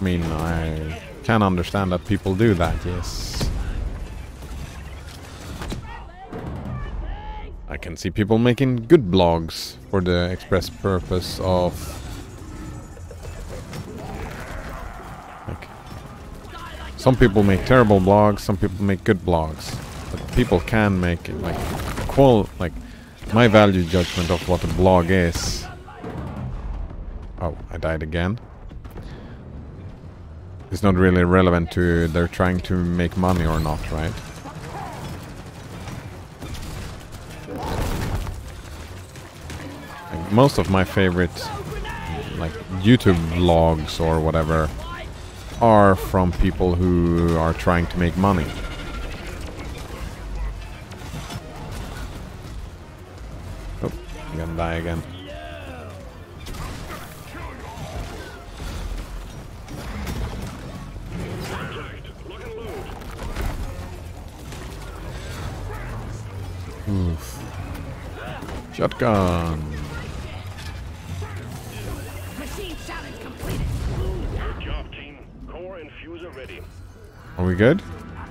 Speaker 1: I mean, I can understand that people do that, yes. I can see people making good blogs for the express purpose of... like, some people make terrible blogs, some people make good blogs. But people can make it, like, my value judgment of what a blog is... Oh, I died again. It's not really relevant to they're trying to make money or not, right? Like, most of my favorite like YouTube vlogs or whatever are from people who are trying to make money. Oh, I'm gonna die again. Oof. Shotgun.
Speaker 5: Machine challenge completed!
Speaker 3: Good job, team. Core and fuser ready.
Speaker 1: Are we good? I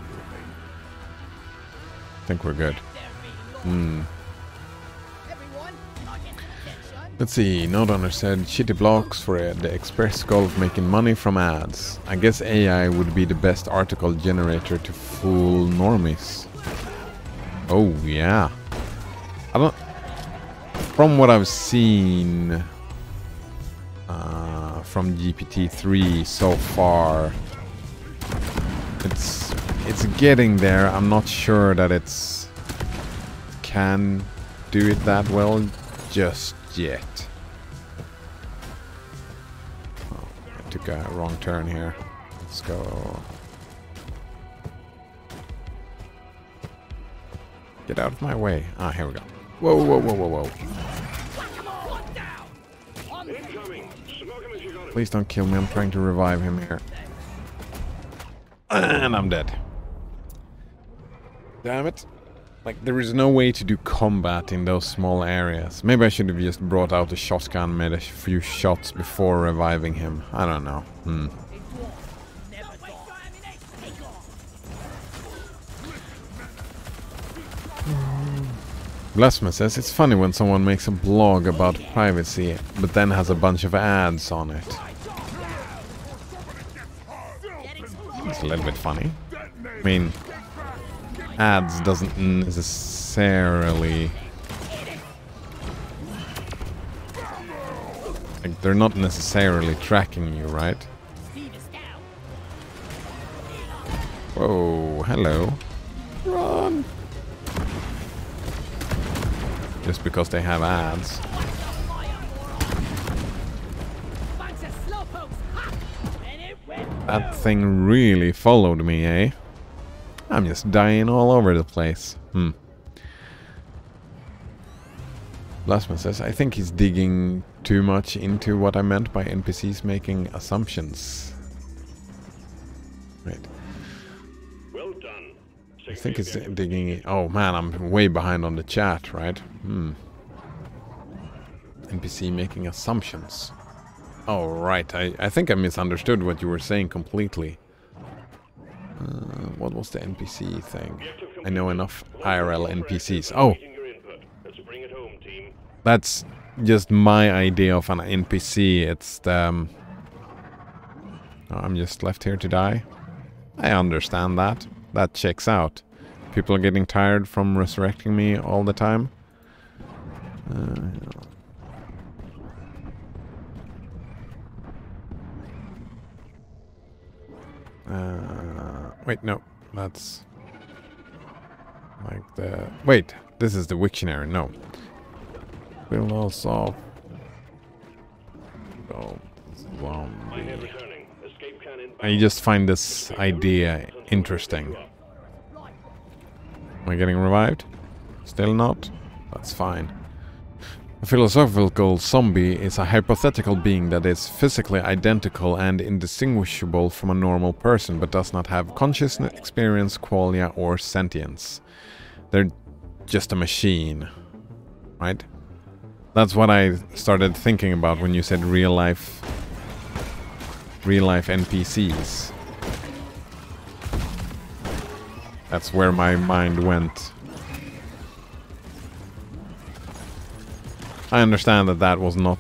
Speaker 1: think we're good.
Speaker 5: Everyone,
Speaker 1: Let's see, Nodunner said shitty blocks for the express goal of making money from ads. I guess AI would be the best article generator to fool normies. Oh yeah. I don't... From what I've seen from GPT-3 so far, it's getting there. I'm not sure that it's can do it that well just yet. Oh, I took a wrong turn here. Let's go. Get out of my way. Ah, here we go. Whoa, whoa, whoa, whoa, whoa.
Speaker 3: Incoming. Smoke him if you got him.
Speaker 1: Please don't kill me. I'm trying to revive him here. And I'm dead. Damn it. Like, there is no way to do combat in those small areas. Maybe I should have just brought out the shotgun, made a few shots before reviving him. I don't know. Blasphemous says, it's funny when someone makes a blog about privacy, but then has a bunch of ads on it. It's a little bit funny. I mean, ads doesn't necessarily... like, they're not necessarily tracking you, right? Whoa, hello. Run! Just because they have ads. That thing really followed me, eh? I'm just dying all over the place. Blasphemous says, I think he's digging too much into what I meant by NPCs making assumptions. Wait.
Speaker 3: Well done.
Speaker 1: I think it's digging... Oh man, I'm way behind on the chat, right? NPC making assumptions. Oh, right. I think I misunderstood what you were saying completely. What was the NPC thing? I know enough IRL NPCs. Oh!
Speaker 3: Let's bring it home, team.
Speaker 1: That's just my idea of an NPC. It's the... Oh, I'm just left here to die. I understand that. That checks out. People are getting tired from resurrecting me all the time. Wait, no. That's... like the... Wait, this is the Wiktionary. No. We'll also... go... zombie. I just find this idea interesting. Am I getting revived? Still not? That's fine. A philosophical zombie is a hypothetical being that is physically identical and indistinguishable from a normal person, but does not have consciousness, experience, qualia, or sentience. They're just a machine, right? That's what I started thinking about when you said real life NPCs. That's where my mind went. I understand that that was not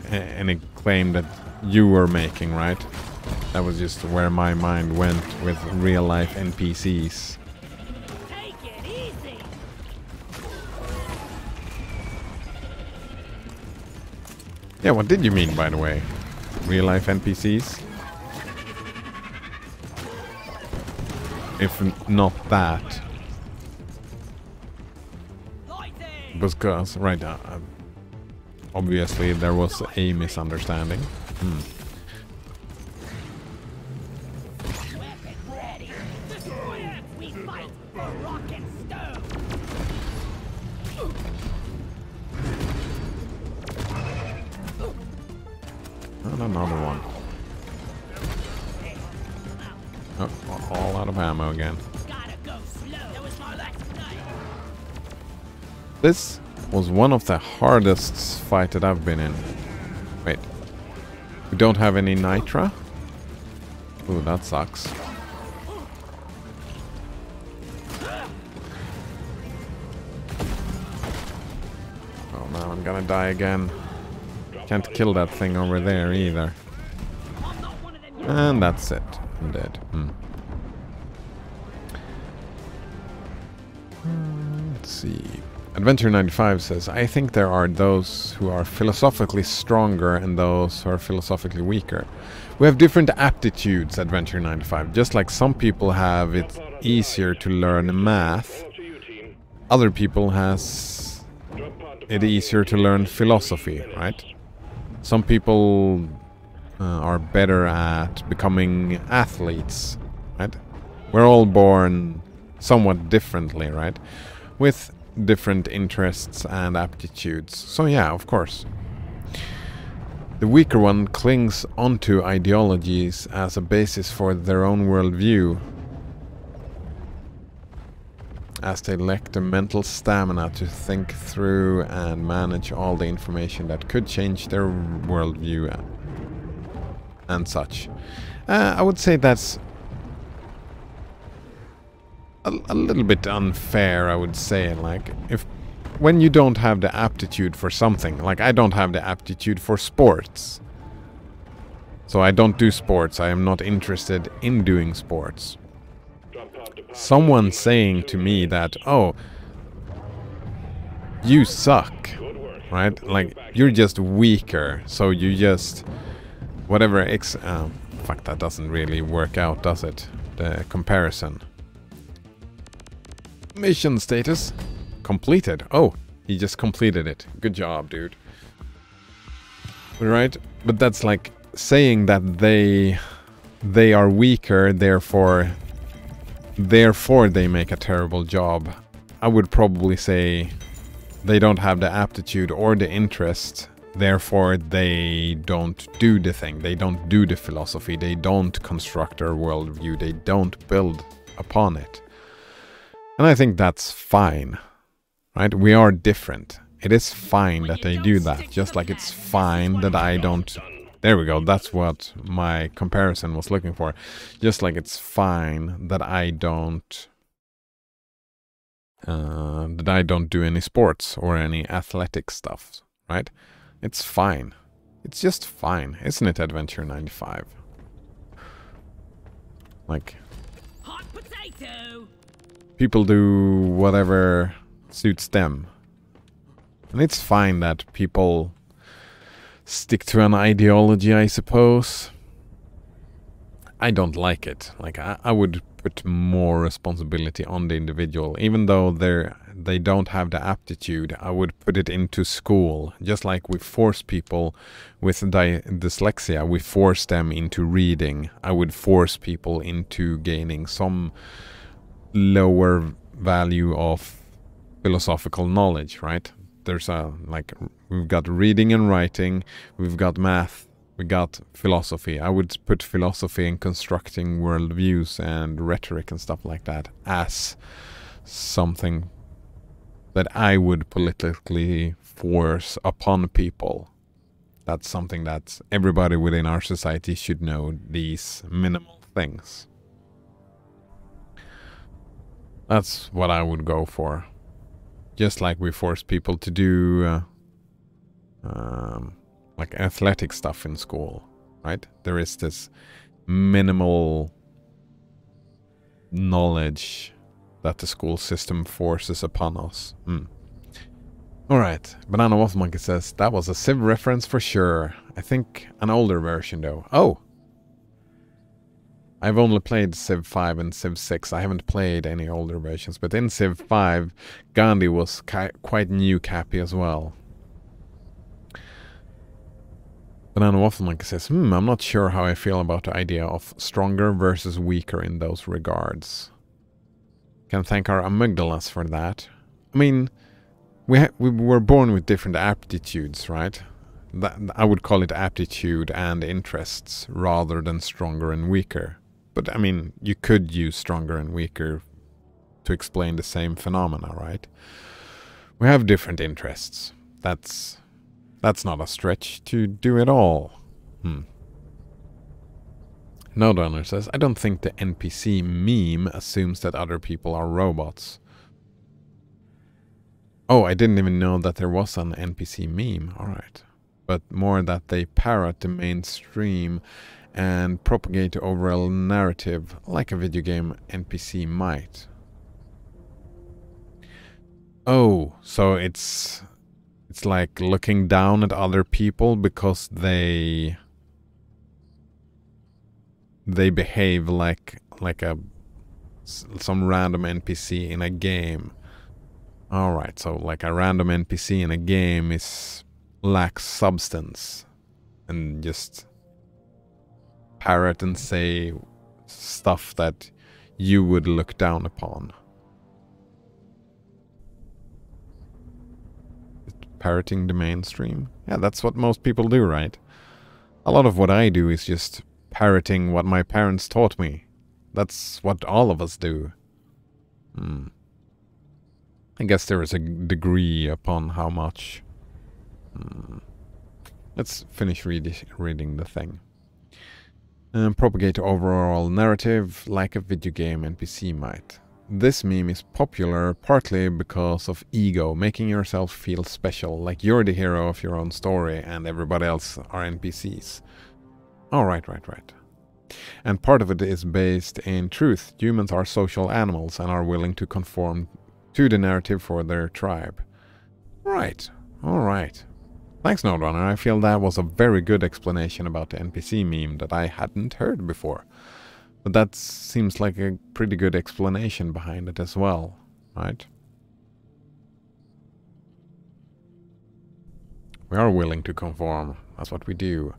Speaker 1: any claim that you were making, right? That was just where my mind went with real life NPCs.
Speaker 5: Take it easy.
Speaker 1: Yeah, what did you mean, by the way? Real life NPCs? If not that. Because, right, obviously there was a misunderstanding.
Speaker 5: Weapon ready. Destroy it. We fight for rock and stone.
Speaker 1: And another one. Oh, all out of ammo again.
Speaker 5: Gotta go slow. That was my last night.
Speaker 1: This was one of the hardest fights that I've been in. Wait. We don't have any nitra? Ooh, that sucks. Oh no, I'm gonna die again. Can't kill that thing over there either. And that's it. I'm dead. Let's see. Adventure 95 says, I think there are those who are philosophically stronger and those who are philosophically weaker. We have different aptitudes, Adventure 95. Just like some people have it easier to learn math, other people has it easier to learn philosophy, right? Some people are better at becoming athletes, right? We're all born somewhat differently, right? With different interests and aptitudes. So yeah, of course. The weaker one clings onto ideologies as a basis for their own worldview, as they lack the mental stamina to think through and manage all the information that could change their worldview and such. I would say that's a little bit unfair, I would say. Like, when you don't have the aptitude for something, like I don't have the aptitude for sports, so I don't do sports. I am not interested in doing sports. Someone saying to me that, oh, you suck, right? Like, you're just weaker, so you just whatever fuck, that doesn't really work out, does it? The comparison. Mission status completed. Oh, he just completed it. Good job, dude. Right? But that's like saying that they are weaker, therefore they make a terrible job. I would probably say they don't have the aptitude or the interest, therefore they don't do the thing. They don't do the philosophy. They don't construct their worldview. They don't build upon it. And I think that's fine, right? We are different. It is fine that they do that, just like it's fine that I don't... There we go, that's what my comparison was looking for. Just like it's fine that I don't... do any sports or any athletic stuff, right? It's fine. It's just fine, isn't it, Adventure 95? Like...
Speaker 5: Hot potato.
Speaker 1: people do whatever suits them. And it's fine that people stick to an ideology, I suppose. I don't like it. Like, I would put more responsibility on the individual. Even though they don't have the aptitude, I would put it into school. Just like we force people with dyslexia, we force them into reading. I would force people into gaining some lower value of philosophical knowledge, right? There's we've got reading and writing, we've got math, we got philosophy. I would put philosophy in constructing worldviews and rhetoric and stuff like that as something that I would politically force upon people. That's something that everybody within our society should know, these minimal things. That's what I would go for. Just like we force people to do like athletic stuff in school, right? There is this minimal knowledge that the school system forces upon us. Alright, Banana Waffle Monkey says, that was a Civ reference for sure. I think an older version though. Oh! I've only played Civ 5 and Civ 6. I haven't played any older versions, but in Civ 5, Gandhi was quite new Cappy as well. Banana Waffle Monkey says, I'm not sure how I feel about the idea of stronger versus weaker in those regards. Can thank our amygdalas for that. I mean, we were born with different aptitudes, right? I would call it aptitude and interests rather than stronger and weaker. But, I mean, you could use stronger and weaker to explain the same phenomena, right? We have different interests. That's not a stretch to do it all. No Donor says, I don't think the NPC meme assumes that other people are robots. Oh, I didn't even know that there was an NPC meme. Alright. But more that they parrot the mainstream and propagate the overall narrative like a video game NPC might. Oh, so it's like looking down at other people because they behave like some random NPC in a game. Alright, so like a random NPC in a game lacks substance and just parrot and say stuff that you would look down upon. Parroting the mainstream? Yeah, that's what most people do, right? A lot of what I do is just parroting what my parents taught me. That's what all of us do. I guess there is a degree upon how much. Let's finish reading the thing. Propagate the overall narrative like a video game NPC might. This meme is popular partly because of ego, making yourself feel special, like you're the hero of your own story and everybody else are NPCs. Oh, right. And part of it is based in truth. Humans are social animals and are willing to conform to the narrative for their tribe. Right. Alright. Thanks, Nodrunner. I feel that was a very good explanation about the NPC meme that I hadn't heard before. But that seems like a pretty good explanation behind it as well, right? We are willing to conform. That's what we do.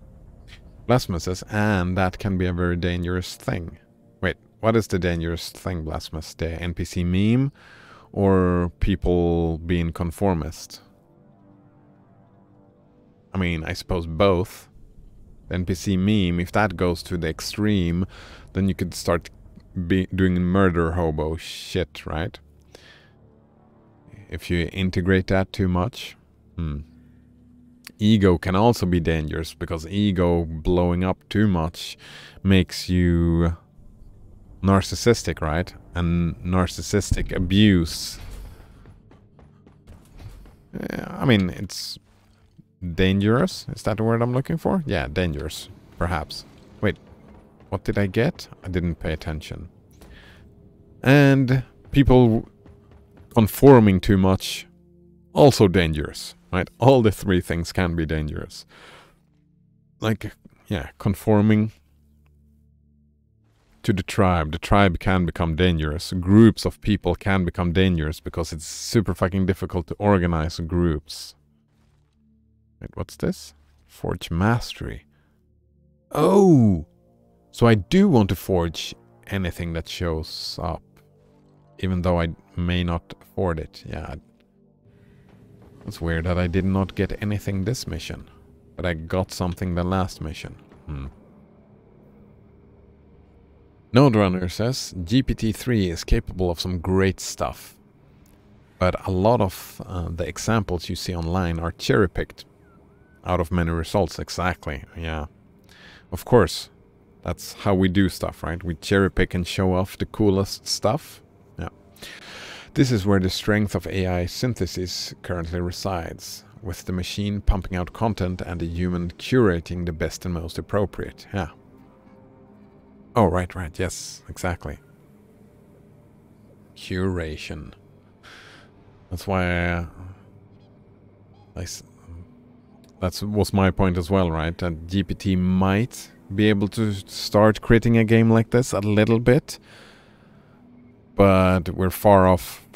Speaker 1: Blasphemous says, and that can be a very dangerous thing. Wait, what is the dangerous thing, Blasphemous? The NPC meme or people being conformist? I mean, I suppose both. The NPC meme, if that goes to the extreme, then you could start doing murder hobo shit, right? If you integrate that too much. Ego can also be dangerous, because ego blowing up too much makes you narcissistic, right? And narcissistic abuse. I mean, it's dangerous. Is that the word I'm looking for? Yeah, dangerous, perhaps. Wait, what did I get? I didn't pay attention. And People conforming too much, also dangerous, right? All the three things can be dangerous. Like, yeah, conforming to the tribe can become dangerous. Groups of people can become dangerous because it's super fucking difficult to organize groups. Wait, what's this? Forge mastery. Oh! So I do want to forge anything that shows up. Even though I may not afford it. Yeah. It's weird that I did not get anything this mission. But I got something the last mission. Node Runner says GPT-3 is capable of some great stuff. But a lot of the examples you see online are cherry-picked out of many results. Exactly, yeah. Of course, that's how we do stuff, right? We cherry-pick and show off the coolest stuff. Yeah. This is where the strength of AI synthesis currently resides, with the machine pumping out content and the human curating the best and most appropriate. Yeah. Oh, right, yes, exactly. Curation. That's why that was my point as well, right? That GPT might be able to start creating a game like this a little bit, but we're far off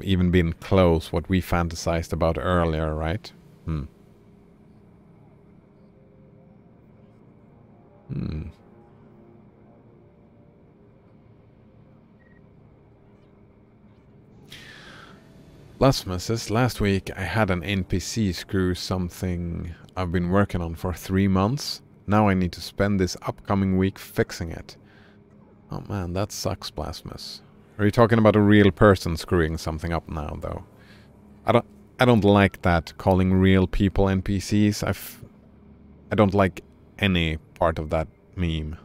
Speaker 1: even being close what we fantasized about earlier, right? Blasphemous says, last week I had an NPC screw something I've been working on for 3 months. Now I need to spend this upcoming week fixing it. Oh man, that sucks, Blasphemous. Are you talking about a real person screwing something up now, though? I don't like that, calling real people NPCs. I don't like any part of that meme.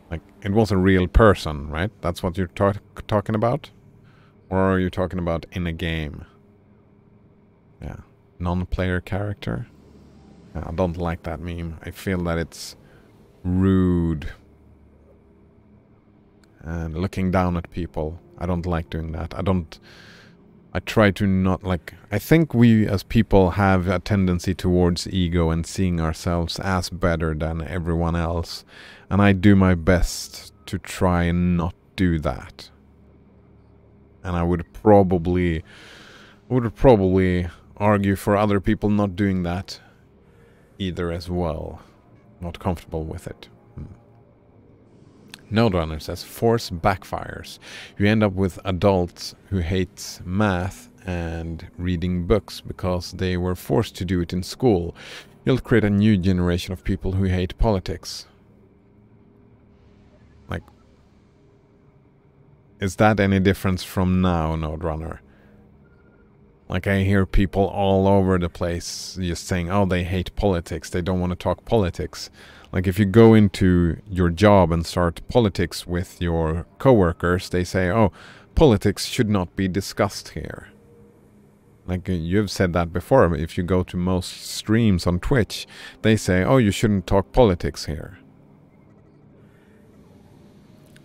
Speaker 1: Like, it was a real person, right? That's what you're talking about? Or are you talking about in a game? Yeah. Non-player character? Yeah, I don't like that meme. I feel that it's rude. And looking down at people. I don't like doing that. I try to not like... I think we as people have a tendency towards ego and seeing ourselves as better than everyone else. And I do my best to try and not do that. And I would probably argue for other people not doing that either as well. Not comfortable with it. Node Runner says, force backfires. You end up with adults who hate math and reading books because they were forced to do it in school. You'll create a new generation of people who hate politics. Like, is that any difference from now, Node Runner? Like, I hear people all over the place just saying, oh, they hate politics, they don't want to talk politics. Like, if you go into your job and start politics with your coworkers, they say, oh, politics should not be discussed here. Like, you've said that before. If you go to most streams on Twitch, they say, oh, you shouldn't talk politics here.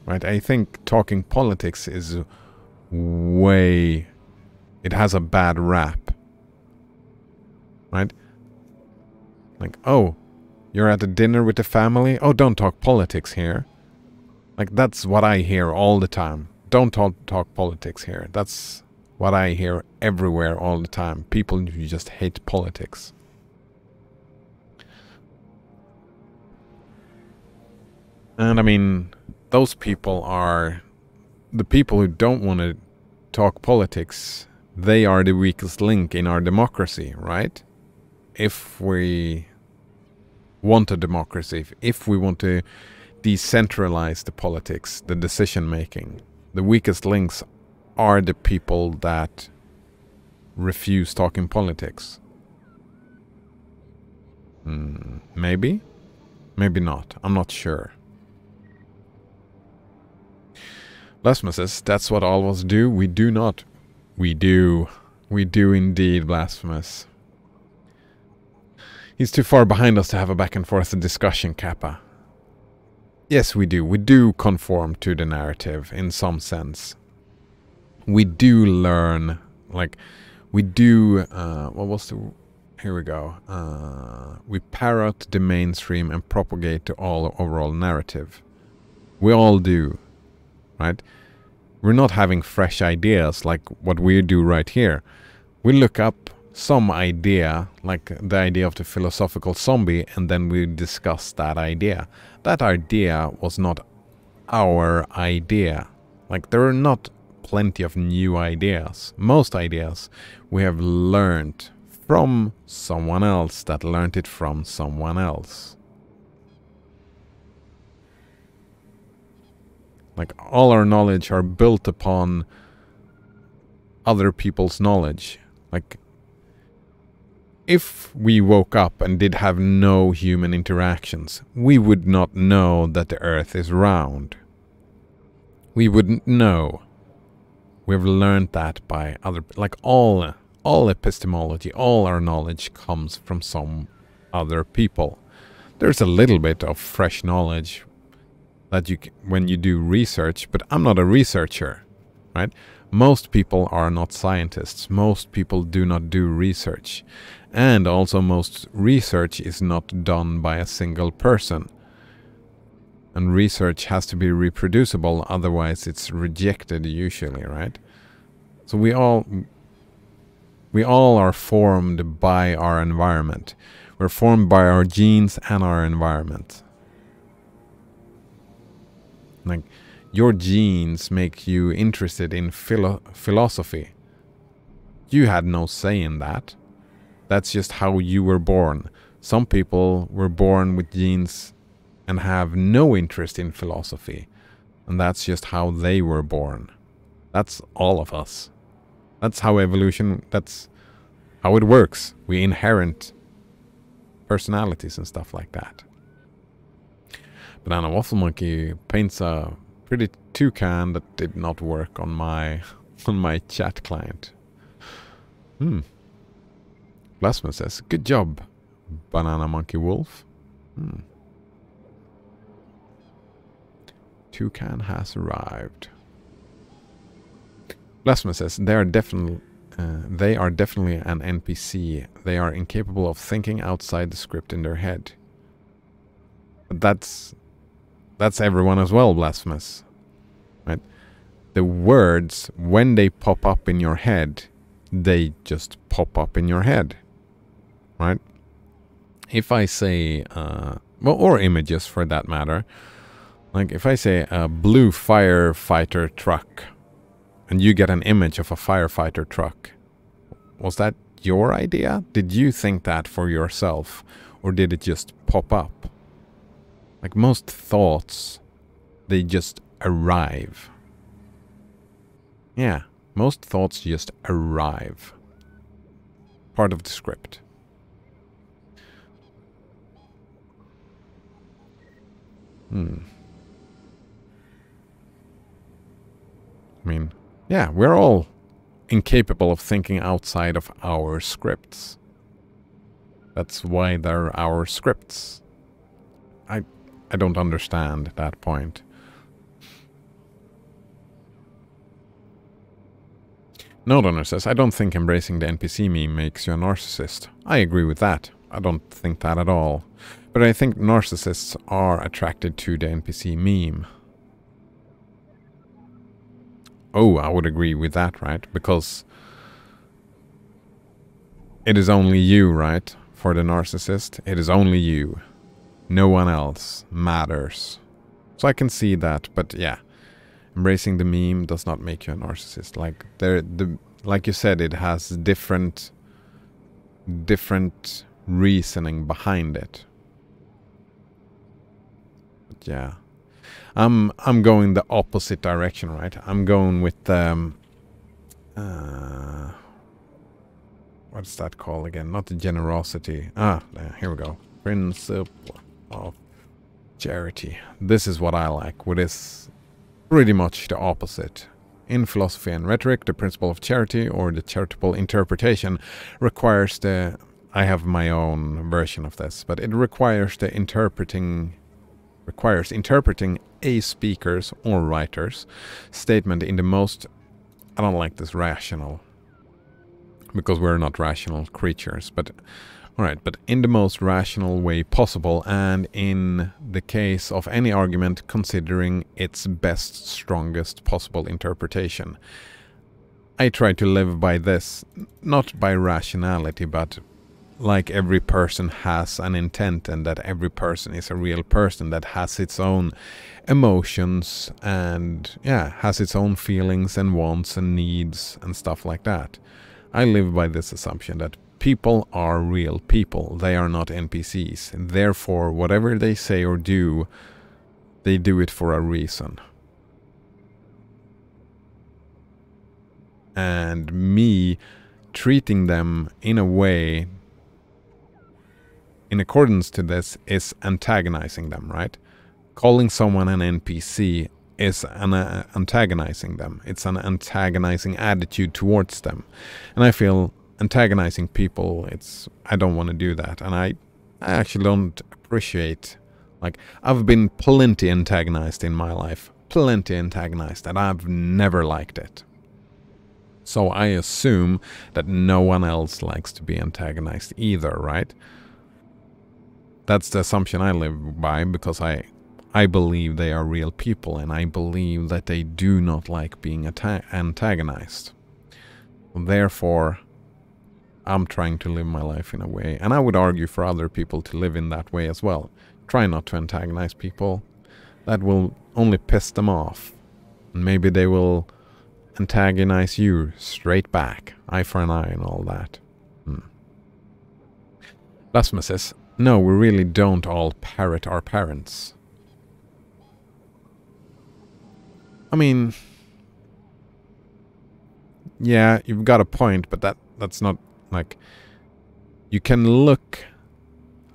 Speaker 1: Right? I think talking politics is way... It has a bad rap. Right? Like, oh, you're at a dinner with the family? Oh, don't talk politics here. Like, that's what I hear all the time. Don't talk politics here. That's what I hear everywhere all the time. People who just hate politics. And I mean, those people are the people who don't want to talk politics. They are the weakest link in our democracy, right? If we want a democracy, if we want to decentralize the politics, the decision making, the weakest links are the people that refuse talking politics. Maybe? Maybe not. I'm not sure. Blasphemous says, that's what all of us do. We do not. We do. We do indeed, Blasphemous. He's too far behind us to have a back and forth discussion, Kappa. Yes, we do. We do conform to the narrative in some sense. We do learn, like, we do, what was the, here we go. We parrot the mainstream and propagate the overall narrative. We all do, right? We're not having fresh ideas like what we do right here. We look up some idea, like the idea of the philosophical zombie, and then we discuss that idea. That idea was not our idea. Like, there are not plenty of new ideas. Most ideas we have learned from someone else that learned it from someone else. Like, all our knowledge are built upon other people's knowledge. Like, if we woke up and did have no human interactions, we would not know that the Earth is round. We wouldn't know. We've learned that by other, like, all epistemology, all our knowledge comes from some other people. There's a little bit of fresh knowledge that you when you do research, but I'm not a researcher, right? Most people are not scientists. Most people do not do research. And also most research is not done by a single person. And research has to be reproducible, otherwise it's rejected usually, right? So we all are formed by our environment. We're formed by our genes and our environment. Like, your genes make you interested in philosophy. You had no say in that. That's just how you were born. Some people were born with genes and have no interest in philosophy. And that's just how they were born. That's all of us. That's how evolution, that's how it works. We inherit personalities and stuff like that. Banana Waffle Monkey paints a pretty toucan that did not work on my chat client. Blasphemous says, good job, Banana Monkey Wolf. Toucan has arrived. Blasphemous says, they are definitely an NPC. They are incapable of thinking outside the script in their head. But that's everyone as well, Blasphemous. Right? The words, when they pop up in your head, they just pop up in your head. Right? If I say, well, or images for that matter, like if I say a blue firefighter truck, and you get an image of a firefighter truck, was that your idea? Did you think that for yourself? Or did it just pop up? Like most thoughts, they just arrive. Yeah, most thoughts just arrive. Part of the script. I mean, yeah, we're all incapable of thinking outside of our scripts. That's why they're our scripts. I don't understand that point. Nodonor says, I don't think embracing the NPC meme makes you a narcissist. I agree with that. I don't think that at all. But I think narcissists are attracted to the NPC meme. Oh, I would agree with that, right? Because it is only you, right? For the narcissist, it is only you. No one else matters. So I can see that, but yeah. Embracing the meme does not make you a narcissist. Like like you said, it has different reasoning behind it. But yeah. I'm going the opposite direction, right? I'm going with what's that called again? Not the generosity. Here we go. Principle of charity. This is what I like. What is pretty much the opposite. In philosophy and rhetoric, the principle of charity or the charitable interpretation requires I have my own version of this, but it requires the interpreting requires interpreting a speaker's or writer's statement in the most, I don't like this rational, because we're not rational creatures, but alright, but in the most rational way possible, and in the case of any argument, considering its best, strongest possible interpretation. I try to live by this, not by rationality, but like every person has an intent, and that every person is a real person that has its own emotions and, yeah, has its own feelings and wants and needs and stuff like that. I live by this assumption that people are real people. They are not NPCs. And therefore, whatever they say or do, they do it for a reason. And me treating them in a way in accordance to this is antagonizing them, right? Calling someone an NPC is antagonizing them. It's an antagonizing attitude towards them. And I feel antagonizing people, I don't want to do that. And I actually don't appreciate, like, I've been plenty antagonized in my life. Plenty antagonized, and I've never liked it. So I assume that no one else likes to be antagonized either, right? That's the assumption I live by, because I believe they are real people, and I believe that they do not like being antagonized. Therefore, I'm trying to live my life in a way, and I would argue for other people to live in that way as well. Try not to antagonize people. That will only piss them off. And maybe they will antagonize you straight back. Eye for an eye and all that. Lasma says, no, we really don't all parrot our parents. I mean, yeah, you've got a point, but that's not, like, you can look,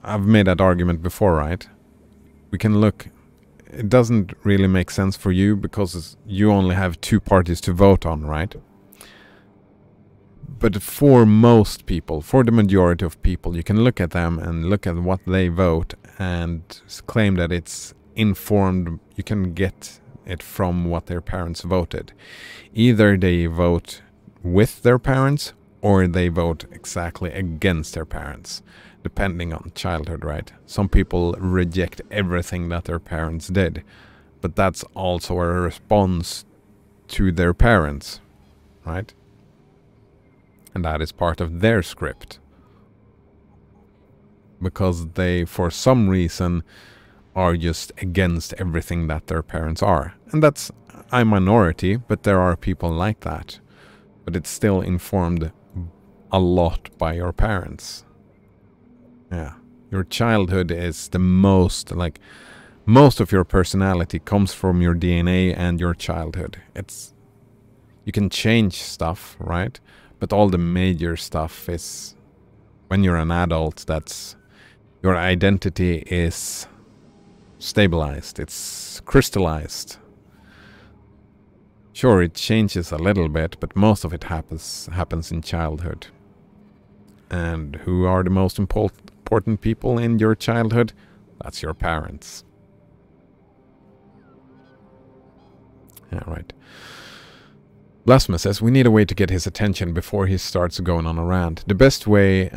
Speaker 1: I've made that argument before, right? We can look, it doesn't really make sense for you because you only have two parties to vote on, right? But for most people, for the majority of people, you can look at them and look at what they vote and claim that it's informed. You can get it from what their parents voted. Either they vote with their parents or they vote exactly against their parents, depending on childhood, right? Some people reject everything that their parents did, but that's also a response to their parents, right? And that is part of their script. Because they, for some reason, are just against everything that their parents are. And that's a minority, but there are people like that. But it's still informed a lot by your parents. Yeah. Your childhood is the most, like, most of your personality comes from your DNA and your childhood. You can change stuff, right? But all the major stuff is, when you're an adult, that's, your identity is stabilized, it's crystallized. Sure, it changes a little bit, but most of it happens in childhood. And who are the most important people in your childhood? That's your parents. Yeah, right. Blasphemous says, we need a way to get his attention before he starts going on a rant. The best way,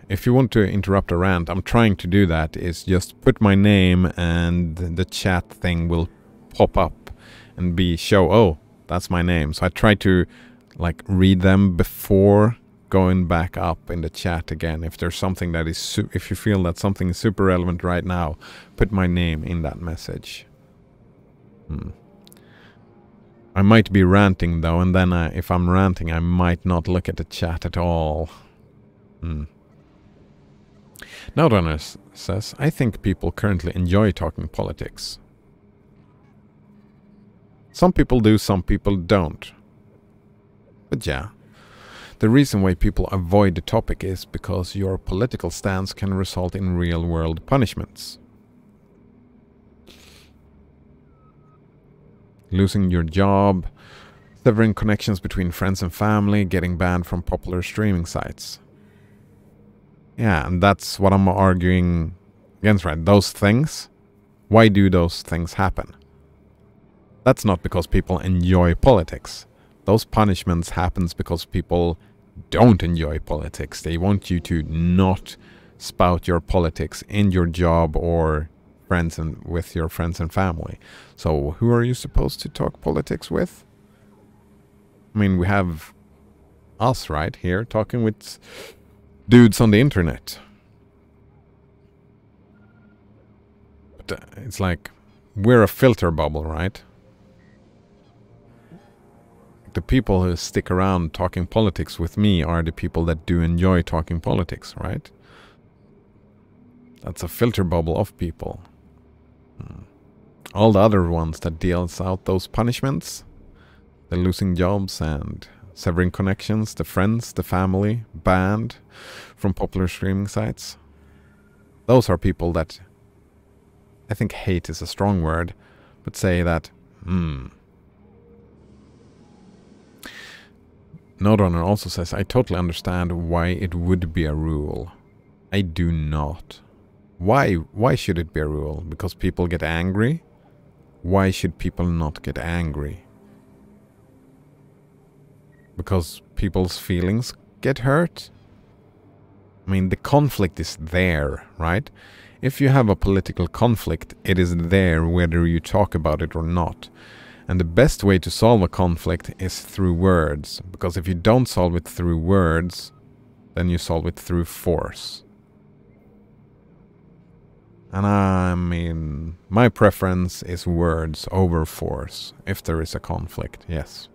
Speaker 1: if you want to interrupt a rant, I'm trying to do that, is just put my name and the chat thing will pop up and show, oh, that's my name. So I try to, like, read them before going back up in the chat again. If there's something that is, if you feel that something is super relevant right now, put my name in that message. I might be ranting though, and then if I'm ranting, I might not look at the chat at all. Nowrunner says, I think people currently enjoy talking politics. Some people do, some people don't. But yeah, the reason why people avoid the topic is because your political stance can result in real-world punishments. Losing your job, severing connections between friends and family, getting banned from popular streaming sites. Yeah, and that's what I'm arguing against, right? Those things Why do those things happen? That's not because people enjoy politics. Those punishments happens because people don't enjoy politics. They want you to not spout your politics in your job or friends and with your friends and family. So who are you supposed to talk politics with? I mean, we have us right here talking with dudes on the internet. But it's like we're a filter bubble, right? The people who stick around talking politics with me are the people that do enjoy talking politics, right? That's a filter bubble of people. All the other ones that deals out those punishments, the losing jobs and severing connections, the friends, the family, banned from popular streaming sites. Those are people that, I think hate is a strong word, but say that, Noderunner also says, I totally understand why it would be a rule. I do not. Why should it be a rule? Because people get angry? Why should people not get angry? Because people's feelings get hurt? I mean, the conflict is there, right? If you have a political conflict, it is there whether you talk about it or not. And the best way to solve a conflict is through words. Because if you don't solve it through words, then you solve it through force. And I mean, my preference is words over force, if there is a conflict, yes.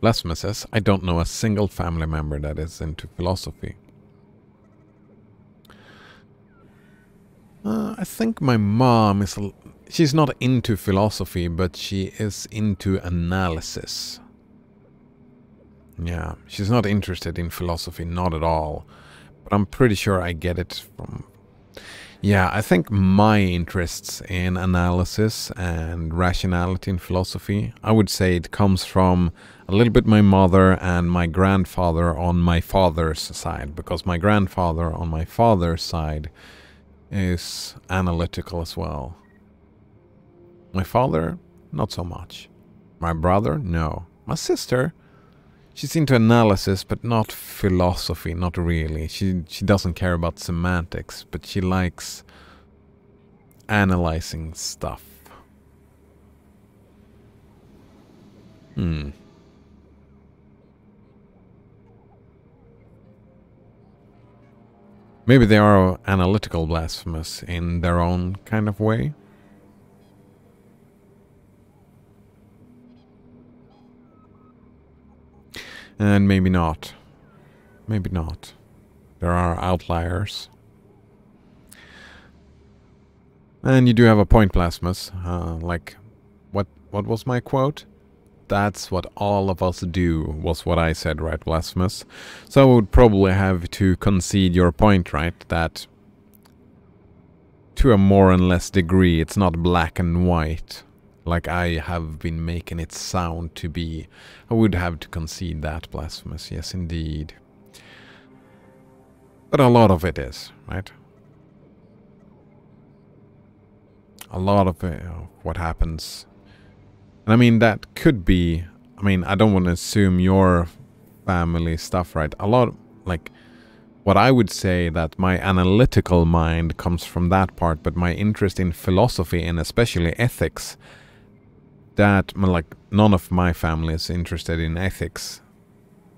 Speaker 1: Blasphemous says, I don't know a single family member that is into philosophy. I think my mom is... She's not into philosophy, but she is into analysis. Yeah, she's not interested in philosophy, not at all. But I'm pretty sure I get it from... Yeah, I think my interests in analysis and rationality in philosophy, I would say it comes from a little bit my mother and my grandfather on my father's side. Because my grandfather on my father's side is analytical as well. My father, not so much. My brother, no. My sister, she's into analysis, but not philosophy, not really. She doesn't care about semantics, but she likes analyzing stuff. Maybe they are analytical blasphemous in their own kind of way. And maybe not. Maybe not. There are outliers. And you do have a point, Blasphemous. Like, what was my quote? That's what all of us do, was what I said, right, Blasphemous? So I would probably have to concede your point, right? That to a more and less degree, it's not black and white. Like I have been making it sound to be. I would have to concede that, Blasphemous. Yes, indeed. But a lot of it is, right? A lot of it, what happens. And I mean, that could be... I mean, I don't want to assume your family stuff, right? A lot, like... What I would say that my analytical mind comes from that part, but my interest in philosophy and especially ethics... That, like, none of my family is interested in ethics.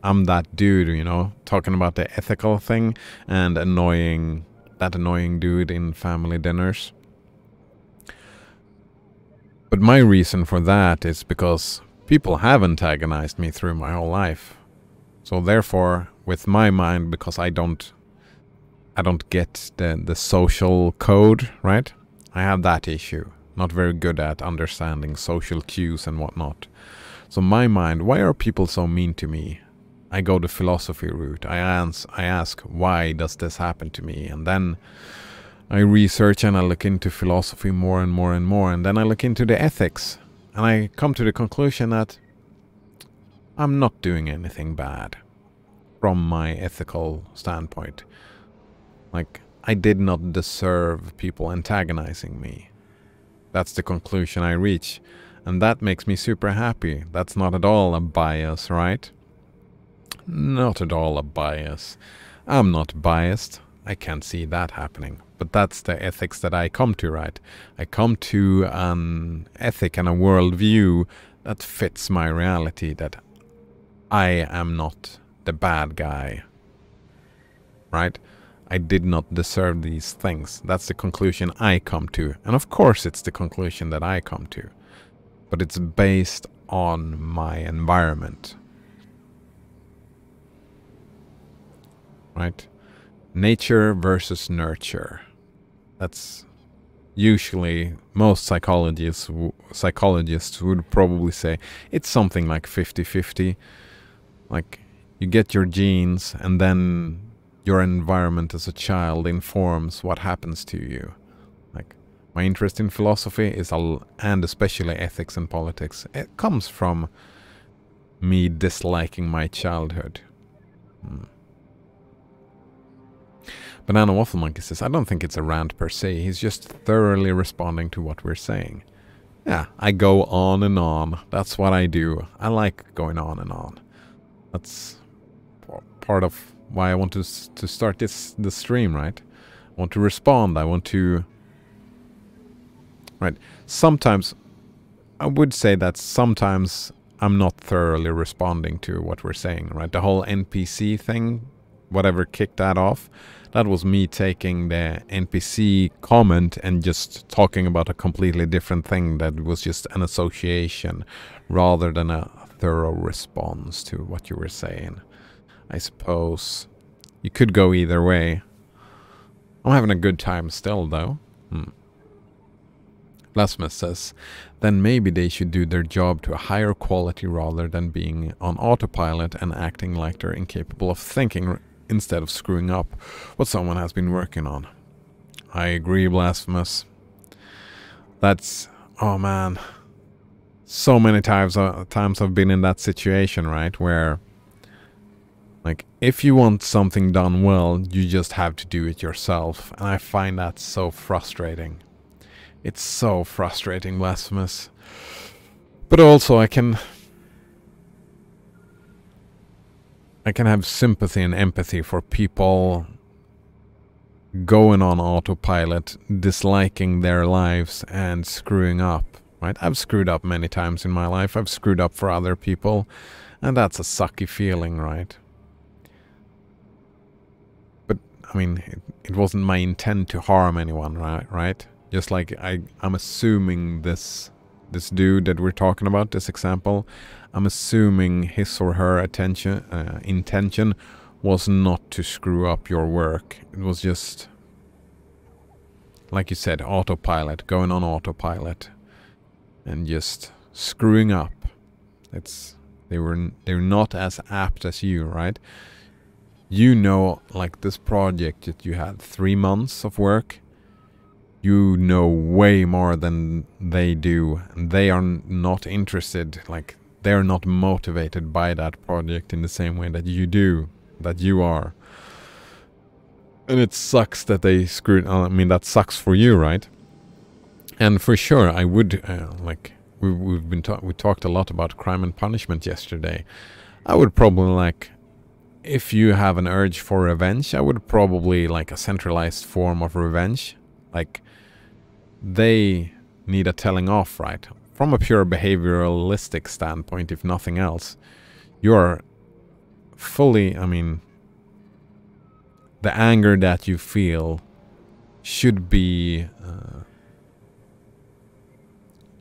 Speaker 1: I'm that dude, you know, talking about the ethical thing and that annoying dude in family dinners. But my reason for that is because people have antagonized me through my whole life. So therefore, with my mind, because I don't get the social code, right? I have that issue. Not very good at understanding social cues and whatnot. So my mind, why are people so mean to me? I go the philosophy route. I ask, why does this happen to me? And then I research and I look into philosophy more and more and more. And then I look into the ethics. And I come to the conclusion that I'm not doing anything bad from my ethical standpoint. Like, I did not deserve people antagonizing me. That's the conclusion I reach. And that makes me super happy. That's not at all a bias, right? Not at all a bias. I'm not biased. I can't see that happening. But that's the ethics that I come to, right? I come to an ethic and a worldview that fits my reality, that I am not the bad guy, right? I did not deserve these things. That's the conclusion I come to. And of course it's the conclusion that I come to. But it's based on my environment. Right? Nature versus nurture. That's usually most psychologists would probably say it's something like 50-50. Like, you get your genes and then your environment as a child informs what happens to you. Like, my interest in philosophy is and especially ethics and politics. It comes from me disliking my childhood. Banana Waffle Monkey says, I don't think it's a rant per se. He's just thoroughly responding to what we're saying. Yeah, I go on and on. That's what I do. I like going on and on. That's part of why I want to start this stream, right? I want to respond. I want to... Right. Sometimes, I would say that sometimes I'm not thoroughly responding to what we're saying, right? The whole NPC thing, whatever kicked that off, that was me taking the NPC comment and just talking about a completely different thing that was just an association rather than a thorough response to what you were saying. I suppose you could go either way. I'm having a good time still, though. Blasphemous says, then maybe they should do their job to a higher quality rather than being on autopilot and acting like they're incapable of thinking instead of screwing up what someone has been working on. I agree, Blasphemous. That's... oh man. So many times I've been in that situation, right? Where, like, if you want something done well, you just have to do it yourself. And I find that so frustrating. It's so frustrating, Blasphemous. But also I can have sympathy and empathy for people going on autopilot, disliking their lives and screwing up, right? I've screwed up many times in my life. I've screwed up for other people, and that's a sucky feeling, right? But, I mean, it wasn't my intent to harm anyone, right? Just like I'm assuming this dude that we're talking about, this example, I'm assuming his or her intention was not to screw up your work. It was just, like you said, autopilot, going on autopilot, and just screwing up. They're not as apt as you, right? You know, like this project that you had 3 months of work. You know way more than they do, and they are not interested, like, they're not motivated by that project in the same way that you do, that you are. And it sucks that they screwed, I mean, that sucks for you, right? And for sure, I would, like, we talked a lot about crime and punishment yesterday. I would probably, like, if you have an urge for revenge, I would probably, like, a centralized form of revenge, like, they need a telling off, right? From a pure behavioralistic standpoint, if nothing else, you're fully, I mean, the anger that you feel should be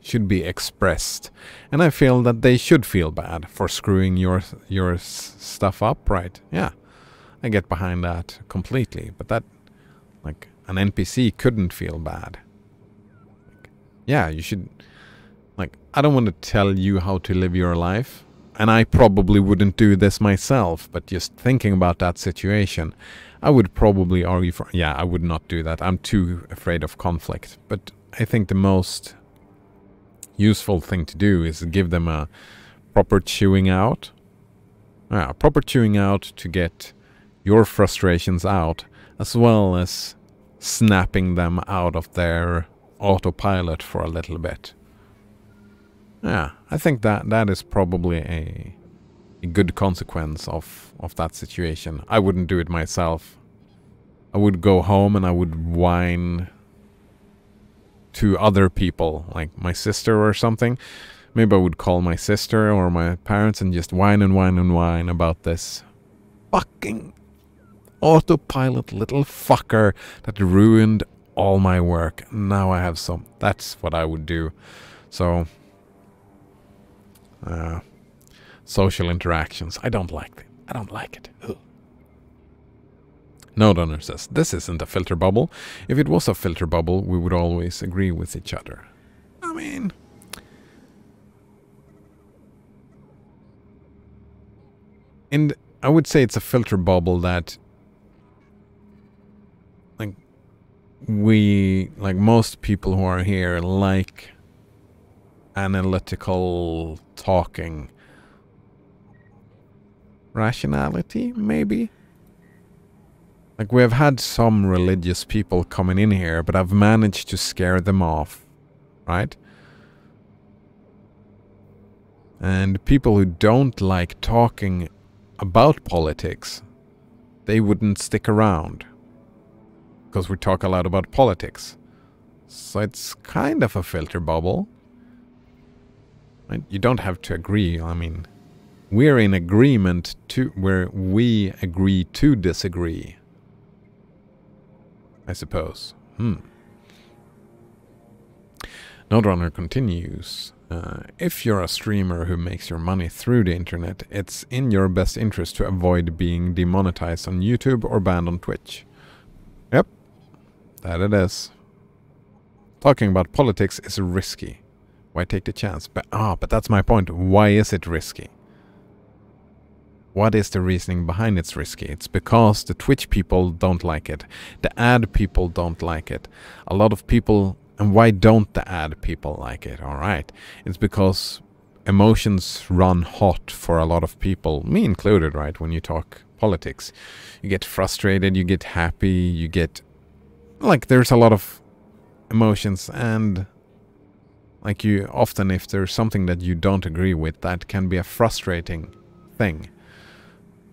Speaker 1: expressed. And I feel that they should feel bad for screwing your stuff up, right? Yeah, I get behind that completely. But that, like, an NPC couldn't feel bad. Yeah, you should, like, I don't want to tell you how to live your life, and I probably wouldn't do this myself, but just thinking about that situation, I would probably argue for, yeah, I would not do that. I'm too afraid of conflict. But I think the most useful thing to do is give them a proper chewing out, proper chewing out to get your frustrations out, as well as snapping them out of their autopilot for a little bit. Yeah, I think that is probably a good consequence of that situation. I wouldn't do it myself. I would go home and I would whine to other people, like my sister or something. Maybe I would call my sister or my parents and just whine and whine and whine about this fucking autopilot little fucker that ruined all my work. Now I have some. That's what I would do. So, social interactions. I don't like it. I don't like it. Ugh. No Donor says, this isn't a filter bubble. If it was a filter bubble, we would always agree with each other. I mean, and I would say it's a filter bubble that, like, most people who are here like analytical talking. Rationality, maybe? Like, we have had some religious people coming in here, but I've managed to scare them off, right? And people who don't like talking about politics, they wouldn't stick around. Because we talk a lot about politics. So it's kind of a filter bubble. Right? You don't have to agree, I mean, we're in agreement to where we agree to disagree. I suppose. Noderunner continues. If you're a streamer who makes your money through the internet, it's in your best interest to avoid being demonetized on YouTube or banned on Twitch. Yep, that it is. Talking about politics is risky. Why take the chance? But that's my point. Why is it risky? What is the reasoning behind it's risky? It's because the Twitch people don't like it. The ad people don't like it. A lot of people... And why don't the ad people like it? Alright. It's because emotions run hot for a lot of people. Me included, right? When you talk politics. You get frustrated, you get happy, you get... Like, there's a lot of emotions, and... Like, you often, if there's something that you don't agree with, that can be a frustrating thing.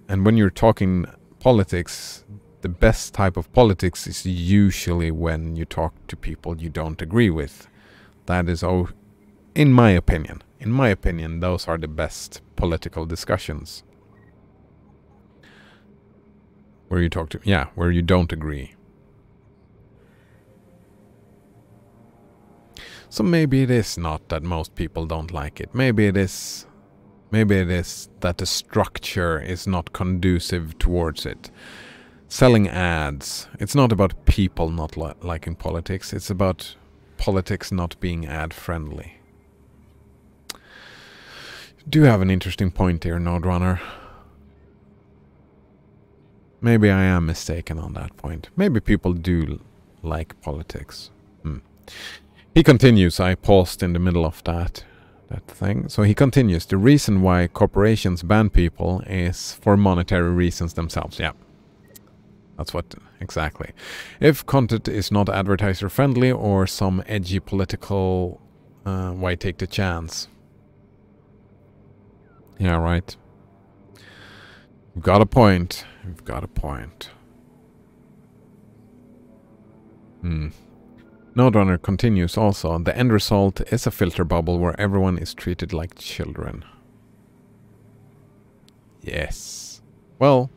Speaker 1: And when you're talking politics, the best type of politics is usually when you talk to people you don't agree with. That is, in my opinion, those are the best political discussions. Where you talk to, where you don't agree. So maybe it is not that most people don't like it. Maybe it is that the structure is not conducive towards it. Selling ads. It's not about people not liking politics. It's about politics not being ad-friendly. Do have an interesting point here, Noderunner. Maybe I am mistaken on that point. Maybe people do like politics. He continues. I paused in the middle of that thing. So he continues. The reason why corporations ban people is for monetary reasons themselves. Yeah. That's what, exactly. If content is not advertiser friendly or some edgy political, why take the chance? Yeah, right. You've got a point. You've got a point. Noderunner continues also. The end result is a filter bubble where everyone is treated like children. Yes. Well...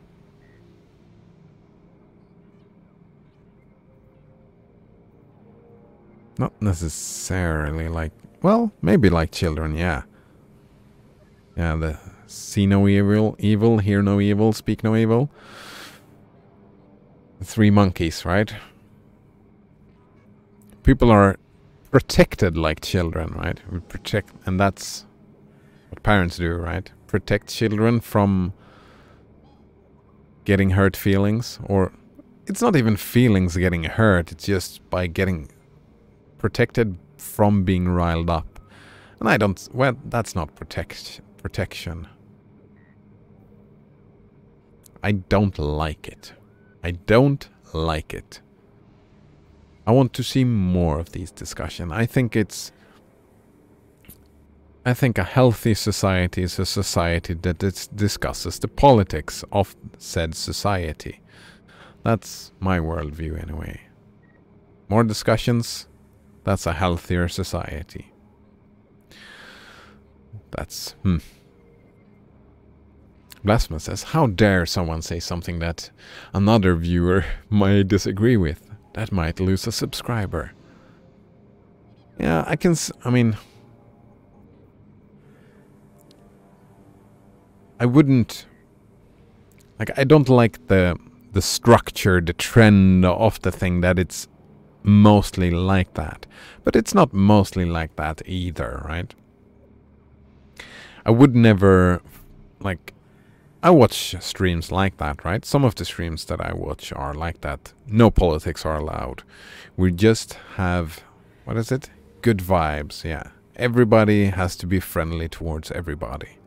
Speaker 1: Not necessarily like... Well, maybe like children, yeah. Yeah, the see no evil, hear no evil, speak no evil. The three monkeys, right? People are protected like children, right? We protect, and that's what parents do, right? Protect children from getting hurt feelings, or it's not even feelings getting hurt, it's just by getting protected from being riled up. And I don't, well, that's not protection. I don't like it. I don't like it. I want to see more of these discussions. I think a healthy society is a society that discusses the politics of said society. That's my worldview anyway. More discussions, that's a healthier society. That's, Blasphemous says, how dare someone say something that another viewer might disagree with? That might lose a subscriber. Yeah, I mean, I wouldn't, like, I don't like the structure, the trend of the thing that it's mostly like that. But it's not mostly like that either, right? I would never, like, I watch streams like that, right? Some of the streams that I watch are like that. No politics are allowed. We just have, what is it? Good vibes, yeah. Everybody has to be friendly towards everybody.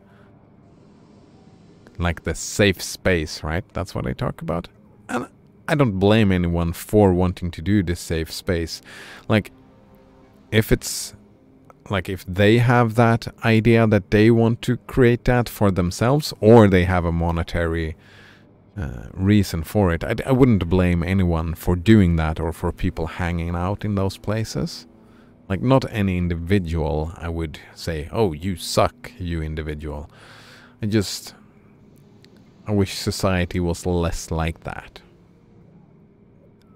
Speaker 1: Like the safe space, right? That's what I talk about. And I don't blame anyone for wanting to do this safe space. Like, if it's, like, if they have that idea that they want to create that for themselves, or they have a monetary reason for it, I wouldn't blame anyone for doing that or for people hanging out in those places. Like, not any individual I would say, oh, you suck, you individual. I wish society was less like that.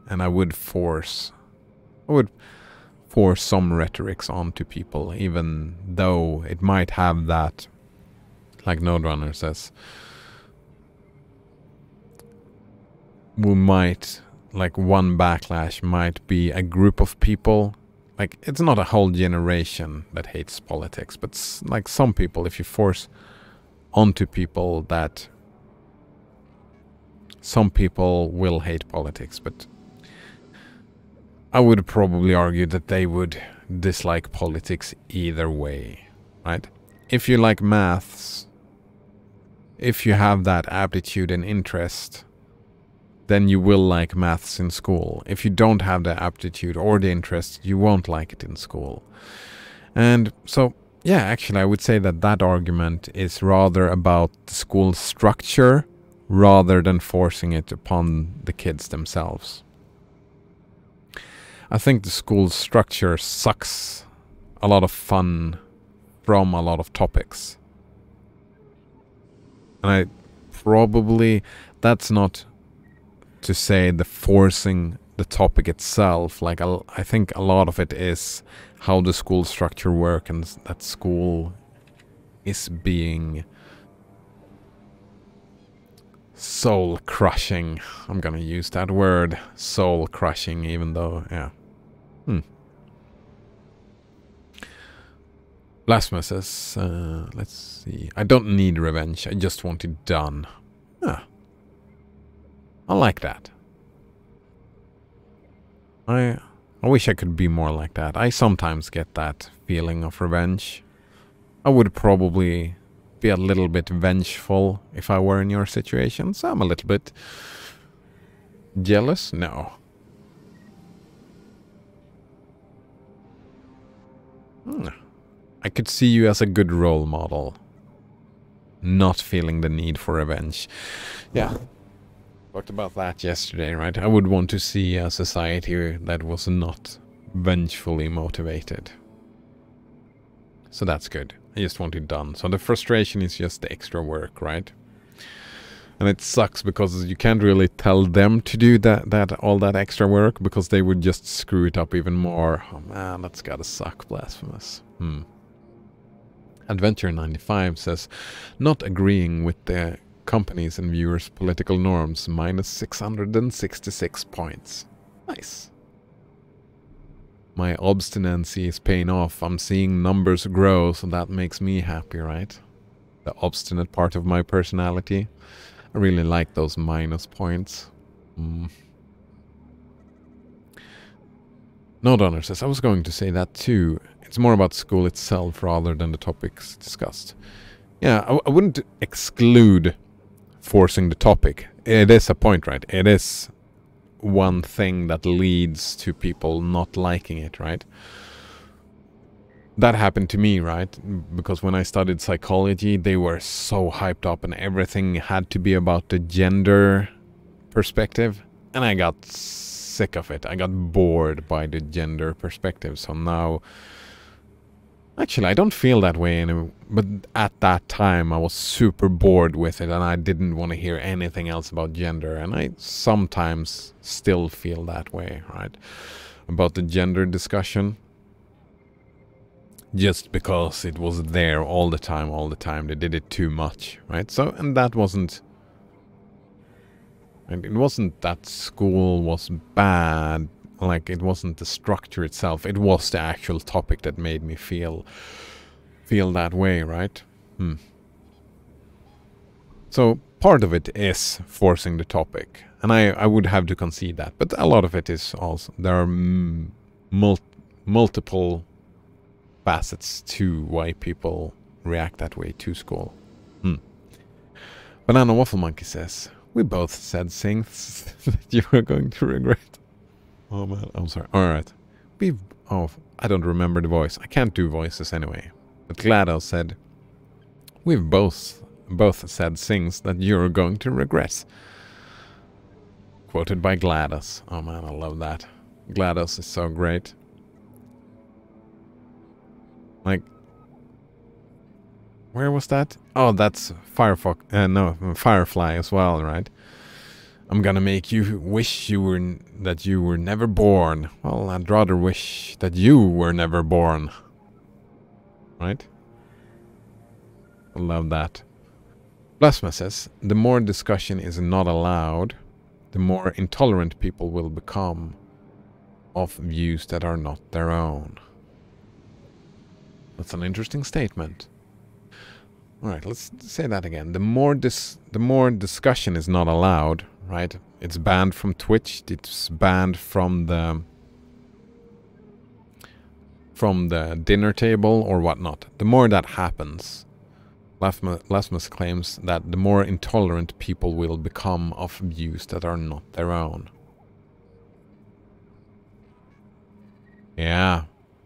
Speaker 1: And I would force some rhetorics onto people, even though it might have that, like Node Runner says, we might, like, one backlash might be a group of people. Like, it's not a whole generation that hates politics, but like some people, if you force onto people that some people will hate politics, but I would probably argue that they would dislike politics either way, right? If you like maths, if you have that aptitude and interest, then you will like maths in school. If you don't have the aptitude or the interest, you won't like it in school. And so, yeah, actually I would say that that argument is rather about the school structure rather than forcing it upon the kids themselves. I think the school structure sucks a lot of fun from a lot of topics. And that's not to say the forcing the topic itself. Like, I think a lot of it is how the school structure works, and that school is being soul-crushing. I'm gonna use that word, soul-crushing, even though, yeah. Blasphemous says, let's see. I don't need revenge, I just want it done. Ah. I like that. I wish I could be more like that. I sometimes get that feeling of revenge. I would probably be a little bit vengeful if I were in your situation, so I'm a little bit jealous. No. I could see you as a good role model, not feeling the need for revenge. Yeah. Talked about that yesterday, right? I would want to see a society that was not vengefully motivated. So that's good. I just want it done. So the frustration is just the extra work, right? And it sucks because you can't really tell them to do all that extra work, because they would just screw it up even more. Oh man, that's gotta suck, Blasphemous. Adventure 95 says, not agreeing with the companies and viewers' political norms, minus 666 points. Nice. My obstinacy is paying off. I'm seeing numbers grow, so that makes me happy, right? The obstinate part of my personality. I really like those minus points. No Donner says, I was going to say that too. It's more about school itself rather than the topics discussed. Yeah, I wouldn't exclude forcing the topic. It is a point, right? It is one thing that leads to people not liking it, right? That happened to me, right? Because when I studied psychology, they were so hyped up and everything had to be about the gender perspective. And I got sick of it. I got bored by the gender perspective. So now, actually, I don't feel that way anymore. But at that time, I was super bored with it and I didn't want to hear anything else about gender. And I sometimes still feel that way, right? About the gender discussion. Just because it was there all the time. They did it too much, right? So, and that wasn't... And it wasn't that school was bad, like it wasn't the structure itself. It was the actual topic that made me feel that way, right? So part of it is forcing the topic. And I would have to concede that. But a lot of it is also... There are multiple facets to why people react that way to school. Banana Waffle Monkey says, we both said things that you were going to regret. Oh man, I'm sorry. Alright. I don't remember the voice. I can't do voices anyway. But GLaDOS said, we've both said things that you're going to regret. Quoted by GLaDOS. Oh man, I love that. GLaDOS is so great. Like, where was that? Oh, that's Firefox. No, Firefly as well, right? I'm gonna make you wish that you were never born. Well, I'd rather wish that you were never born. Right? I love that. Plasma says, the more discussion is not allowed, the more intolerant people will become of views that are not their own. That's an interesting statement. Alright, let's say that again. The more discussion is not allowed, right? It's banned from Twitch, it's banned from the dinner table or whatnot. The more that happens, Lasmus claims that the more intolerant people will become of views that are not their own. Yeah.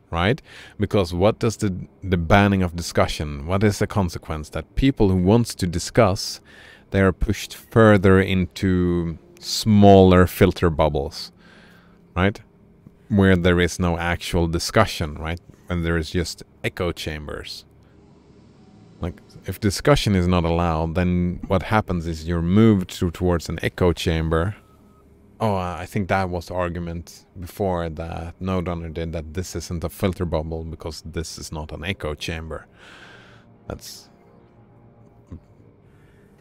Speaker 1: Right? Because what does the banning of discussion, what is the consequence? That people who wants to discuss, they are pushed further into smaller filter bubbles, right? Where there is no actual discussion, right? When there is just echo chambers. Like, if discussion is not allowed, then what happens is you're moved towards an echo chamber. Oh, I think that was the argument before that No Donor did, that this isn't a filter bubble because this is not an echo chamber. That's...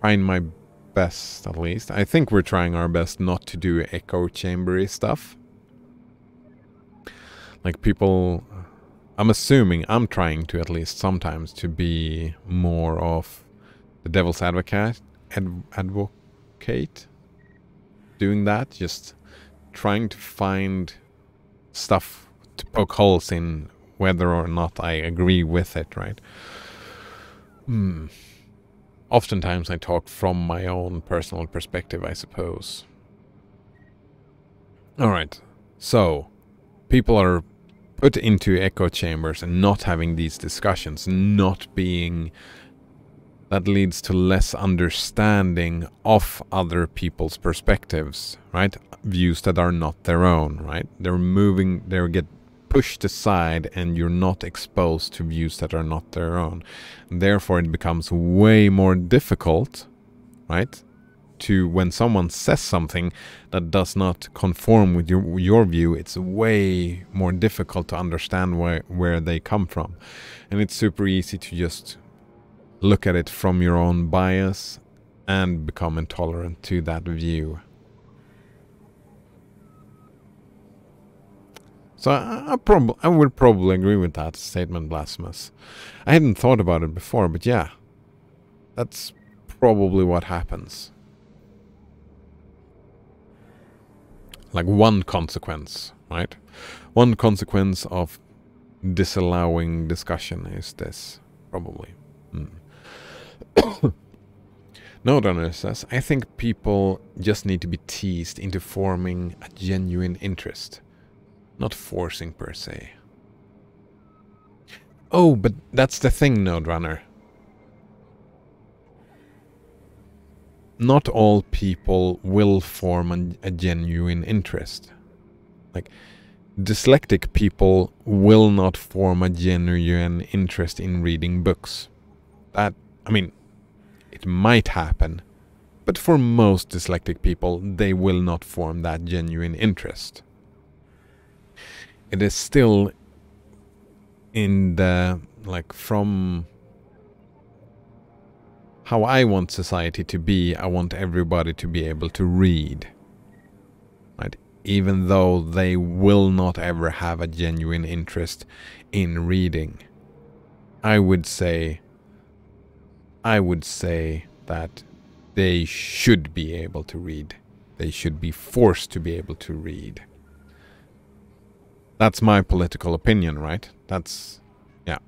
Speaker 1: trying my best, at least. I think we're trying our best not to do echo chambery stuff. Like people... I'm assuming I'm trying to, at least sometimes, to be more of the devil's advocate. Doing that, just trying to find stuff to poke holes in, whether or not I agree with it, right? Oftentimes I talk from my own personal perspective, I suppose. Alright, so people are put into echo chambers and not having these discussions, not being... That leads to less understanding of other people's perspectives, right? Views that are not their own, right? They get pushed aside and you're not exposed to views that are not their own. And therefore it becomes way more difficult, right? To, when someone says something that does not conform with your view, it's way more difficult to understand where they come from. And it's super easy to just look at it from your own bias and become intolerant to that view. So I would probably agree with that statement, Blasphemous. I hadn't thought about it before, but yeah, that's probably what happens. Like one consequence, right? One consequence of disallowing discussion is this, probably. Noderunner says, I think people just need to be teased into forming a genuine interest, not forcing per se. Oh, but that's the thing, Noderunner. Not all people will form a genuine interest. Like, dyslexic people will not form a genuine interest in reading books. That, I mean, it might happen, but for most dyslexic people, they will not form that genuine interest. It is still in the, like, from how I want society to be, I want everybody to be able to read. Right? Even though they will not ever have a genuine interest in reading. I would say that they should be able to read. They should be forced to be able to read. That's my political opinion, right? That's, yeah,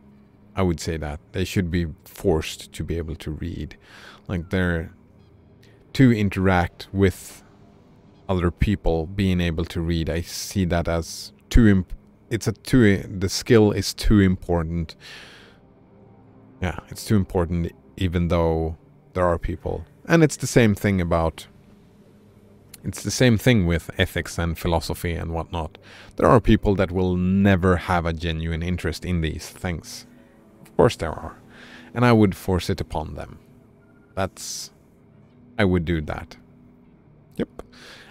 Speaker 1: I would say that. They should be forced to be able to read. Like, they're to interact with other people, being able to read. I see that as the skill is too important. Yeah, it's too important, even though there are people. And it's the same thing with ethics and philosophy and whatnot. There are people that will never have a genuine interest in these things. Of course there are. And I would force it upon them. I would do that. Yep.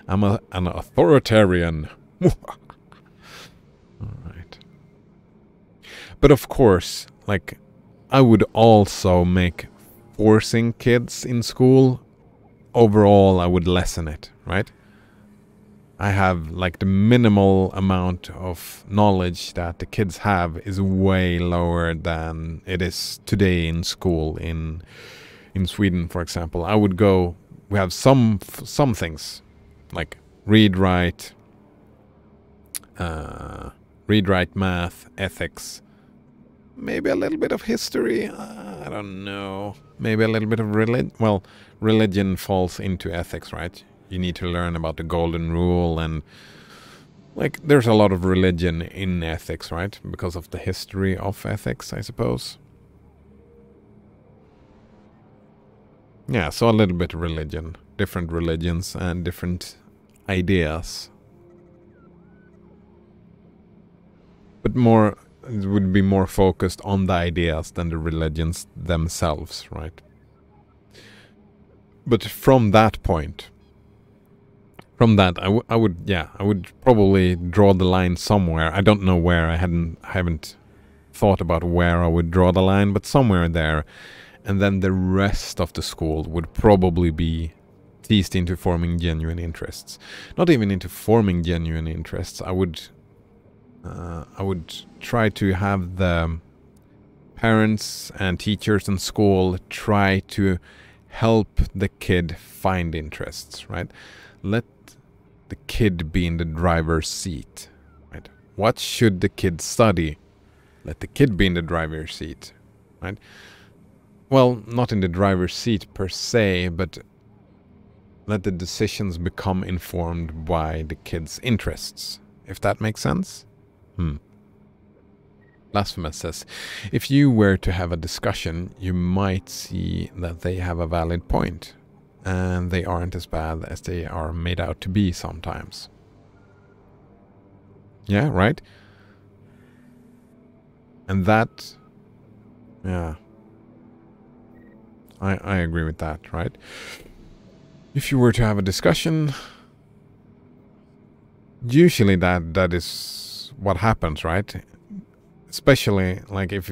Speaker 1: I'm an authoritarian. Alright. But of course, like, I would also make forcing kids in school, overall I would lessen it, right? I have, like, the minimal amount of knowledge that the kids have is way lower than it is today in school in Sweden, for example. We have some things, like read, write, math, ethics, maybe a little bit of history, I don't know. Maybe a little bit of religion. Well, religion falls into ethics, right? You need to learn about the golden rule and, like, there's a lot of religion in ethics, right? Because of the history of ethics, I suppose. Yeah, so a little bit of religion. Different religions and different ideas. But it would be more focused on the ideas than the religions themselves, right? But from that point, I would probably draw the line somewhere. I don't know where. I haven't thought about where I would draw the line, but somewhere there. And then the rest of the school would probably be teased into forming genuine interests. Not even into forming genuine interests. I would try to have the parents and teachers in school try to help the kid find interests, right? Let the kid be in the driver's seat, right? What should the kid study? Let the kid be in the driver's seat, right? Well, not in the driver's seat per se, but let the decisions become informed by the kid's interests, if that makes sense. Blasphemous says, if you were to have a discussion, you might see that they have a valid point, and they aren't as bad as they are made out to be sometimes. Yeah, right? And that, yeah, I agree with that, right? If you were to have a discussion, usually that is what happens, right? Especially, like, if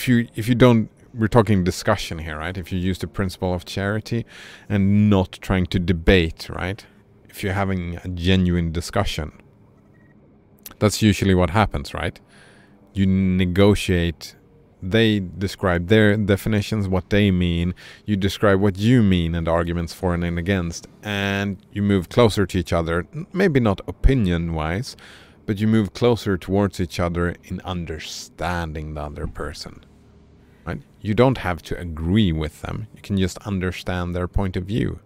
Speaker 1: you don't, we're talking discussion here, right? If you use the principle of charity and not trying to debate, right? If you're having a genuine discussion, that's usually what happens, right? You negotiate. They describe their definitions, what they mean. You describe what you mean and arguments for and against. And you move closer to each other. Maybe not opinion-wise, but you move closer towards each other in understanding the other person. Right? you don't have to agree with them. You can just understand their point of view.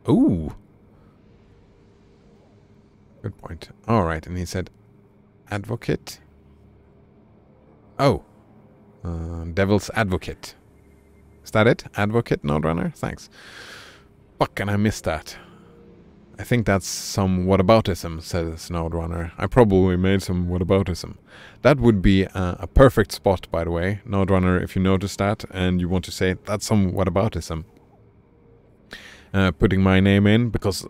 Speaker 1: Ooh. Good point. All right, and he said advocate. Oh. Devil's advocate. Is that it? Advocate, Node Runner? Thanks. Fuck, and I missed that. I think that's some whataboutism, says Node Runner. I probably made some whataboutism. That would be a perfect spot, by the way, Node Runner, if you notice that and you want to say that's some whataboutism. Putting my name in, because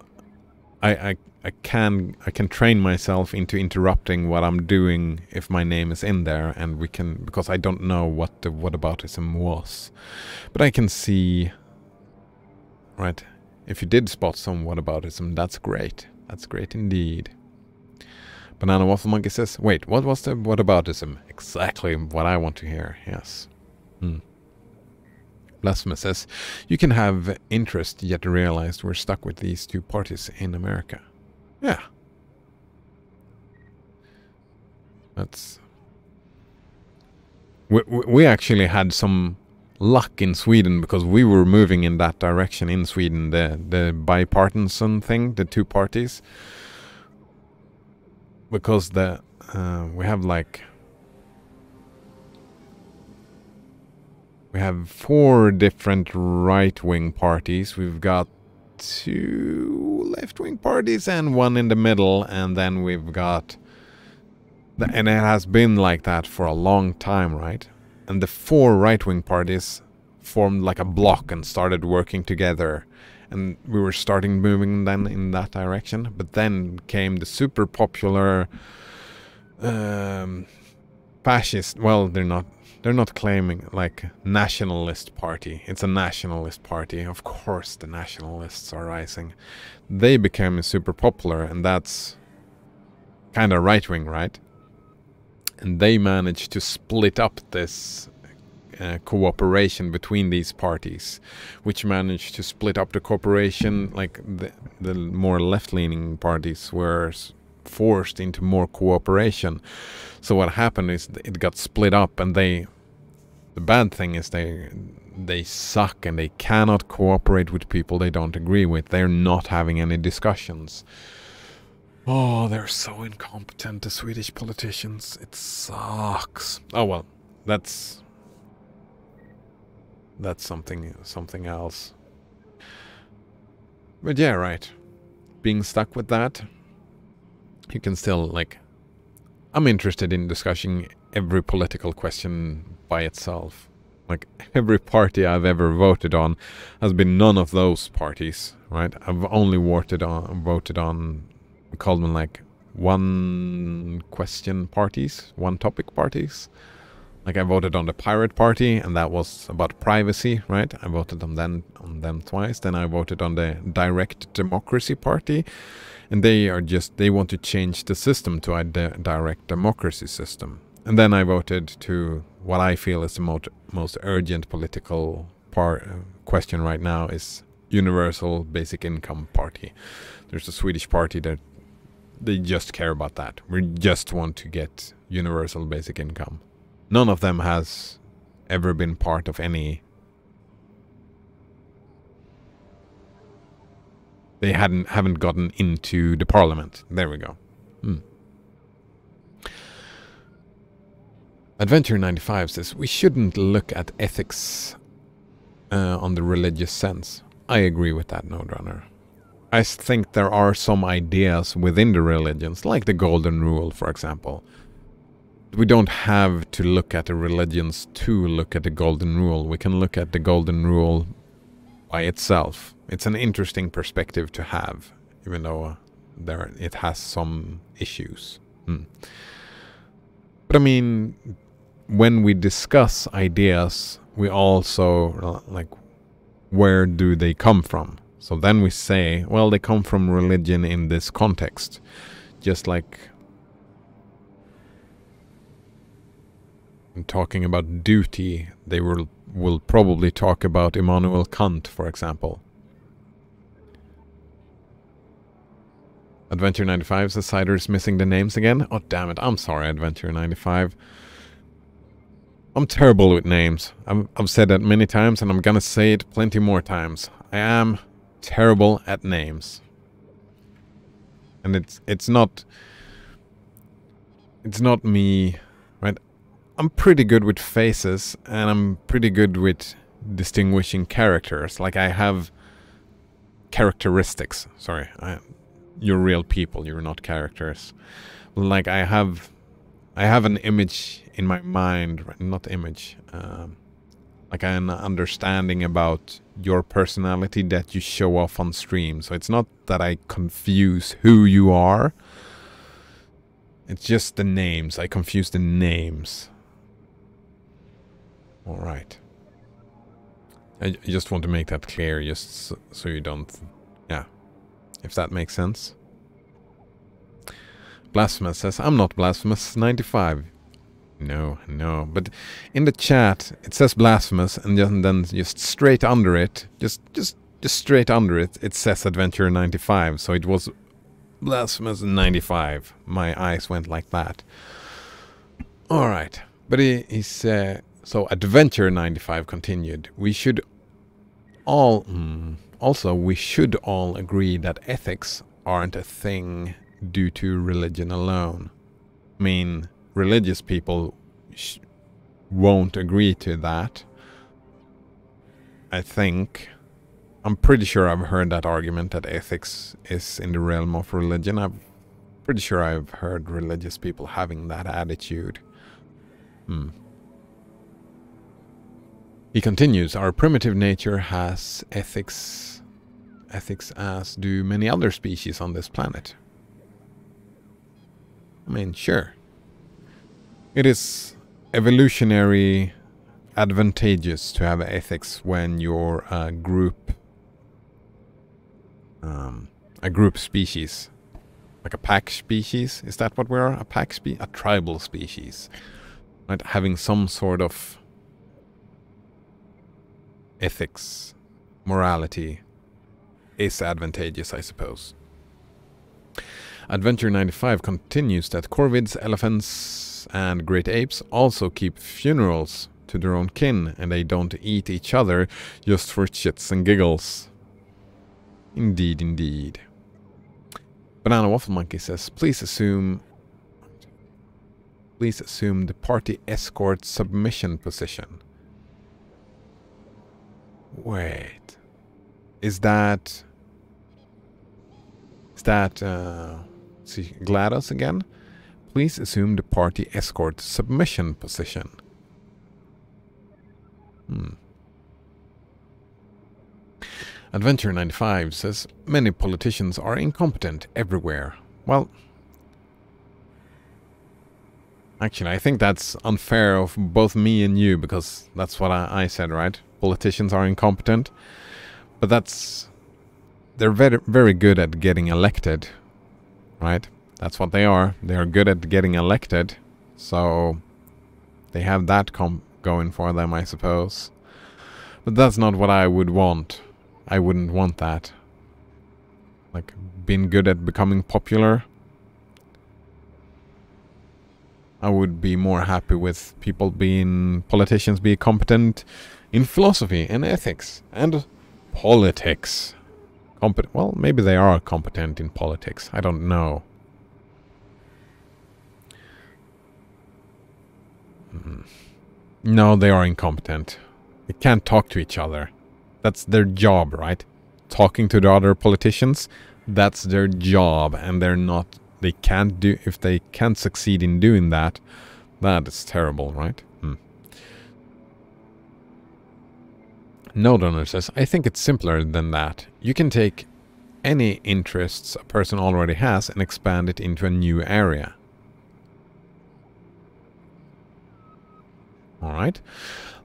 Speaker 1: I can train myself into interrupting what I'm doing if my name is in there, and we can, because I don't know what the whataboutism was, but I can see, right? If you did spot some whataboutism, that's great. That's great indeed. Banana Waffle Monkey says, wait, what was the whataboutism? Exactly what I want to hear. Yes. Blasphemous says, you can have interest yet realize we're stuck with these two parties in America. Yeah. That's... We actually had some luck in Sweden because we were moving in that direction in Sweden, the bipartisan thing, the two parties. Because we have like... We have 4 different right-wing parties. We've got 2 left-wing parties and 1 in the middle. And then we've got... And it has been like that for a long time, right? And the 4 right-wing parties formed like a block and started working together. And we were starting moving then in that direction. But then came the super popular fascist... Well, they're not claiming like nationalist party. It's a nationalist party. Of course the nationalists are rising. They became super popular, and that's kind of right-wing, right? And they managed to split up this cooperation between these parties, which managed to split up the cooperation. Like the more left-leaning parties were forced into more cooperation. So what happened is it got split up, and the bad thing is they suck and they cannot cooperate with people they don't agree with. They're not having any discussions. Oh, they're so incompetent, the Swedish politicians. It sucks. Oh well, that's something else. But yeah, right. Being stuck with that, you can still, like... I'm interested in discussing every political question by itself. Like, every party I've ever voted on has been none of those parties, right? I've only voted on, we call them like one question parties, one topic parties. Like I voted on the Pirate Party, and that was about privacy, right? I voted on them twice. Then I voted on the Direct Democracy Party, and they want to change the system to a direct democracy system. And then I voted to what I feel is the most urgent political question right now is Universal Basic Income Party. There's a Swedish party that they just care about that. We just want to get universal basic income. None of them has ever been part of any... They haven't gotten into the parliament. There we go. Adventure 95 says, we shouldn't look at ethics on the religious sense. I agree with that, Node Runner. I think there are some ideas within the religions, like the Golden Rule, for example. We don't have to look at the religions to look at the Golden Rule. We can look at the Golden Rule by itself. It's an interesting perspective to have, even though it has some issues. But I mean, when we discuss ideas, we also, like, where do they come from? So then we say, well, they come from religion in this context. Just like in talking about duty, they will probably talk about Immanuel Kant, for example. Adventure 95 says Cider's missing the names again. Oh, damn it. I'm sorry, Adventure 95. I'm terrible with names. I've said that many times, and I'm gonna say it plenty more times. I am terrible at names. And it's not me, right? I'm pretty good with faces, and I'm pretty good with distinguishing characters. Like, I have characteristics. Sorry, you're real people, you're not characters. Like, I have an image in my mind, not image, like an understanding about your personality that you show off on stream. So it's not that I confuse who you are, it's just the names. I confuse the names. Alright. I just want to make that clear, just so you don't... Yeah. If that makes sense. Blasphemous says, I'm not Blasphemous 95. No. But in the chat, it says Blasphemous, and then just straight under it, just straight under it, it says Adventure 95. So it was Blasphemous 95. My eyes went like that. Alright. But he said... So Adventure 95 continued. We should all... Also, we should all agree that ethics aren't a thing due to religion alone. I mean, religious people won't agree to that. I think. I'm pretty sure I've heard that argument that ethics is in the realm of religion. I'm pretty sure I've heard religious people having that attitude. He continues, our primitive nature has ethics as do many other species on this planet. I mean, sure. It is evolutionary advantageous to have ethics when you're a group species. Like a pack species? Is that what we are? A pack species? A tribal species. Right? Having some sort of ethics, morality is advantageous, I suppose. Adventure 95 continues that corvids, elephants, and great apes also keep funerals to their own kin, and they don't eat each other just for shits and giggles. Indeed, indeed. Banana Waffle Monkey says, please assume the party escort submission position. Wait. Is that see, GLaDOS again? Please assume the party escort submission position. Adventure 95 says, many politicians are incompetent everywhere. Well, actually, I think that's unfair of both me and you, because that's what I said, right? Politicians are incompetent. But they're very, very good at getting elected, right? That's what they are. They are good at getting elected. So they have that going for them, I suppose. But that's not what I would want. I wouldn't want that. Like, being good at becoming popular. I would be more happy with politicians being competent in philosophy and ethics and politics. Well, maybe they are competent in politics. I don't know. No, they are incompetent. They can't talk to each other. That's their job, right? Talking to the other politicians, that's their job, and they can't do, if they can't succeed in doing that, that is terrible, right? No Donor says, I think it's simpler than that. You can take any interests a person already has and expand it into a new area. Alright.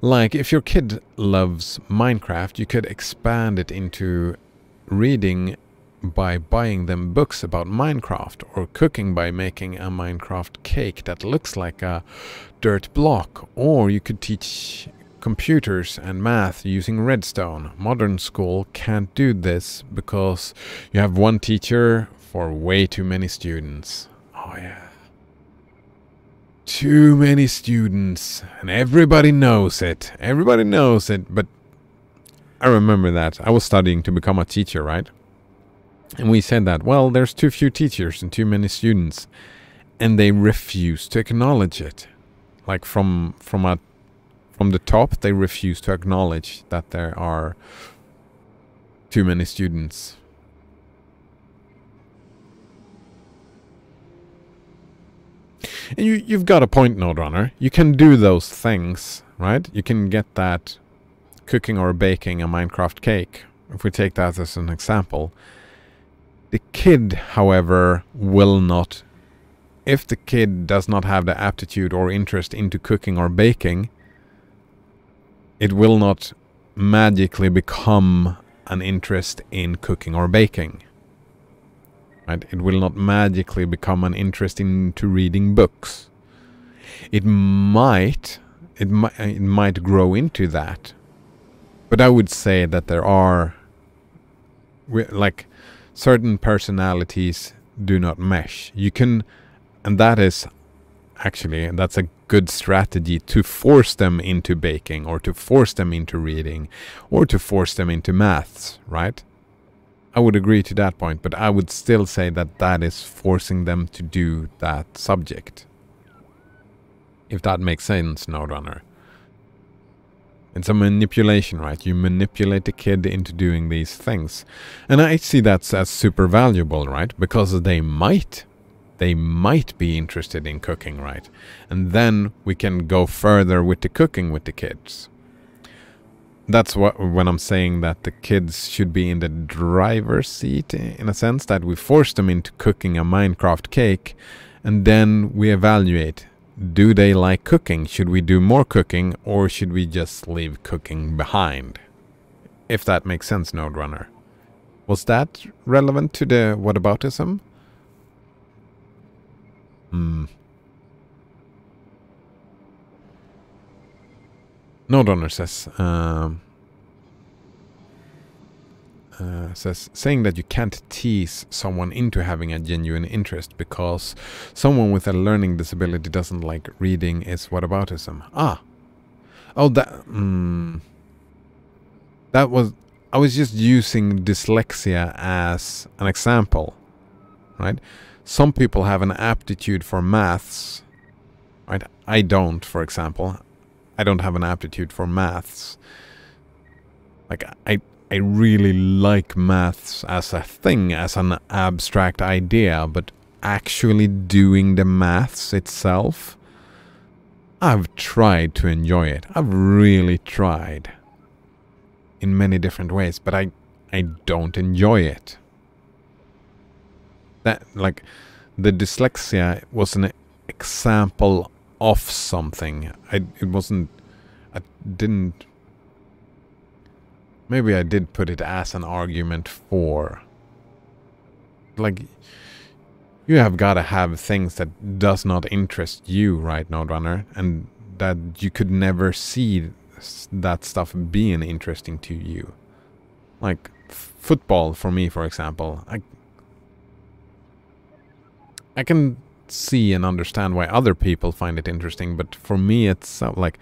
Speaker 1: Like, if your kid loves Minecraft, you could expand it into reading by buying them books about Minecraft, or cooking by making a Minecraft cake that looks like a dirt block, or you could teach computers and math using redstone. Modern school can't do this because you have one teacher for way too many students. Oh yeah. Too many students. And everybody knows it. Everybody knows it. But I remember that. I was studying to become a teacher, right? And we said that, well, there's too few teachers and too many students. And they refuse to acknowledge it. Like from the top, they refuse to acknowledge that there are too many students. And you've got a point, Node Runner. You can do those things, right? You can get that cooking or baking a Minecraft cake. If we take that as an example. The kid, however, will not. If the kid does not have the aptitude or interest into cooking or baking, it will not magically become an interest in cooking or baking. Right? It will not magically become an interest into reading books. It might grow into that. But I would say that there are, like, certain personalities do not mesh. You can, and that is actually, that's a good strategy to force them into baking, or to force them into reading, or to force them into maths, right? I would agree to that point, but I would still say that that is forcing them to do that subject. If that makes sense, Node Runner. It's a manipulation, right? You manipulate the kid into doing these things. And I see that as super valuable, right? Because they might be interested in cooking, right? And then we can go further with the cooking with the kids. That's what, when I'm saying that the kids should be in the driver's seat, in a sense, that we force them into cooking a Minecraft cake, and then we evaluate, do they like cooking? Should we do more cooking, or should we just leave cooking behind? If that makes sense, Node Runner. Was that relevant to the whataboutism? Node Runner says, saying that you can't tease someone into having a genuine interest because someone with a learning disability doesn't like reading is whataboutism. Oh, that was, I was just using dyslexia as an example, right? Some people have an aptitude for maths, right? I don't, for example. I don't have an aptitude for maths. Like, I really like maths as a thing, as an abstract idea, but actually doing the maths itself, I've tried to enjoy it. I've really tried in many different ways, but I don't enjoy it. That, like, the dyslexia was an example of something. Maybe I did put it as an argument for, like, you have got to have things that does not interest you, right, Node Runner, and that you could never see that stuff being interesting to you. Like football, for me, for example, I can see and understand why other people find it interesting, but for me it's like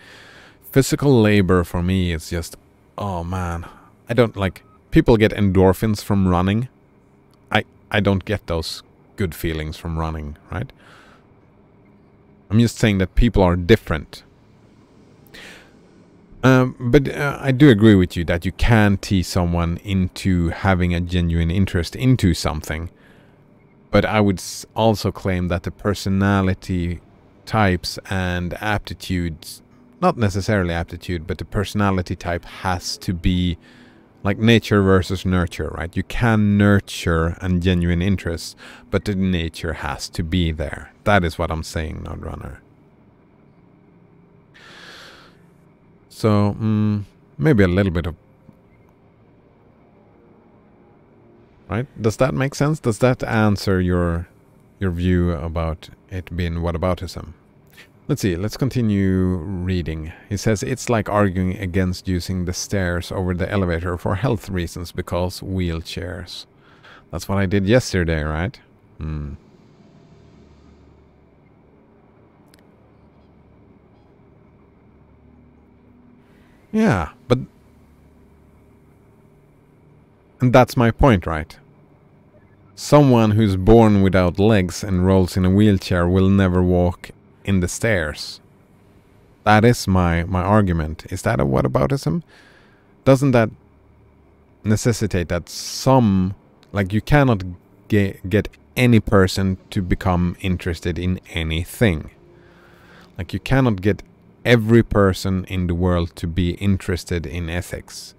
Speaker 1: physical labor. For me it's just, oh man, I don't like, people get endorphins from running. I don't get those good feelings from running, right? I'm just saying that people are different. But I do agree with you that you can tease someone into having a genuine interest into something. But I would also claim that the personality types and aptitudes, not necessarily aptitude, but the personality type has to be like nature versus nurture, right? You can nurture a genuine interest, but the nature has to be there. That is what I'm saying, Node Runner. So, maybe a little bit of... Right? Does that make sense? Does that answer your view about it being whataboutism? Let's see, let's continue reading. He says, it's like arguing against using the stairs over the elevator for health reasons because wheelchairs. That's what I did yesterday, right? Hmm. Yeah, but... And that's my point, right? Someone who's born without legs and rolls in a wheelchair will never walk in the stairs. That is my argument. Is that a whataboutism? Doesn't that necessitate that some... Like, you cannot get any person to become interested in anything. Like, you cannot get every person in the world to be interested in ethics.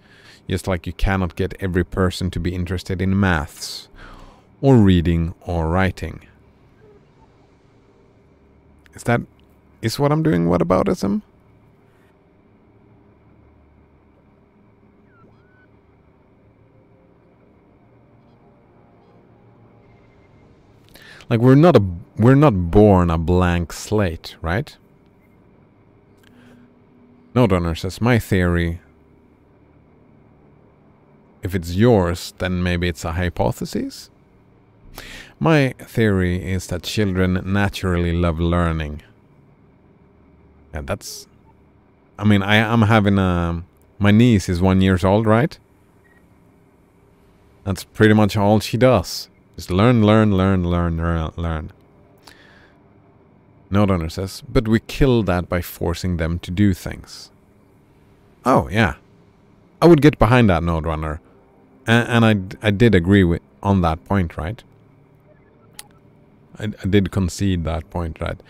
Speaker 1: Just like you cannot get every person to be interested in maths, or reading, or writing. Is what I'm doing whataboutism? Like, we're not born a blank slate, right? Node Runner says, my theory, if it's yours, then maybe it's a hypothesis. My theory is that children naturally love learning. Yeah, that's... I mean, I'm having a... My niece is 1 year old, right? That's pretty much all she does. Just learn. Node Runner says, but we kill that by forcing them to do things. Oh, yeah. I would get behind that, Node Runner. And I did agree on that point, right? I did concede that point, right?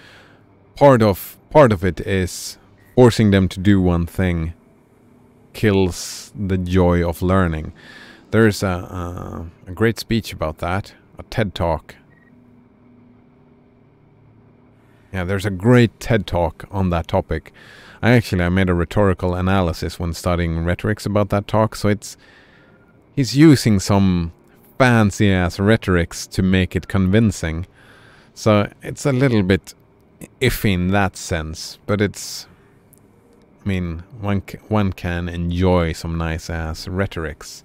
Speaker 1: Part of it is forcing them to do one thing kills the joy of learning. There's a great speech about that, a TED Talk. Yeah, there's a great TED Talk on that topic. I made a rhetorical analysis when studying rhetorics about that talk, so he's using some fancy-ass rhetorics to make it convincing. So it's a little bit iffy in that sense, but it's... I mean, one can enjoy some nice-ass rhetorics.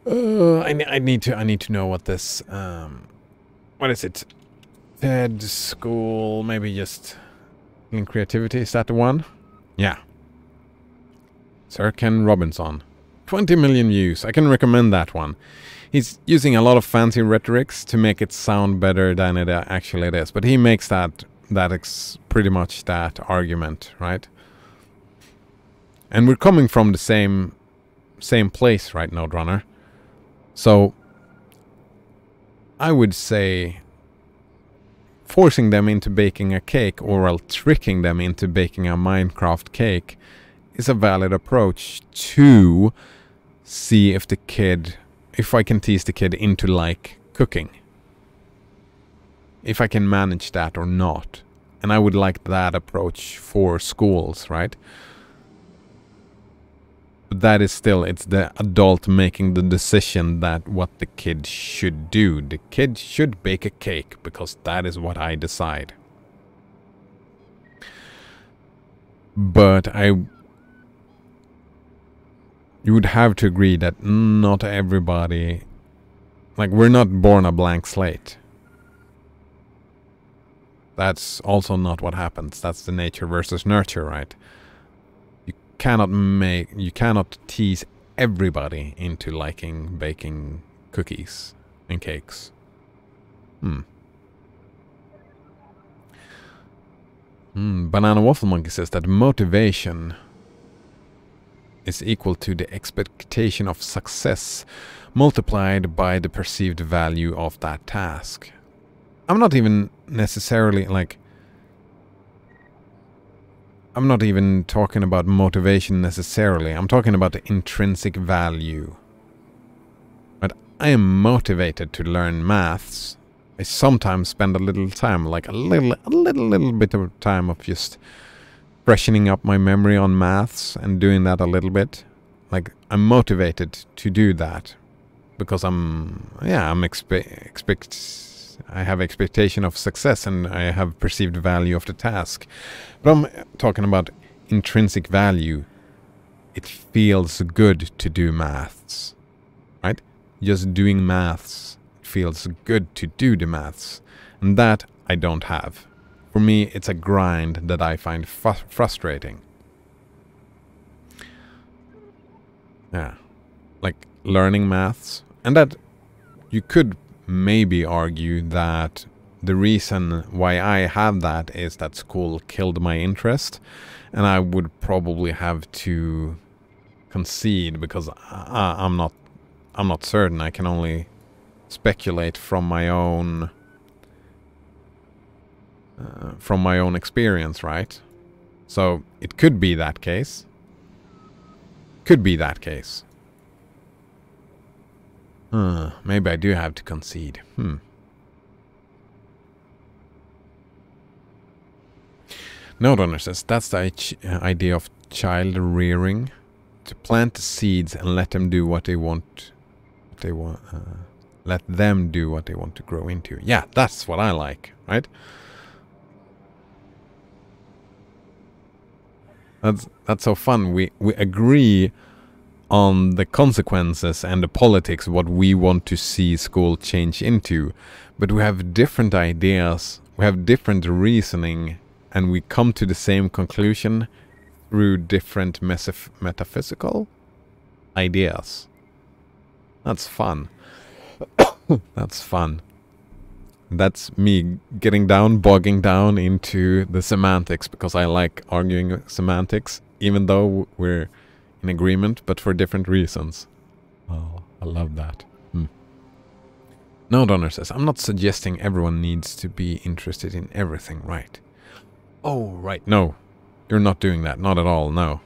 Speaker 1: I need to know what this what is it? TED School, maybe just in creativity, is that the one? Yeah. Sir Ken Robinson. 20 million views. I can recommend that one. He's using a lot of fancy rhetorics to make it sound better than it actually is, but he makes that pretty much that argument, right? And we're coming from the same place, right, Node Runner? So, I would say forcing them into baking a cake, or tricking them into baking a Minecraft cake, is a valid approach to see if I can tease the kid into like cooking. If I can manage that or not. And I would like that approach for schools, right? But that is still, it's the adult making the decision that what the kid should do. The kid should bake a cake because that is what I decide. But you would have to agree that not everybody, like, we're not born a blank slate. That's also not what happens. That's the nature versus nurture, right? You cannot tease everybody into liking baking cookies and cakes. Banana Waffle Monkey says that motivation is equal to the expectation of success multiplied by the perceived value of that task. I'm not even necessarily like... I'm not even talking about motivation necessarily. I'm talking about the intrinsic value. But I am motivated to learn maths. I sometimes spend a little time, like a little bit of time of just freshening up my memory on maths and doing that a little bit. Like, I'm motivated to do that because I have expectation of success and I have perceived value of the task. But I'm talking about intrinsic value. It feels good to do maths, right? just doing maths. It feels good to do the maths. And that I don't have. For me, it's a grind that I find frustrating. Yeah. Like learning maths. And that you could maybe argue that the reason why I have that is that school killed my interest. And I would probably have to concede because I'm not certain. I can only speculate from my own experience, right? So it could be that case. Could be that case. Maybe I do have to concede. No, Donner says that's the idea of child rearing. To plant the seeds and let them do what they want. Let them do what they want to grow into. Yeah, that's what I like, right? That's so fun. We agree on the consequences and the politics, what we want to see school change into, but we have different ideas, we have different reasoning, and we come to the same conclusion through different metaphysical ideas. That's fun. That's fun. That's me bogging down into the semantics, because I like arguing semantics, even though we're in agreement, but for different reasons. Oh, I love that. No, Donner says, I'm not suggesting everyone needs to be interested in everything, right? Oh, right. No, you're not doing that. Not at all, no.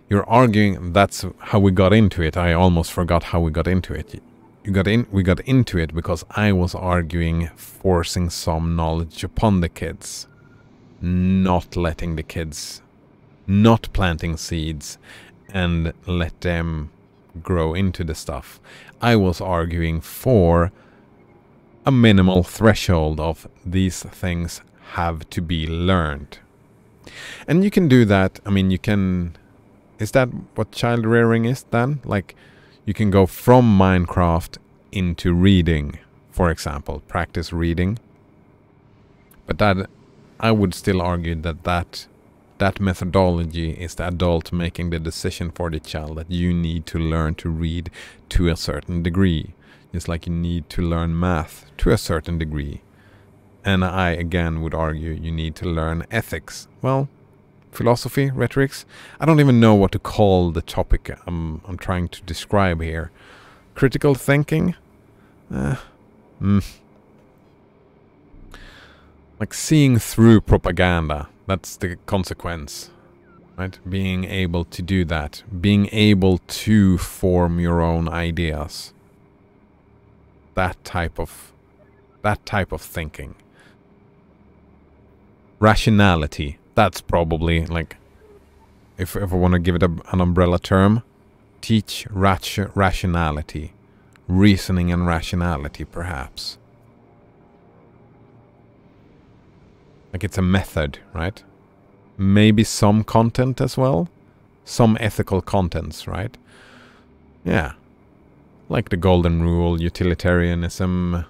Speaker 1: You're arguing that's how we got into it. I almost forgot how we got into it. We got into it because I was arguing forcing some knowledge upon the kids. Not letting the kids, not planting seeds and let them grow into the stuff. I was arguing for a minimal threshold of these things have to be learned. And you can do that. I mean, you can... Is that what child rearing is then? Like, you can go from Minecraft into reading, for example, practice reading. But that, I would still argue that methodology is the adult making the decision for the child that you need to learn to read to a certain degree. Just like you need to learn math to a certain degree. And I, again, would argue you need to learn ethics. Well, philosophy, rhetorics. I don't even know what to call the topic I'm trying to describe here. Critical thinking? Like seeing through propaganda. That's the consequence. Right? Being able to do that. Being able to form your own ideas. That type of thinking. Rationality. That's probably, like, if I want to give it an umbrella term, teach rationality. Reasoning and rationality, perhaps. Like it's a method, right? Maybe some content as well. Some ethical contents, right? Yeah. Like the golden rule, utilitarianism,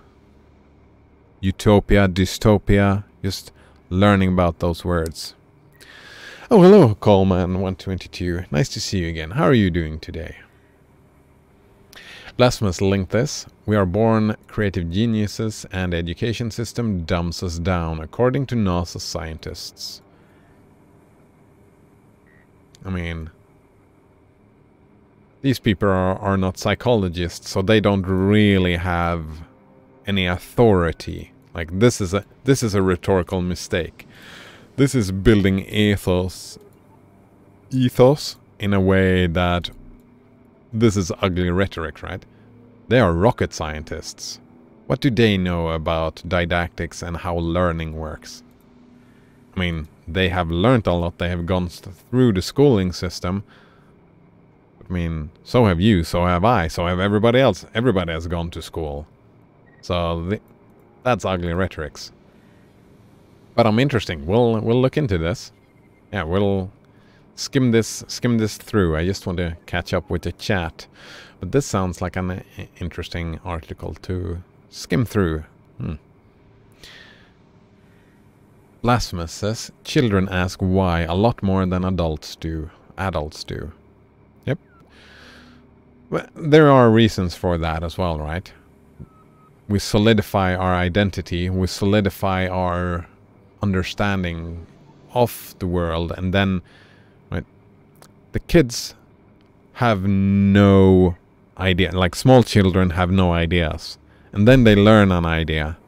Speaker 1: utopia, dystopia, just learning about those words. Oh, hello, Coleman122. Nice to see you again. How are you doing today? Blasphemous linked this. We are born creative geniuses and the education system dumbs us down, according to NASA scientists. I mean, these people are not psychologists, so they don't really have any authority. Like, this is a rhetorical mistake. This is building ethos in a way that this is ugly rhetoric, right? They are rocket scientists. What do they know about didactics and how learning works? I mean, they have learned a lot. They have gone through the schooling system. I mean, so have you, so have I, so have everybody else. Everybody has gone to school. So that's ugly rhetorics. But I'm interesting. We'll look into this. Yeah, we'll skim this through. I just want to catch up with the chat. But this sounds like an interesting article to skim through. Blasphemous says, children ask why a lot more than adults do. Yep. Well, there are reasons for that as well, right? We solidify our identity, we solidify our understanding of the world, and then the kids have no idea. Like small children have no ideas. And then they learn an idea.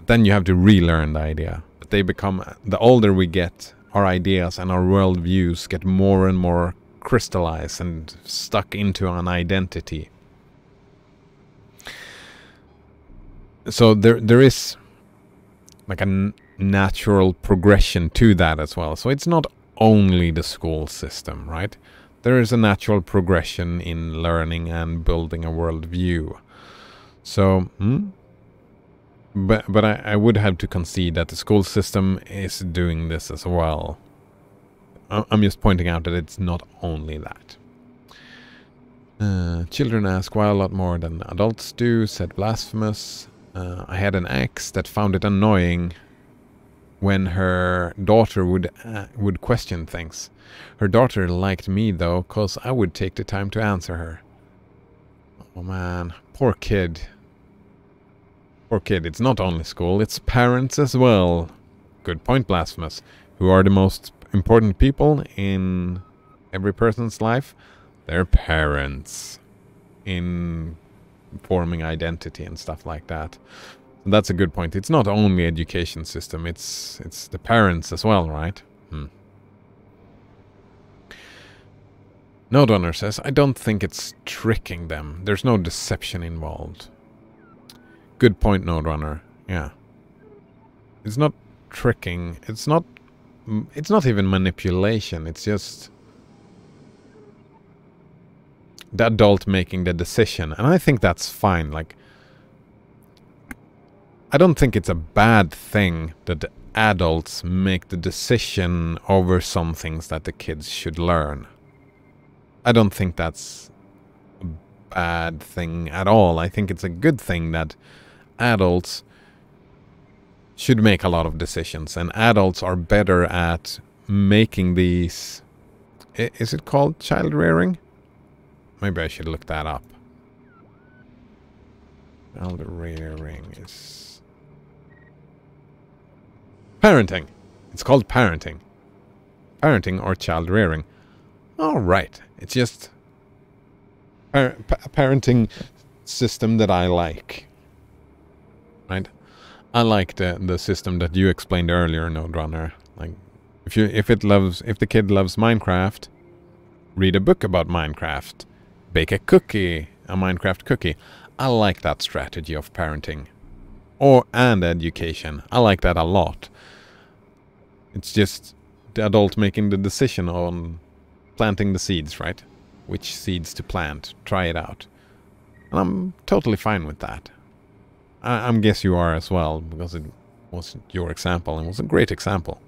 Speaker 1: Then you have to relearn the idea. But they become, the older we get, our ideas and our worldviews get more and more crystallized and stuck into an identity. So there is like a natural progression to that as well. So it's not only the school system, right? There is a natural progression in learning and building a worldview. So, but I would have to concede that the school system is doing this as well. I'm just pointing out that it's not only that. Children ask why a lot more than adults do, said Blasphemous. I had an ex that found it annoying when her daughter would question things. Her daughter liked me though, cause I would take the time to answer her. Oh man, poor kid. Poor kid, it's not only school, it's parents as well. Good point, Blasphemous. Who are the most important people in every person's life? Their parents. In forming identity and stuff like that. That's a good point. It's not only education system, it's the parents as well, right? Node Runner says, I don't think it's tricking them. There's no deception involved. Good point, Node Runner. Yeah. It's not tricking. It's not even manipulation. It's just the adult making the decision. And I think that's fine. Like, I don't think it's a bad thing that the adults make the decision over some things that the kids should learn. I don't think that's a bad thing at all. I think it's a good thing that adults should make a lot of decisions, and adults are better at making these... Is it called child rearing? Maybe I should look that up. Child rearing is... parenting. It's called parenting. Parenting or child rearing. All right. It's just a parenting system that I like. Right? I like the system that you explained earlier, Node Runner. Like, if the kid loves Minecraft, read a book about Minecraft. Bake a cookie, a Minecraft cookie. I like that strategy of parenting. And education. I like that a lot. It's just the adult making the decision on planting the seeds, right? Which seeds to plant. Try it out. And I'm totally fine with that. I guess you are as well, because it was your example and was a great example.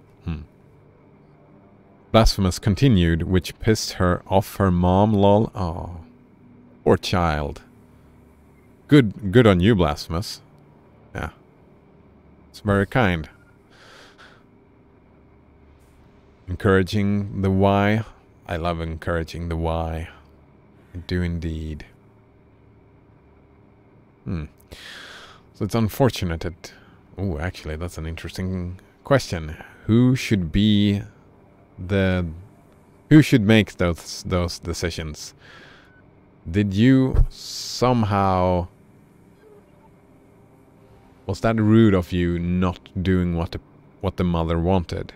Speaker 1: Blasphemous continued, which pissed her off her mom, lol. Oh, poor child. Good on you, Blasphemous. Yeah. It's very kind. Encouraging the why. I love encouraging the why. I do indeed. So it's unfortunate that... Oh, actually, that's an interesting question. Who should be the... Who should make those decisions? Did you somehow... Was that rude of you not doing what the mother wanted?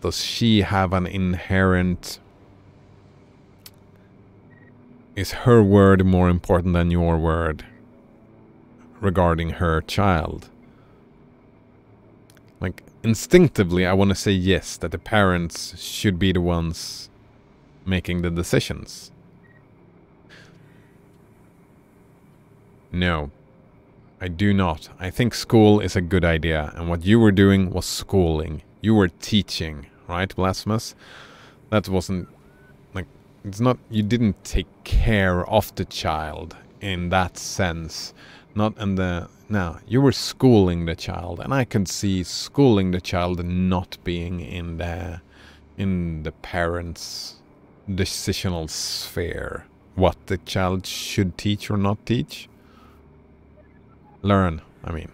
Speaker 1: Does she have an inherent... Is her word more important than your word regarding her child? Like, instinctively, I want to say yes, that the parents should be the ones making the decisions. No, I do not. I think school is a good idea, and what you were doing was schooling. You were teaching, right, Blasphemous? That wasn't, like, it's not, you didn't take care of the child in that sense. Not in the, no, you were schooling the child, and I could see schooling the child not being in the parents' decisional sphere. What the child should teach or not teach. Learn, I mean.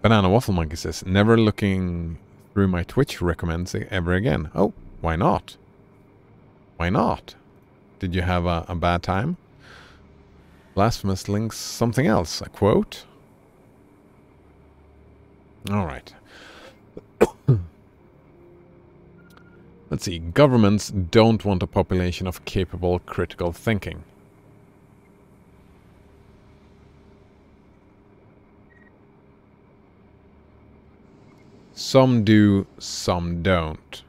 Speaker 1: Banana Waffle Monkey says, never looking through my Twitch recommends ever again. Oh, why not? Why not? Did you have a bad time? Blasphemous links something else. A quote? Alright. Let's see. Governments don't want a population of capable critical thinking. Some do, some don't.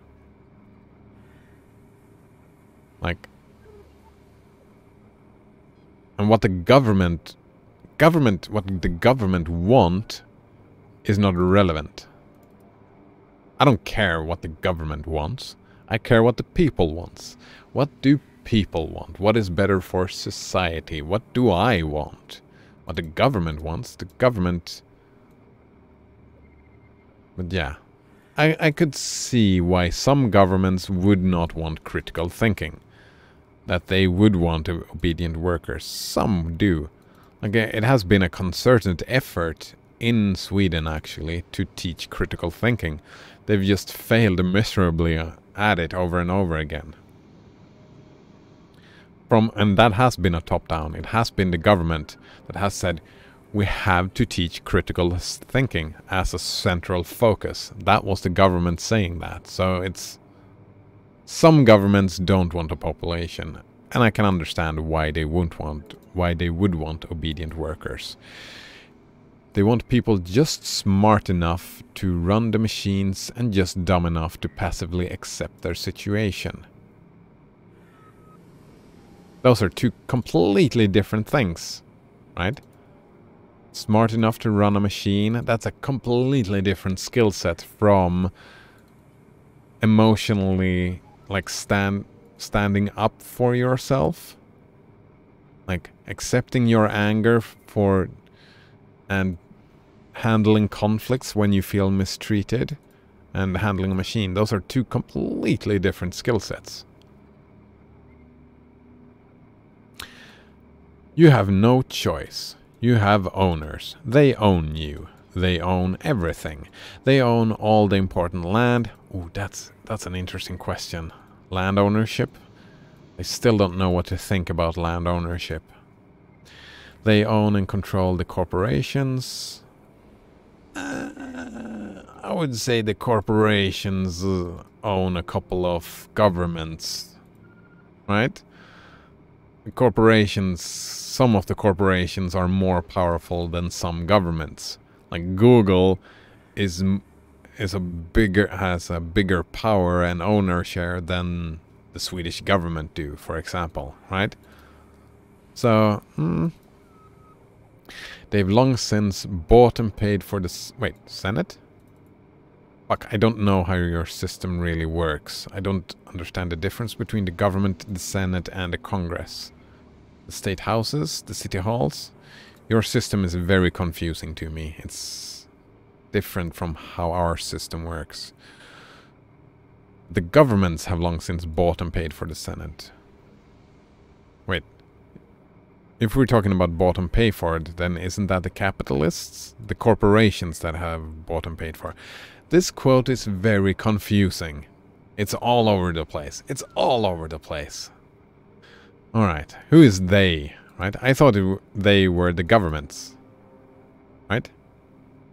Speaker 1: Like, and what the government want is not relevant. I don't care what the government wants. I care what the people wants. What do people want? What is better for society? What do I want? What the government wants, the government... But yeah, I could see why some governments would not want critical thinking. That they would want obedient workers. Some do. Like, it has been a concerted effort in Sweden, actually, to teach critical thinking. They've just failed miserably at it over and over again. And that has been a top-down. It has been the government that has said, we have to teach critical thinking as a central focus. That was the government saying that. So it's... Some governments don't want a population. And I can understand why they would want obedient workers. They want people just smart enough to run the machines and just dumb enough to passively accept their situation. Those are two completely different things, right? Smart enough to run a machine, that's a completely different skill set from emotionally, like, standing up for yourself. Like, accepting your anger and handling conflicts when you feel mistreated and handling a machine. Those are two completely different skill sets. You have no choice. You have owners. They own you. They own everything. They own all the important land. Ooh, that's an interesting question. Land ownership? I still don't know what to think about land ownership. They own and control the corporations. I would say the corporations own a couple of governments, right? The corporations, some of the corporations are more powerful than some governments. Like Google has a bigger power and owner share than the Swedish government do, for example, right? So, they've long since bought and paid for the... Wait, Senate? Fuck, I don't know how your system really works. I don't understand the difference between the government, the Senate, and the Congress. The state houses, the city halls. Your system is very confusing to me. It's different from how our system works. The governments have long since bought and paid for the Senate. Wait. If we're talking about bought and pay for it, then isn't that the capitalists? The corporations that have bought and paid for it. This quote is very confusing. It's all over the place. It's all over the place. Alright, who is they? Right? I thought they were the governments. Right?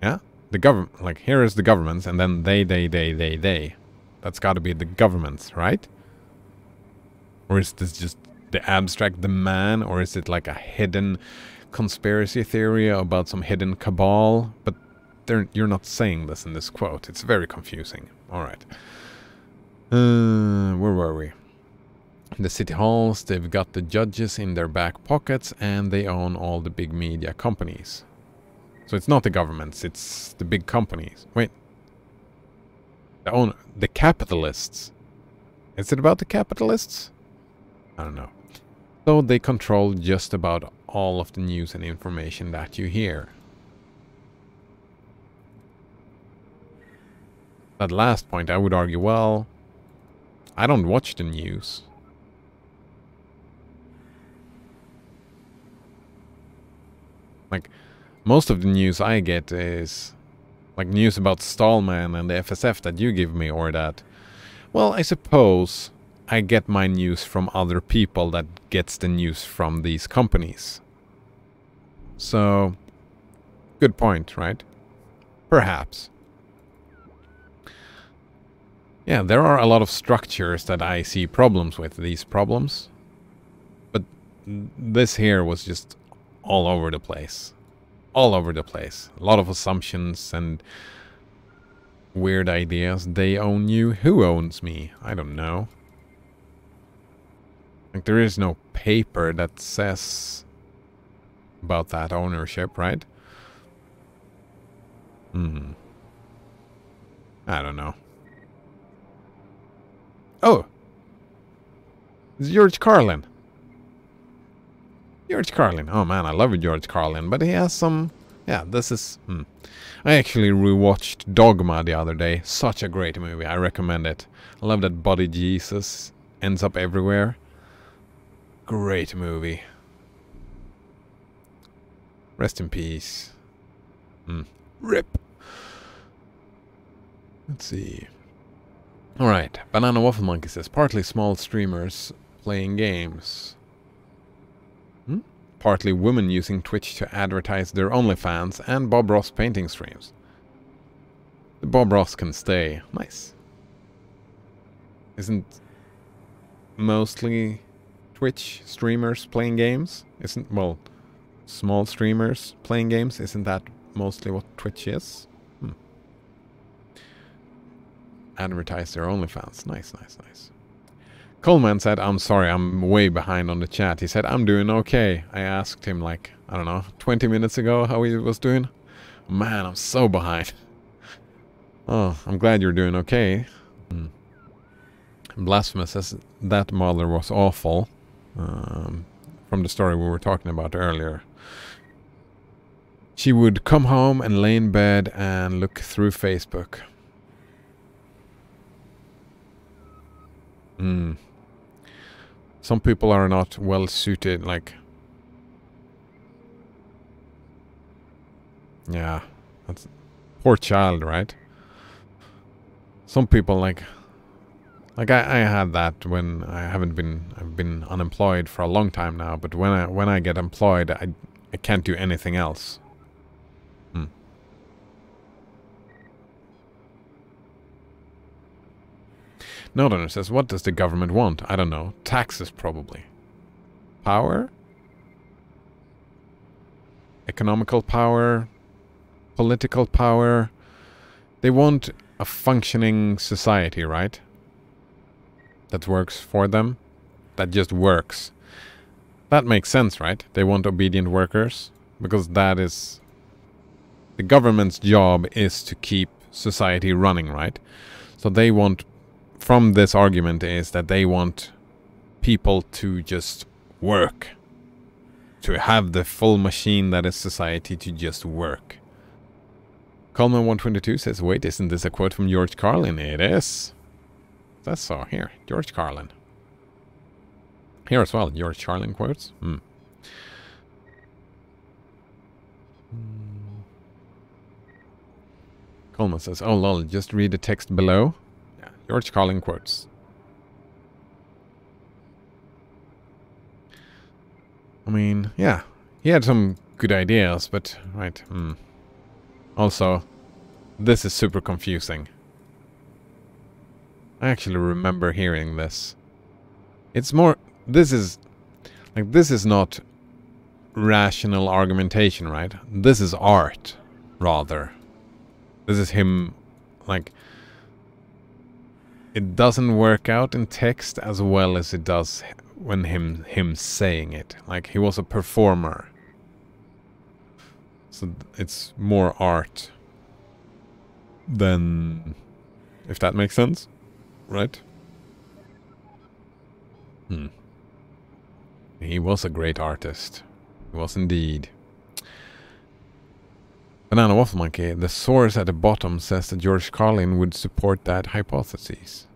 Speaker 1: Yeah? The government, like, here is the governments, and then they. That's gotta be the governments, right? Or is this just the abstract, the man? Or is it like a hidden conspiracy theory about some hidden cabal? But you're not saying this in this quote. It's very confusing. Alright. Where were we? The city halls, they've got the judges in their back pockets, and they own all the big media companies. So it's not the governments, it's the big companies. Wait, The capitalists. Is it about the capitalists? I don't know. So they control just about all of the news and information that you hear. That last point, I would argue, well, I don't watch the news. Like, most of the news I get is like news about Stallman and the FSF that you give me, or that, well, I suppose I get my news from other people that gets the news from these companies. So, good point, right? Perhaps. Yeah, there are a lot of structures that I see problems with, these problems. But this here was just all over the place. All over the place. A lot of assumptions and weird ideas. They own you. Who owns me? I don't know. Like, there is no paper that says about that ownership, right? I don't know. Oh! It's George Carlin. George Carlin. Oh man, I love George Carlin, but he has some... Yeah, this is... I actually rewatched Dogma the other day. Such a great movie. I recommend it. I love that Body Jesus ends up everywhere. Great movie. Rest in peace. RIP. Let's see. Alright, Banana Waffle Monkey says, partly small streamers playing games. Partly women using Twitch to advertise their OnlyFans, and Bob Ross painting streams. The Bob Ross can stay. Nice. Isn't mostly Twitch streamers playing games? Isn't, well, small streamers playing games? Isn't that mostly what Twitch is? Advertise their OnlyFans. Nice, nice, nice. Coleman said, I'm sorry, I'm way behind on the chat. He said, I'm doing okay. I asked him like, I don't know, 20 minutes ago how he was doing. Man, I'm so behind. Oh, I'm glad you're doing okay. Blasphemous says, that mother was awful. From the story we were talking about earlier. She would come home and lay in bed and look through Facebook. Some people are not well suited, like... Yeah, that's... Poor child, right? Some people, like I had that when I've been unemployed for a long time now, but when I get employed, I can't do anything else. Northerner says, what does the government want? I don't know. Taxes, probably. Power? Economical power? Political power? They want a functioning society, right? That works for them. That just works. That makes sense, right? They want obedient workers. Because that is... The government's job is to keep society running, right? So they want... From this argument is that they want people to just work. To have the full machine that is society to just work. Coleman 122 says, wait, isn't this a quote from George Carlin? It is. That's so. Here, George Carlin. Here as well, George Carlin quotes. Coleman says, oh lol, just read the text below. Yeah, George Carlin quotes. I mean, yeah, he had some good ideas, but, right, Also, this is super confusing. I actually remember hearing this. It's more, this is not rational argumentation, right? This is art, rather. This is him, like, it doesn't work out in text as well as it does when him saying it. Like, he was a performer. So it's more art than If that makes sense, right? He was a great artist. He was indeed. Banana Waffle Monkey, the source at the bottom says that George Carlin would support that hypothesis.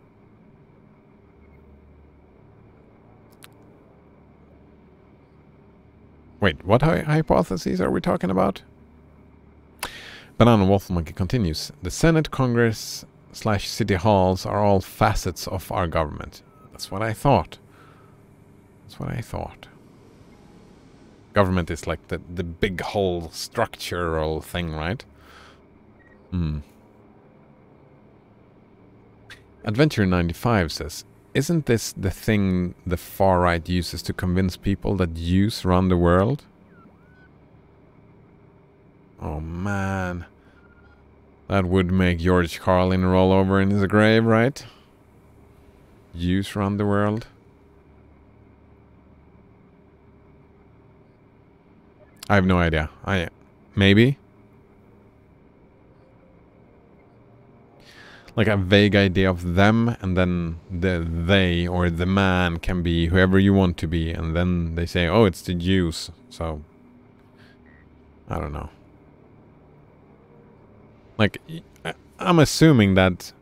Speaker 1: Wait, what hypotheses are we talking about? Banana Waffle Monkey continues. The Senate, Congress / City Halls are all facets of our government. That's what I thought. That's what I thought. Government is like the big whole structural thing, right? Adventure 95 says, isn't this the thing the far right uses to convince people that Jews run the world? Oh man. That would make George Carlin roll over in his grave, right? Jews run the world. I have no idea. Maybe. Like a vague idea of them, and then they or the man can be whoever you want to be, and then they say, oh, it's the Jews. So, I don't know. Like, I'm assuming that,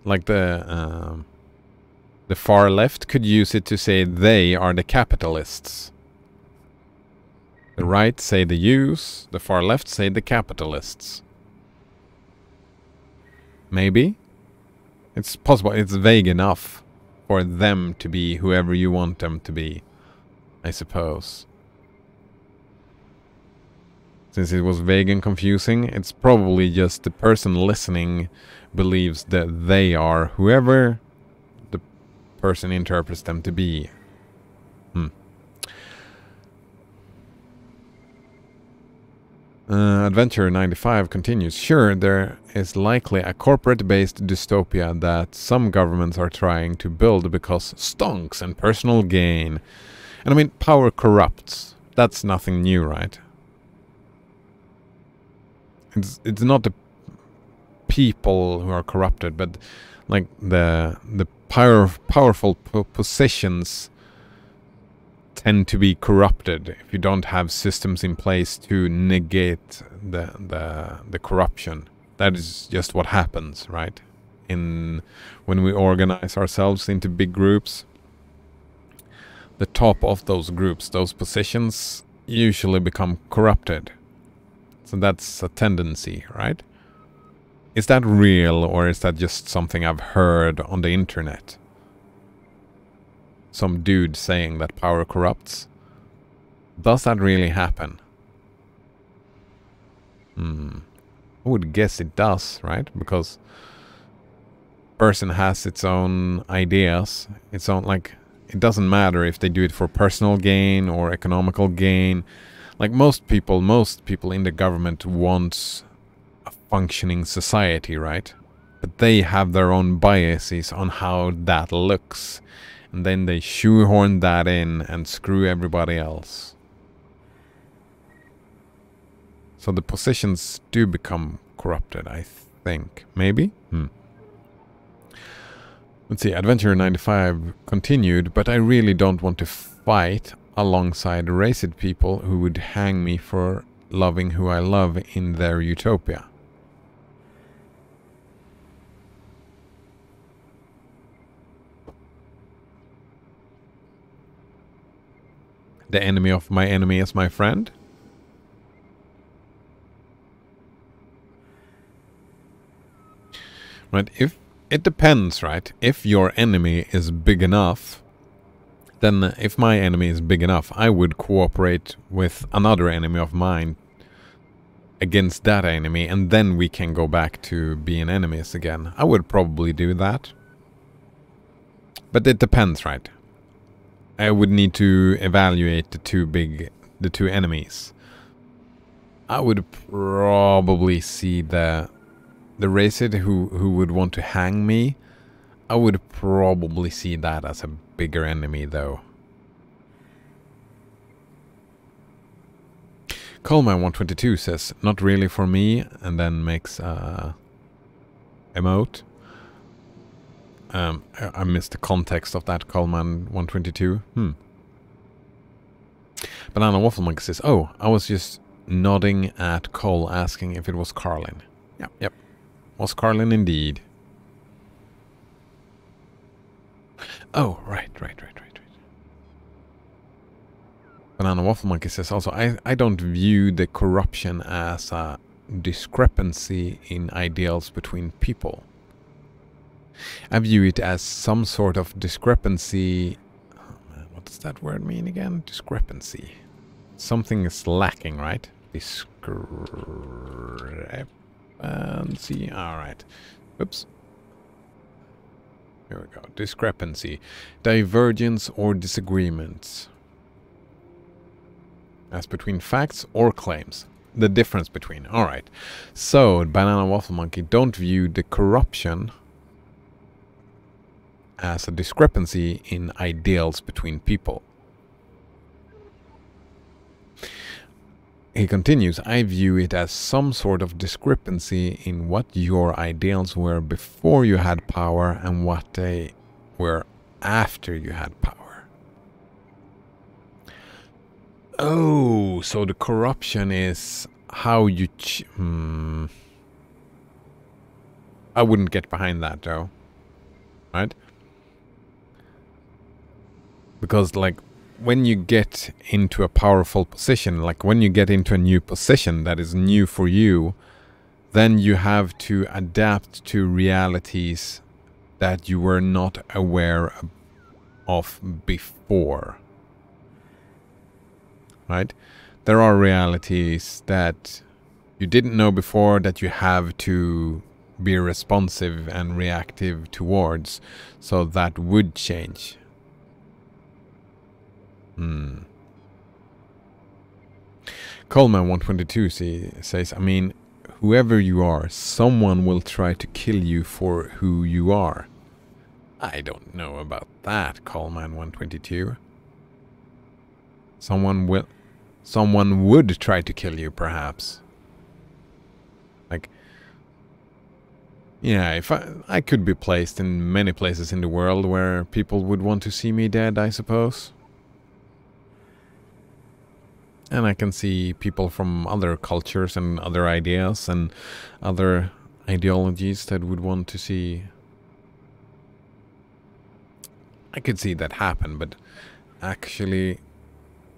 Speaker 1: like, the far left could use it to say they are the capitalists. The right say the Jews, the far left say the capitalists. Maybe? It's possible. It's vague enough for them to be whoever you want them to be, I suppose. Since it was vague and confusing, it's probably just the person listening believes that they are whoever the person interprets them to be. Adventure 95 continues. Sure, there is likely a corporate-based dystopia that some governments are trying to build because stonks and personal gain. And I mean, power corrupts. That's nothing new, right? It's not the people who are corrupted, but like the powerful positions tend to be corrupted if you don't have systems in place to negate the corruption. That is just what happens, right? When we organize ourselves into big groups, the top of those groups, those positions, usually become corrupted. So that's a tendency, right? Is that real, or is that just something I've heard on the internet? Some dude saying that power corrupts. Does that really happen? I would guess it does, right? Because person has its own ideas, its own, like, it doesn't matter if they do it for personal gain or economical gain. Like most people in the government wants a functioning society, right? But they have their own biases on how that looks. And then they shoehorn that in and screw everybody else. So the positions do become corrupted, I think. Maybe? Let's see, Adventure 95 continued, but I really don't want to fight alongside racist people who would hang me for loving who I love in their utopia. The enemy of my enemy is my friend? Right, if it depends, right? If your enemy is big enough, then if my enemy is big enough, I would cooperate with another enemy of mine against that enemy, and then we can go back to being enemies again. I would probably do that. But it depends, right? I would need to evaluate the two enemies. I would probably see the racist who would want to hang me. I would probably see that as a bigger enemy, though. Coleman122 says, not really for me, and then makes emote. I missed the context of that, Coleman 122. Banana Waffle Monkey says, oh, I was just nodding at Cole asking if it was Carlin. Yep. Was Carlin indeed. Oh, right. Banana Waffle Monkey says also, I don't view the corruption as a discrepancy in ideals between people. I view it as some sort of discrepancy. Oh man, what does that word mean again? Discrepancy. Something is lacking, right? Discrepancy. Alright. Oops. Here we go. Discrepancy. Divergence or disagreements. As between facts or claims. The difference between. Alright. So, Banana Waffle Monkey, don't view the corruption as a discrepancy in ideals between people. He continues, I view it as some sort of discrepancy in what your ideals were before you had power and what they were after you had power. Oh, so the corruption is how you... I wouldn't get behind that, though. Right? Because, like, when you get into a powerful position, like when you get into a new position that is new for you, then you have to adapt to realities that you were not aware of before. Right? There are realities that you didn't know before that you have to be responsive and reactive towards, so that would change. Coleman 122 says, I mean, whoever you are, someone will try to kill you for who you are. I don't know about that, Coleman 122. Someone would try to kill you, perhaps. Like, yeah, if I could be placed in many places in the world where people would want to see me dead, I suppose. And I can see people from other cultures and other ideas and other ideologies that would want to see... I could see that happen, but actually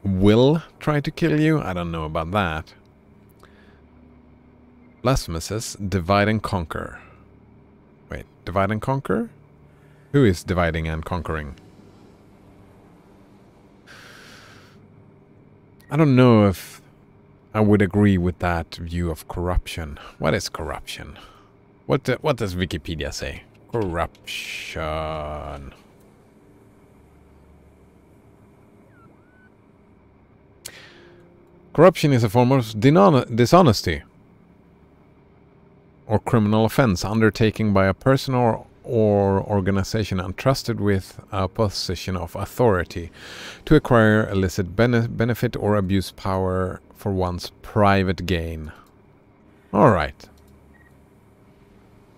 Speaker 1: will try to kill you? I don't know about that. Blasphemous says, divide and conquer. Wait, divide and conquer? Who is dividing and conquering? I don't know if I would agree with that view of corruption. What is corruption? What does Wikipedia say? Corruption. Corruption is a form of dishonesty or criminal offense undertaken by a person or organization entrusted with a position of authority to acquire illicit benefit or abuse power for one's private gain. Alright.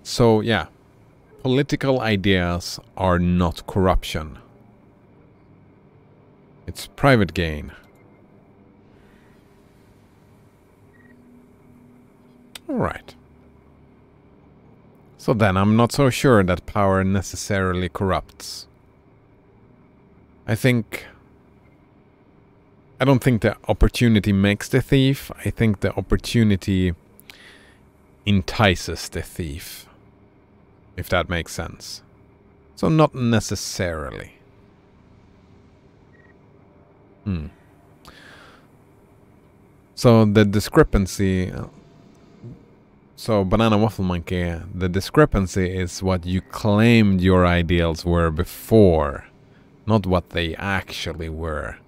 Speaker 1: So, yeah. Political ideas are not corruption. It's private gain. Alright. So then I'm not so sure that power necessarily corrupts. I don't think the opportunity makes the thief. I think the opportunity entices the thief. If that makes sense. So not necessarily. So the discrepancy... So, Banana Waffle Monkey, the discrepancy is what you claimed your ideals were before, not what they actually were.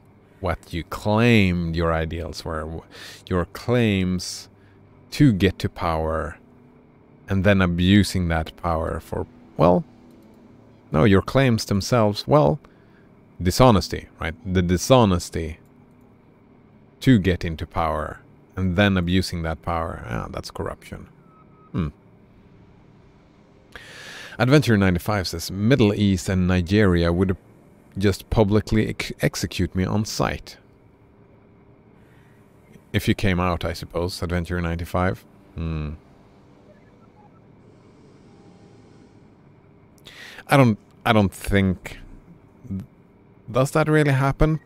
Speaker 1: What you claimed your ideals were. Your claims to get to power, and then abusing that power for, well, no, your claims themselves, well, dishonesty, right? The dishonesty to get into power, and then abusing that power, that's corruption. Adventure 95 says Middle East and Nigeria would just publicly execute me on sight. If you came out, I suppose, Adventure 95. I don't think... Does that really happen?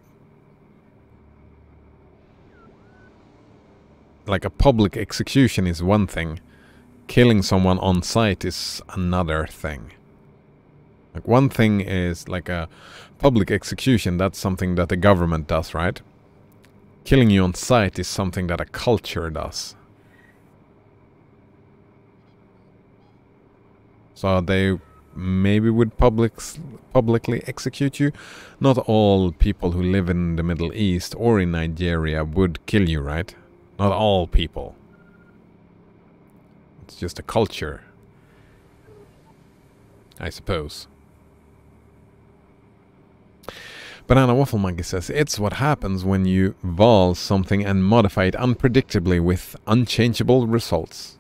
Speaker 1: Like a public execution is one thing. Killing someone on sight is another thing. Like one thing is like a public execution, that's something that the government does, right? Killing you on sight is something that a culture does. So they maybe would publicly execute you. Not all people who live in the Middle East or in Nigeria would kill you, right? Not all people. It's just a culture, I suppose. Banana Waffle Monkey says, it's what happens when you vol something and modify it unpredictably with unchangeable results.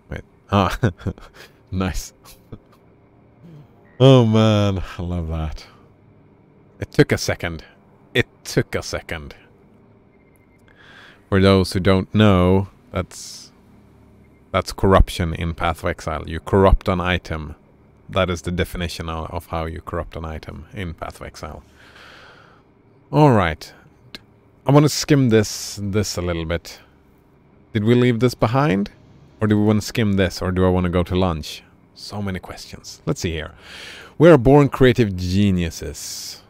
Speaker 1: Wait. Ah, nice. Oh man, I love that. It took a second. It took a second. For those who don't know, that's corruption in Path of Exile. You corrupt an item. That is the definition of how you corrupt an item in Path of Exile. Alright. I want to skim this a little bit. Did we leave this behind? Or do we want to skim this? Or do I want to go to lunch? So many questions. Let's see here. We are born creative geniuses.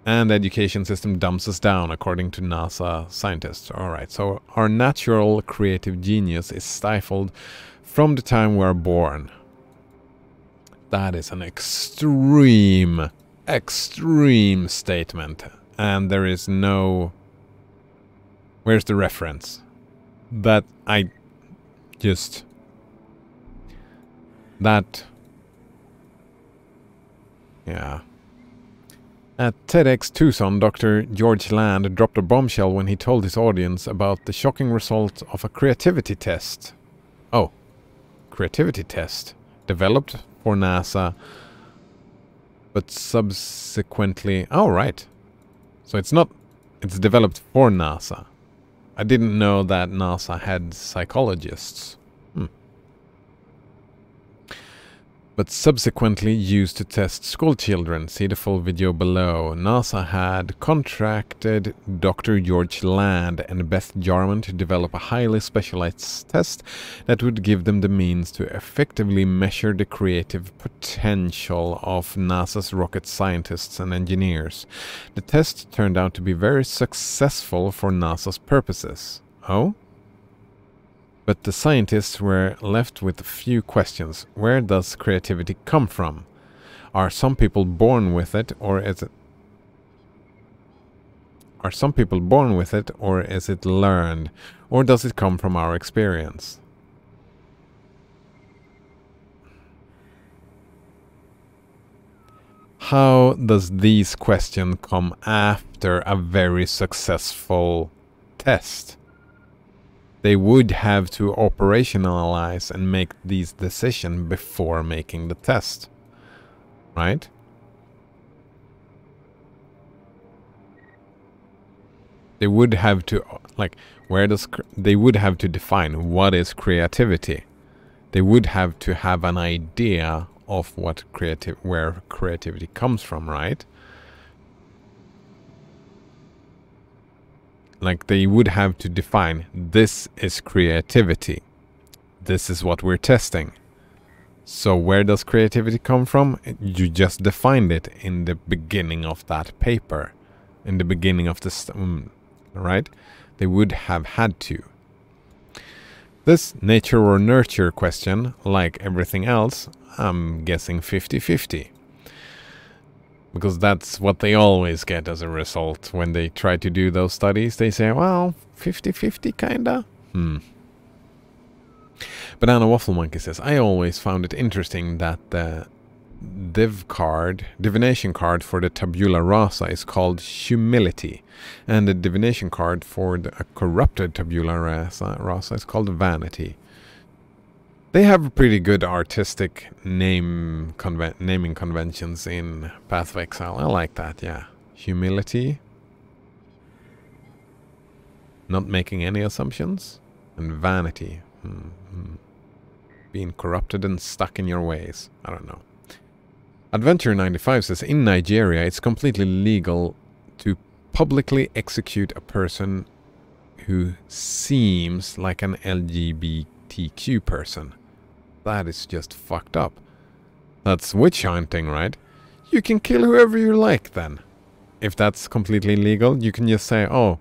Speaker 1: And the education system dumps us down, according to NASA scientists. Alright, so our natural creative genius is stifled from the time we are born. That is an extreme statement. And there is no... Where's the reference? That I just... That... Yeah. At TEDx Tucson, Dr. George Land dropped a bombshell when he told his audience about the shocking result of a creativity test. Oh, creativity test. Developed for NASA, but subsequently... Oh, right. So it's not... It's developed for NASA. I didn't know that NASA had psychologists. But subsequently used to test school children. See the full video below. NASA had contracted Dr. George Land and Beth Jarman to develop a highly specialized test that would give them the means to effectively measure the creative potential of NASA's rocket scientists and engineers. The test turned out to be very successful for NASA's purposes. Oh? But the scientists were left with a few questions. Where does creativity come from? Are some people born with it, or is it... Are some people born with it, or is it learned? Or does it come from our experience? How does these questions come after a very successful test? They would have to operationalize and make these decisions before making the test. Right? They would have to, like, they would have to define what is creativity. They would have to have an idea of where creativity comes from, right? Like, they would have to define, this is creativity. This is what we're testing. So where does creativity come from? You just defined it in the beginning of that paper. In the beginning of this, right? They would have had to. This nature or nurture question, like everything else, I'm guessing 50-50. Because that's what they always get as a result when they try to do those studies. They say, well, 50-50 kinda. Banana Waffle Monkey says, I always found it interesting that the divination card for the tabula rasa is called humility. And the divination card for the corrupted tabula rasa is called vanity. They have pretty good artistic naming conventions in Path of Exile. I like that, yeah. Humility. Not making any assumptions. And vanity. Being corrupted and stuck in your ways. I don't know. Adventure 95 says, in Nigeria, it's completely legal to publicly execute a person who seems like an LGBTQ person. That is just fucked up. That's witch hunting, right? You can kill whoever you like then. If that's completely legal, you can just say, oh,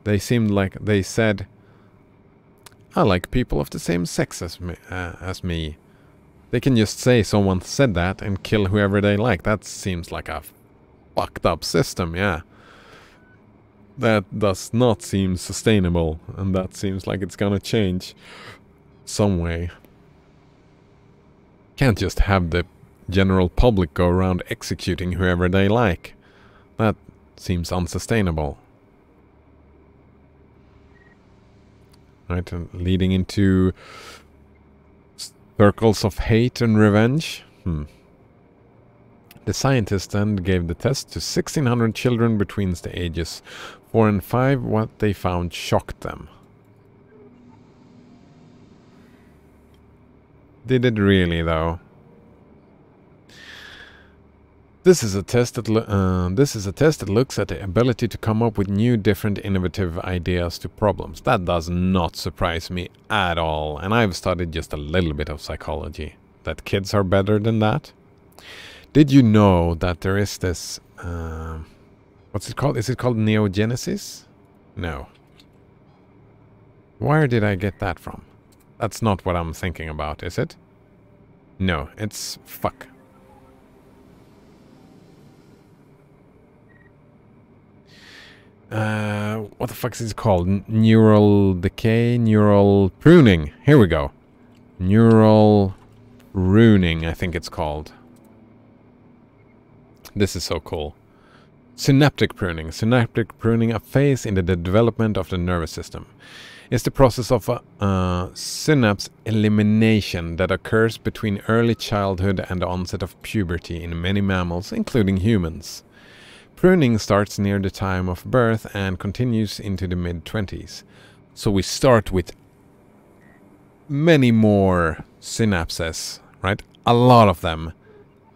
Speaker 1: they seemed like they said, I like people of the same sex as me. They can just say someone said that and kill whoever they like. That seems like a fucked up system, yeah. That does not seem sustainable, and that seems like it's gonna change some way. Can't just have the general public go around executing whoever they like. That seems unsustainable. Right, and leading into circles of hate and revenge. The scientists then gave the test to 1,600 children between the ages 4 and 5. What they found shocked them. Did it really, though? This is a test that looks at the ability to come up with new, different, innovative ideas to problems. That does not surprise me at all. And I've studied just a little bit of psychology. That kids are better than that. Did you know that there is this... what's it called? Is it called neogenesis? No. Where did I get that from? That's not what I'm thinking about, is it? No, it's... fuck. What the fuck is it called? Neural decay? Neural pruning. Here we go. Neural pruning, I think it's called. This is so cool. Synaptic pruning. Synaptic pruning, a phase in the development of the nervous system. It's the process of synapse elimination that occurs between early childhood and the onset of puberty in many mammals, including humans. Pruning starts near the time of birth and continues into the mid-20s. So we start with many more synapses, right? A lot of them.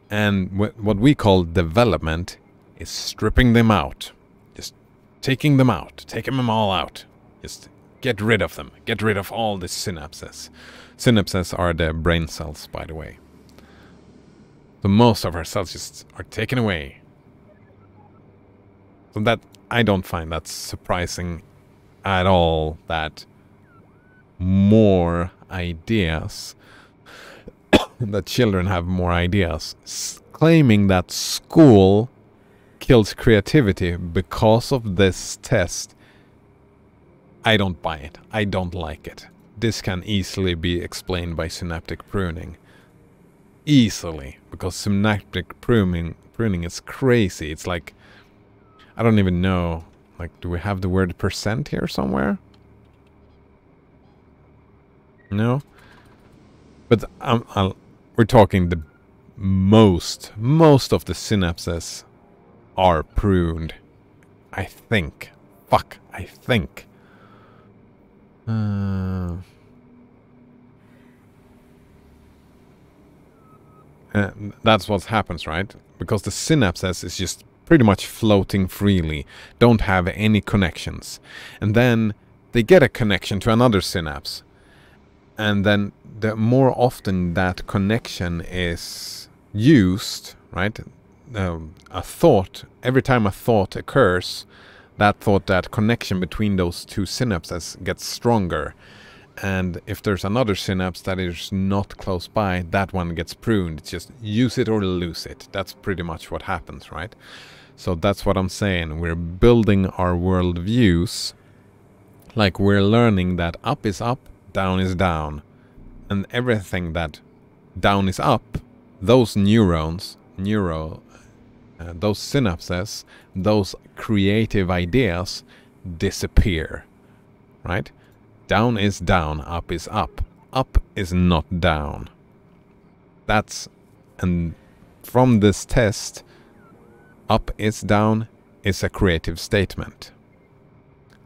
Speaker 1: And what we call development is stripping them out. Just taking them out. Taking them all out. Just get rid of them. Get rid of all the synapses. Synapses are the brain cells, by the way. So most of our cells just are taken away. So that, I don't find that surprising at all, that more ideas, that children have more ideas. Claiming that school kills creativity because of this test, I don't buy it. I don't like it. This can easily be explained by synaptic pruning. Easily. Because synaptic pruning is crazy. It's like, I don't even know. Like, do we have the word percent here somewhere? No? But we're talking the most of the synapses are pruned. I think. Fuck, I think. That's what happens, right? Because the synapses is just pretty much floating freely, don't have any connections. And then they get a connection to another synapse. And then the more often that connection is used, right? A thought, every time a thought occurs, that connection between those two synapses gets stronger. And if there's another synapse that is not close by, that one gets pruned. It's just use it or lose it. That's pretty much what happens, right? So that's what I'm saying. We're building our worldviews. Like we're learning that up is up, down is down. And everything that down is up, those neurons, those synapses, those creative ideas disappear, right? Down is down, up is up. up is not down. And from this test, up is down is a creative statement.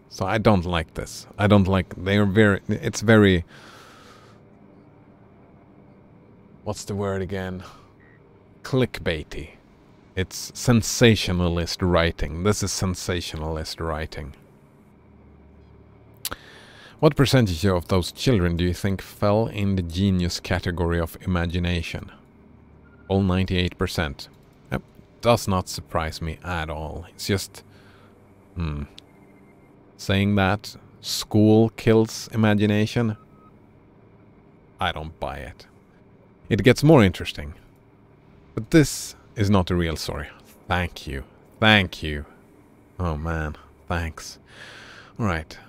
Speaker 1: So I don't like this. I don't like, it's very, what's the word again? Clickbaity. It's sensationalist writing. This is sensationalist writing. What percentage of those children do you think fell in the genius category of imagination? All 98%. Yep. Does not surprise me at all. It's just... saying that school kills imagination? I don't buy it. It gets more interesting. But this is not the real story. Thank you. Thank you. Oh man, thanks. Alright.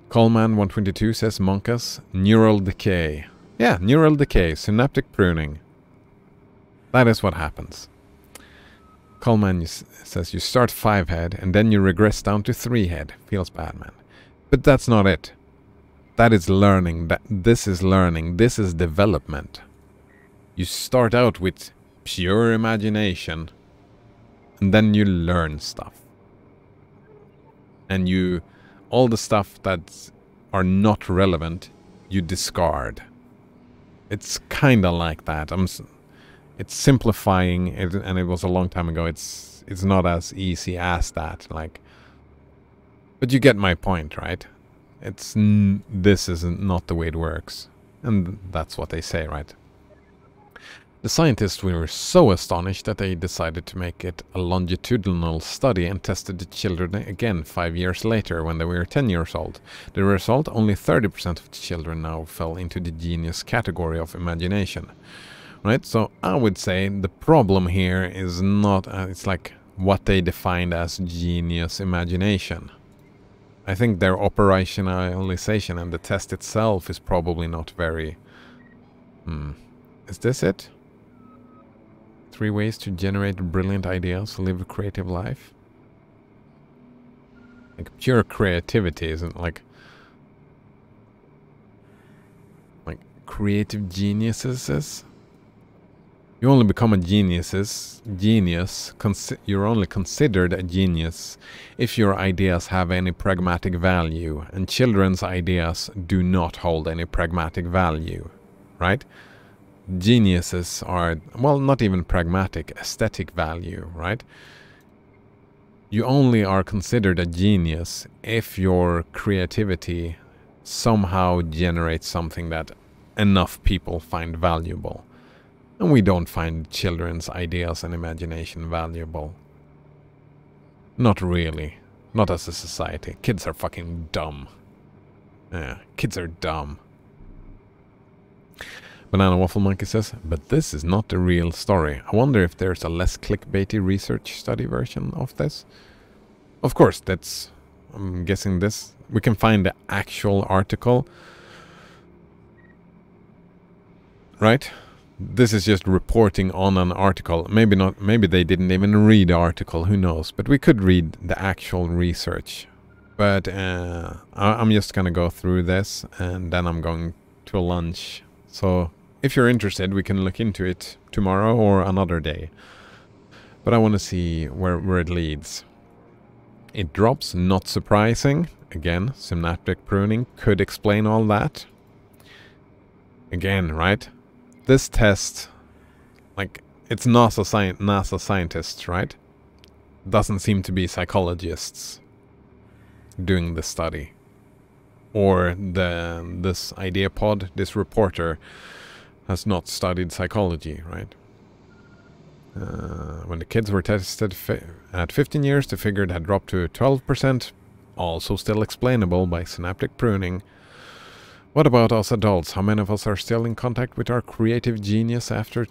Speaker 1: Coleman122 says Monkas, neural decay. Yeah, neural decay, synaptic pruning. That is what happens. Coleman says you start 5 head and then you regress down to 3 head. Feels bad, man. But that's not it. That is learning. This is learning. This is development. You start out with pure imagination and then you learn stuff. And all the stuff that are not relevant, you discard. It's kind of like that. It's simplifying it, and it was a long time ago. It's not as easy as that. But you get my point, right? This is not the way it works, and that's what they say, right? The scientists were so astonished that they decided to make it a longitudinal study and tested the children again 5 years later when they were 10 years old. The result, only 30% of the children now fell into the genius category of imagination. Right? So I would say the problem here is not, it's like what they defined as genius imagination. I think their operationalization and the test itself is probably not very... Is this it? 3 ways to generate brilliant ideas, live a creative life. Like pure creativity isn't like creative geniuses. You only become a genius. You're only considered a genius if your ideas have any pragmatic value, and children's ideas do not hold any pragmatic value, right? Geniuses are, well, not even pragmatic, aesthetic value, right? You only are considered a genius if your creativity somehow generates something that enough people find valuable. And we don't find children's ideas and imagination valuable. Not really. Not as a society. Kids are fucking dumb. Yeah, kids are dumb. Banana Waffle Monkey says, but this is not the real story. I wonder if there's a less clickbaity research study version of this. Of course, I'm guessing this. We can find the actual article. Right? This is just reporting on an article. Maybe not. Maybe they didn't even read the article. Who knows? But we could read the actual research. But I'm just going to go through this and then I'm going to lunch. So if you're interested, we can look into it tomorrow or another day. But I want to see where it leads. It drops, not surprising. Again, synaptic pruning could explain all that. Again, right? This test, like, it's NASA scientists, right? Doesn't seem to be psychologists doing the study. Or this idea pod, this reporter, has not studied psychology, right? When the kids were tested at 15 years, the figure had dropped to 12%, also still explainable by synaptic pruning. What about us adults? How many of us are still in contact with our creative genius after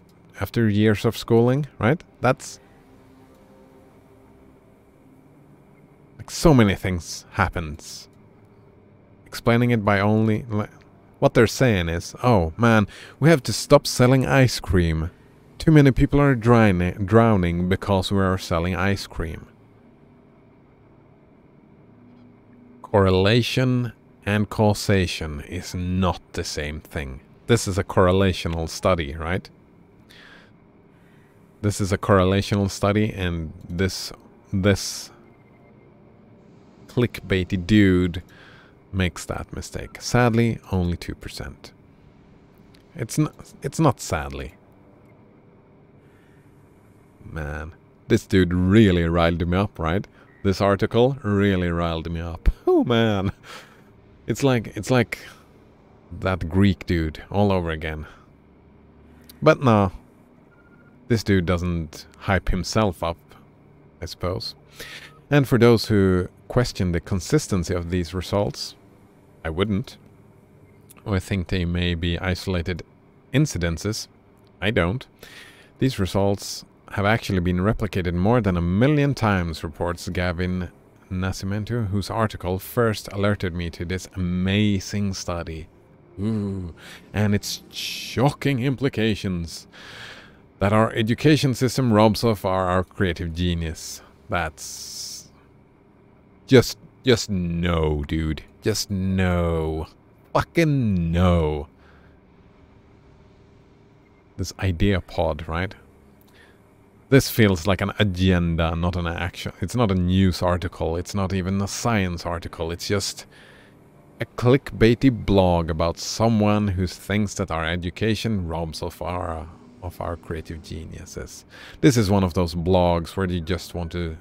Speaker 1: years of schooling, right? That's... like, so many things happens. Explaining it by only... what they're saying is, oh man, we have to stop selling ice cream. Too many people are drowning because we are selling ice cream. Correlation and causation is not the same thing. This is a correlational study, right? This is a correlational study, and this clickbaity dude makes that mistake. Sadly, only 2%. It's not sadly. Man, this dude really riled me up, right? This article really riled me up. Oh man. It's like that Greek dude all over again. But no. This dude doesn't hype himself up, I suppose. And for those who question the consistency of these results, I wouldn't. Or think they may be isolated incidences. I don't. These results have actually been replicated more than 1 million times, reports Gavin Nascimento, whose article first alerted me to this amazing study. Ooh, and its shocking implications that our education system robs of our creative genius. That's... Just no, dude. Just no. Fucking no. This idea pod, right? This feels like an agenda, not an action. It's not a news article. It's not even a science article. It's just a clickbaity blog about someone who thinks that our education robs of our creative geniuses. This is one of those blogs where you just want to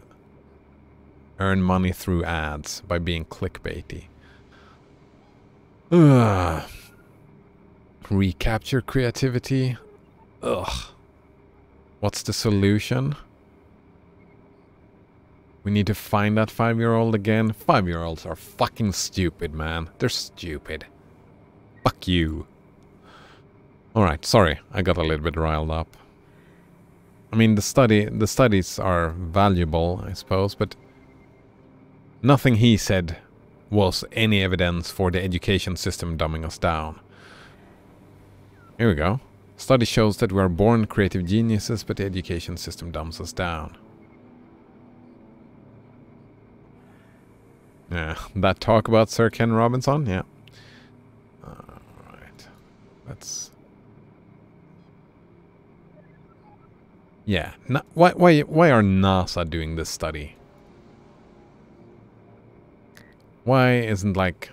Speaker 1: earn money through ads by being clickbaity. Recapture creativity? Ugh. What's the solution? We need to find that 5-year-old again. 5-year-olds are fucking stupid, man. They're stupid. Fuck you. Alright, sorry. I got a little bit riled up. I mean, the studies are valuable, I suppose, but nothing he said was any evidence for the education system dumbing us down. Here we go. Study shows that we are born creative geniuses, but the education system dumbs us down. Yeah, that talk about Sir Ken Robinson? Yeah. Alright. Let's... Yeah. Why are NASA doing this study? Why isn't, like...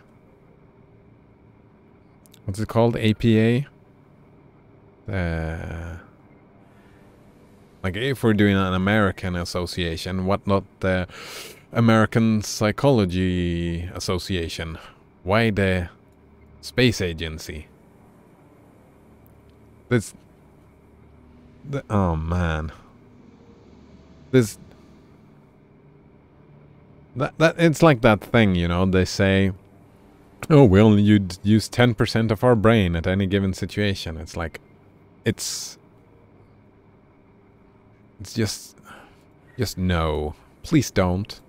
Speaker 1: What's it called? APA? Like, if we're doing an American association, what not the American Psychology Association? Why the Space Agency? Oh man, it's like that thing, you know. They say, "Oh, we only use 10% of our brain at any given situation." It's like, it's just no. Please don't.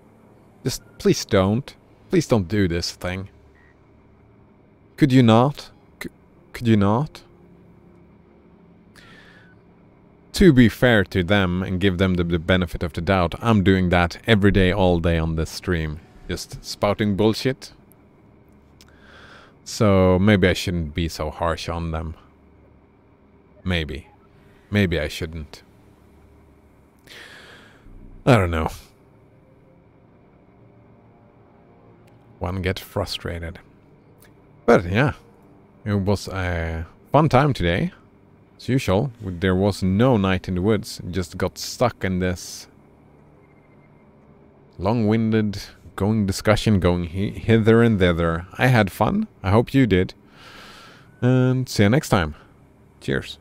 Speaker 1: Just please don't. Please don't do this thing. Could you not? Could you not? To be fair to them and give them the benefit of the doubt, I'm doing that every day, all day on this stream. Just spouting bullshit. So maybe I shouldn't be so harsh on them. Maybe. Maybe I shouldn't. I don't know. One gets frustrated. But yeah, it was a fun time today. As usual, there was no night in the woods. Just got stuck in this long-winded discussion going hither and thither. I had fun. I hope you did. And see you next time. Cheers.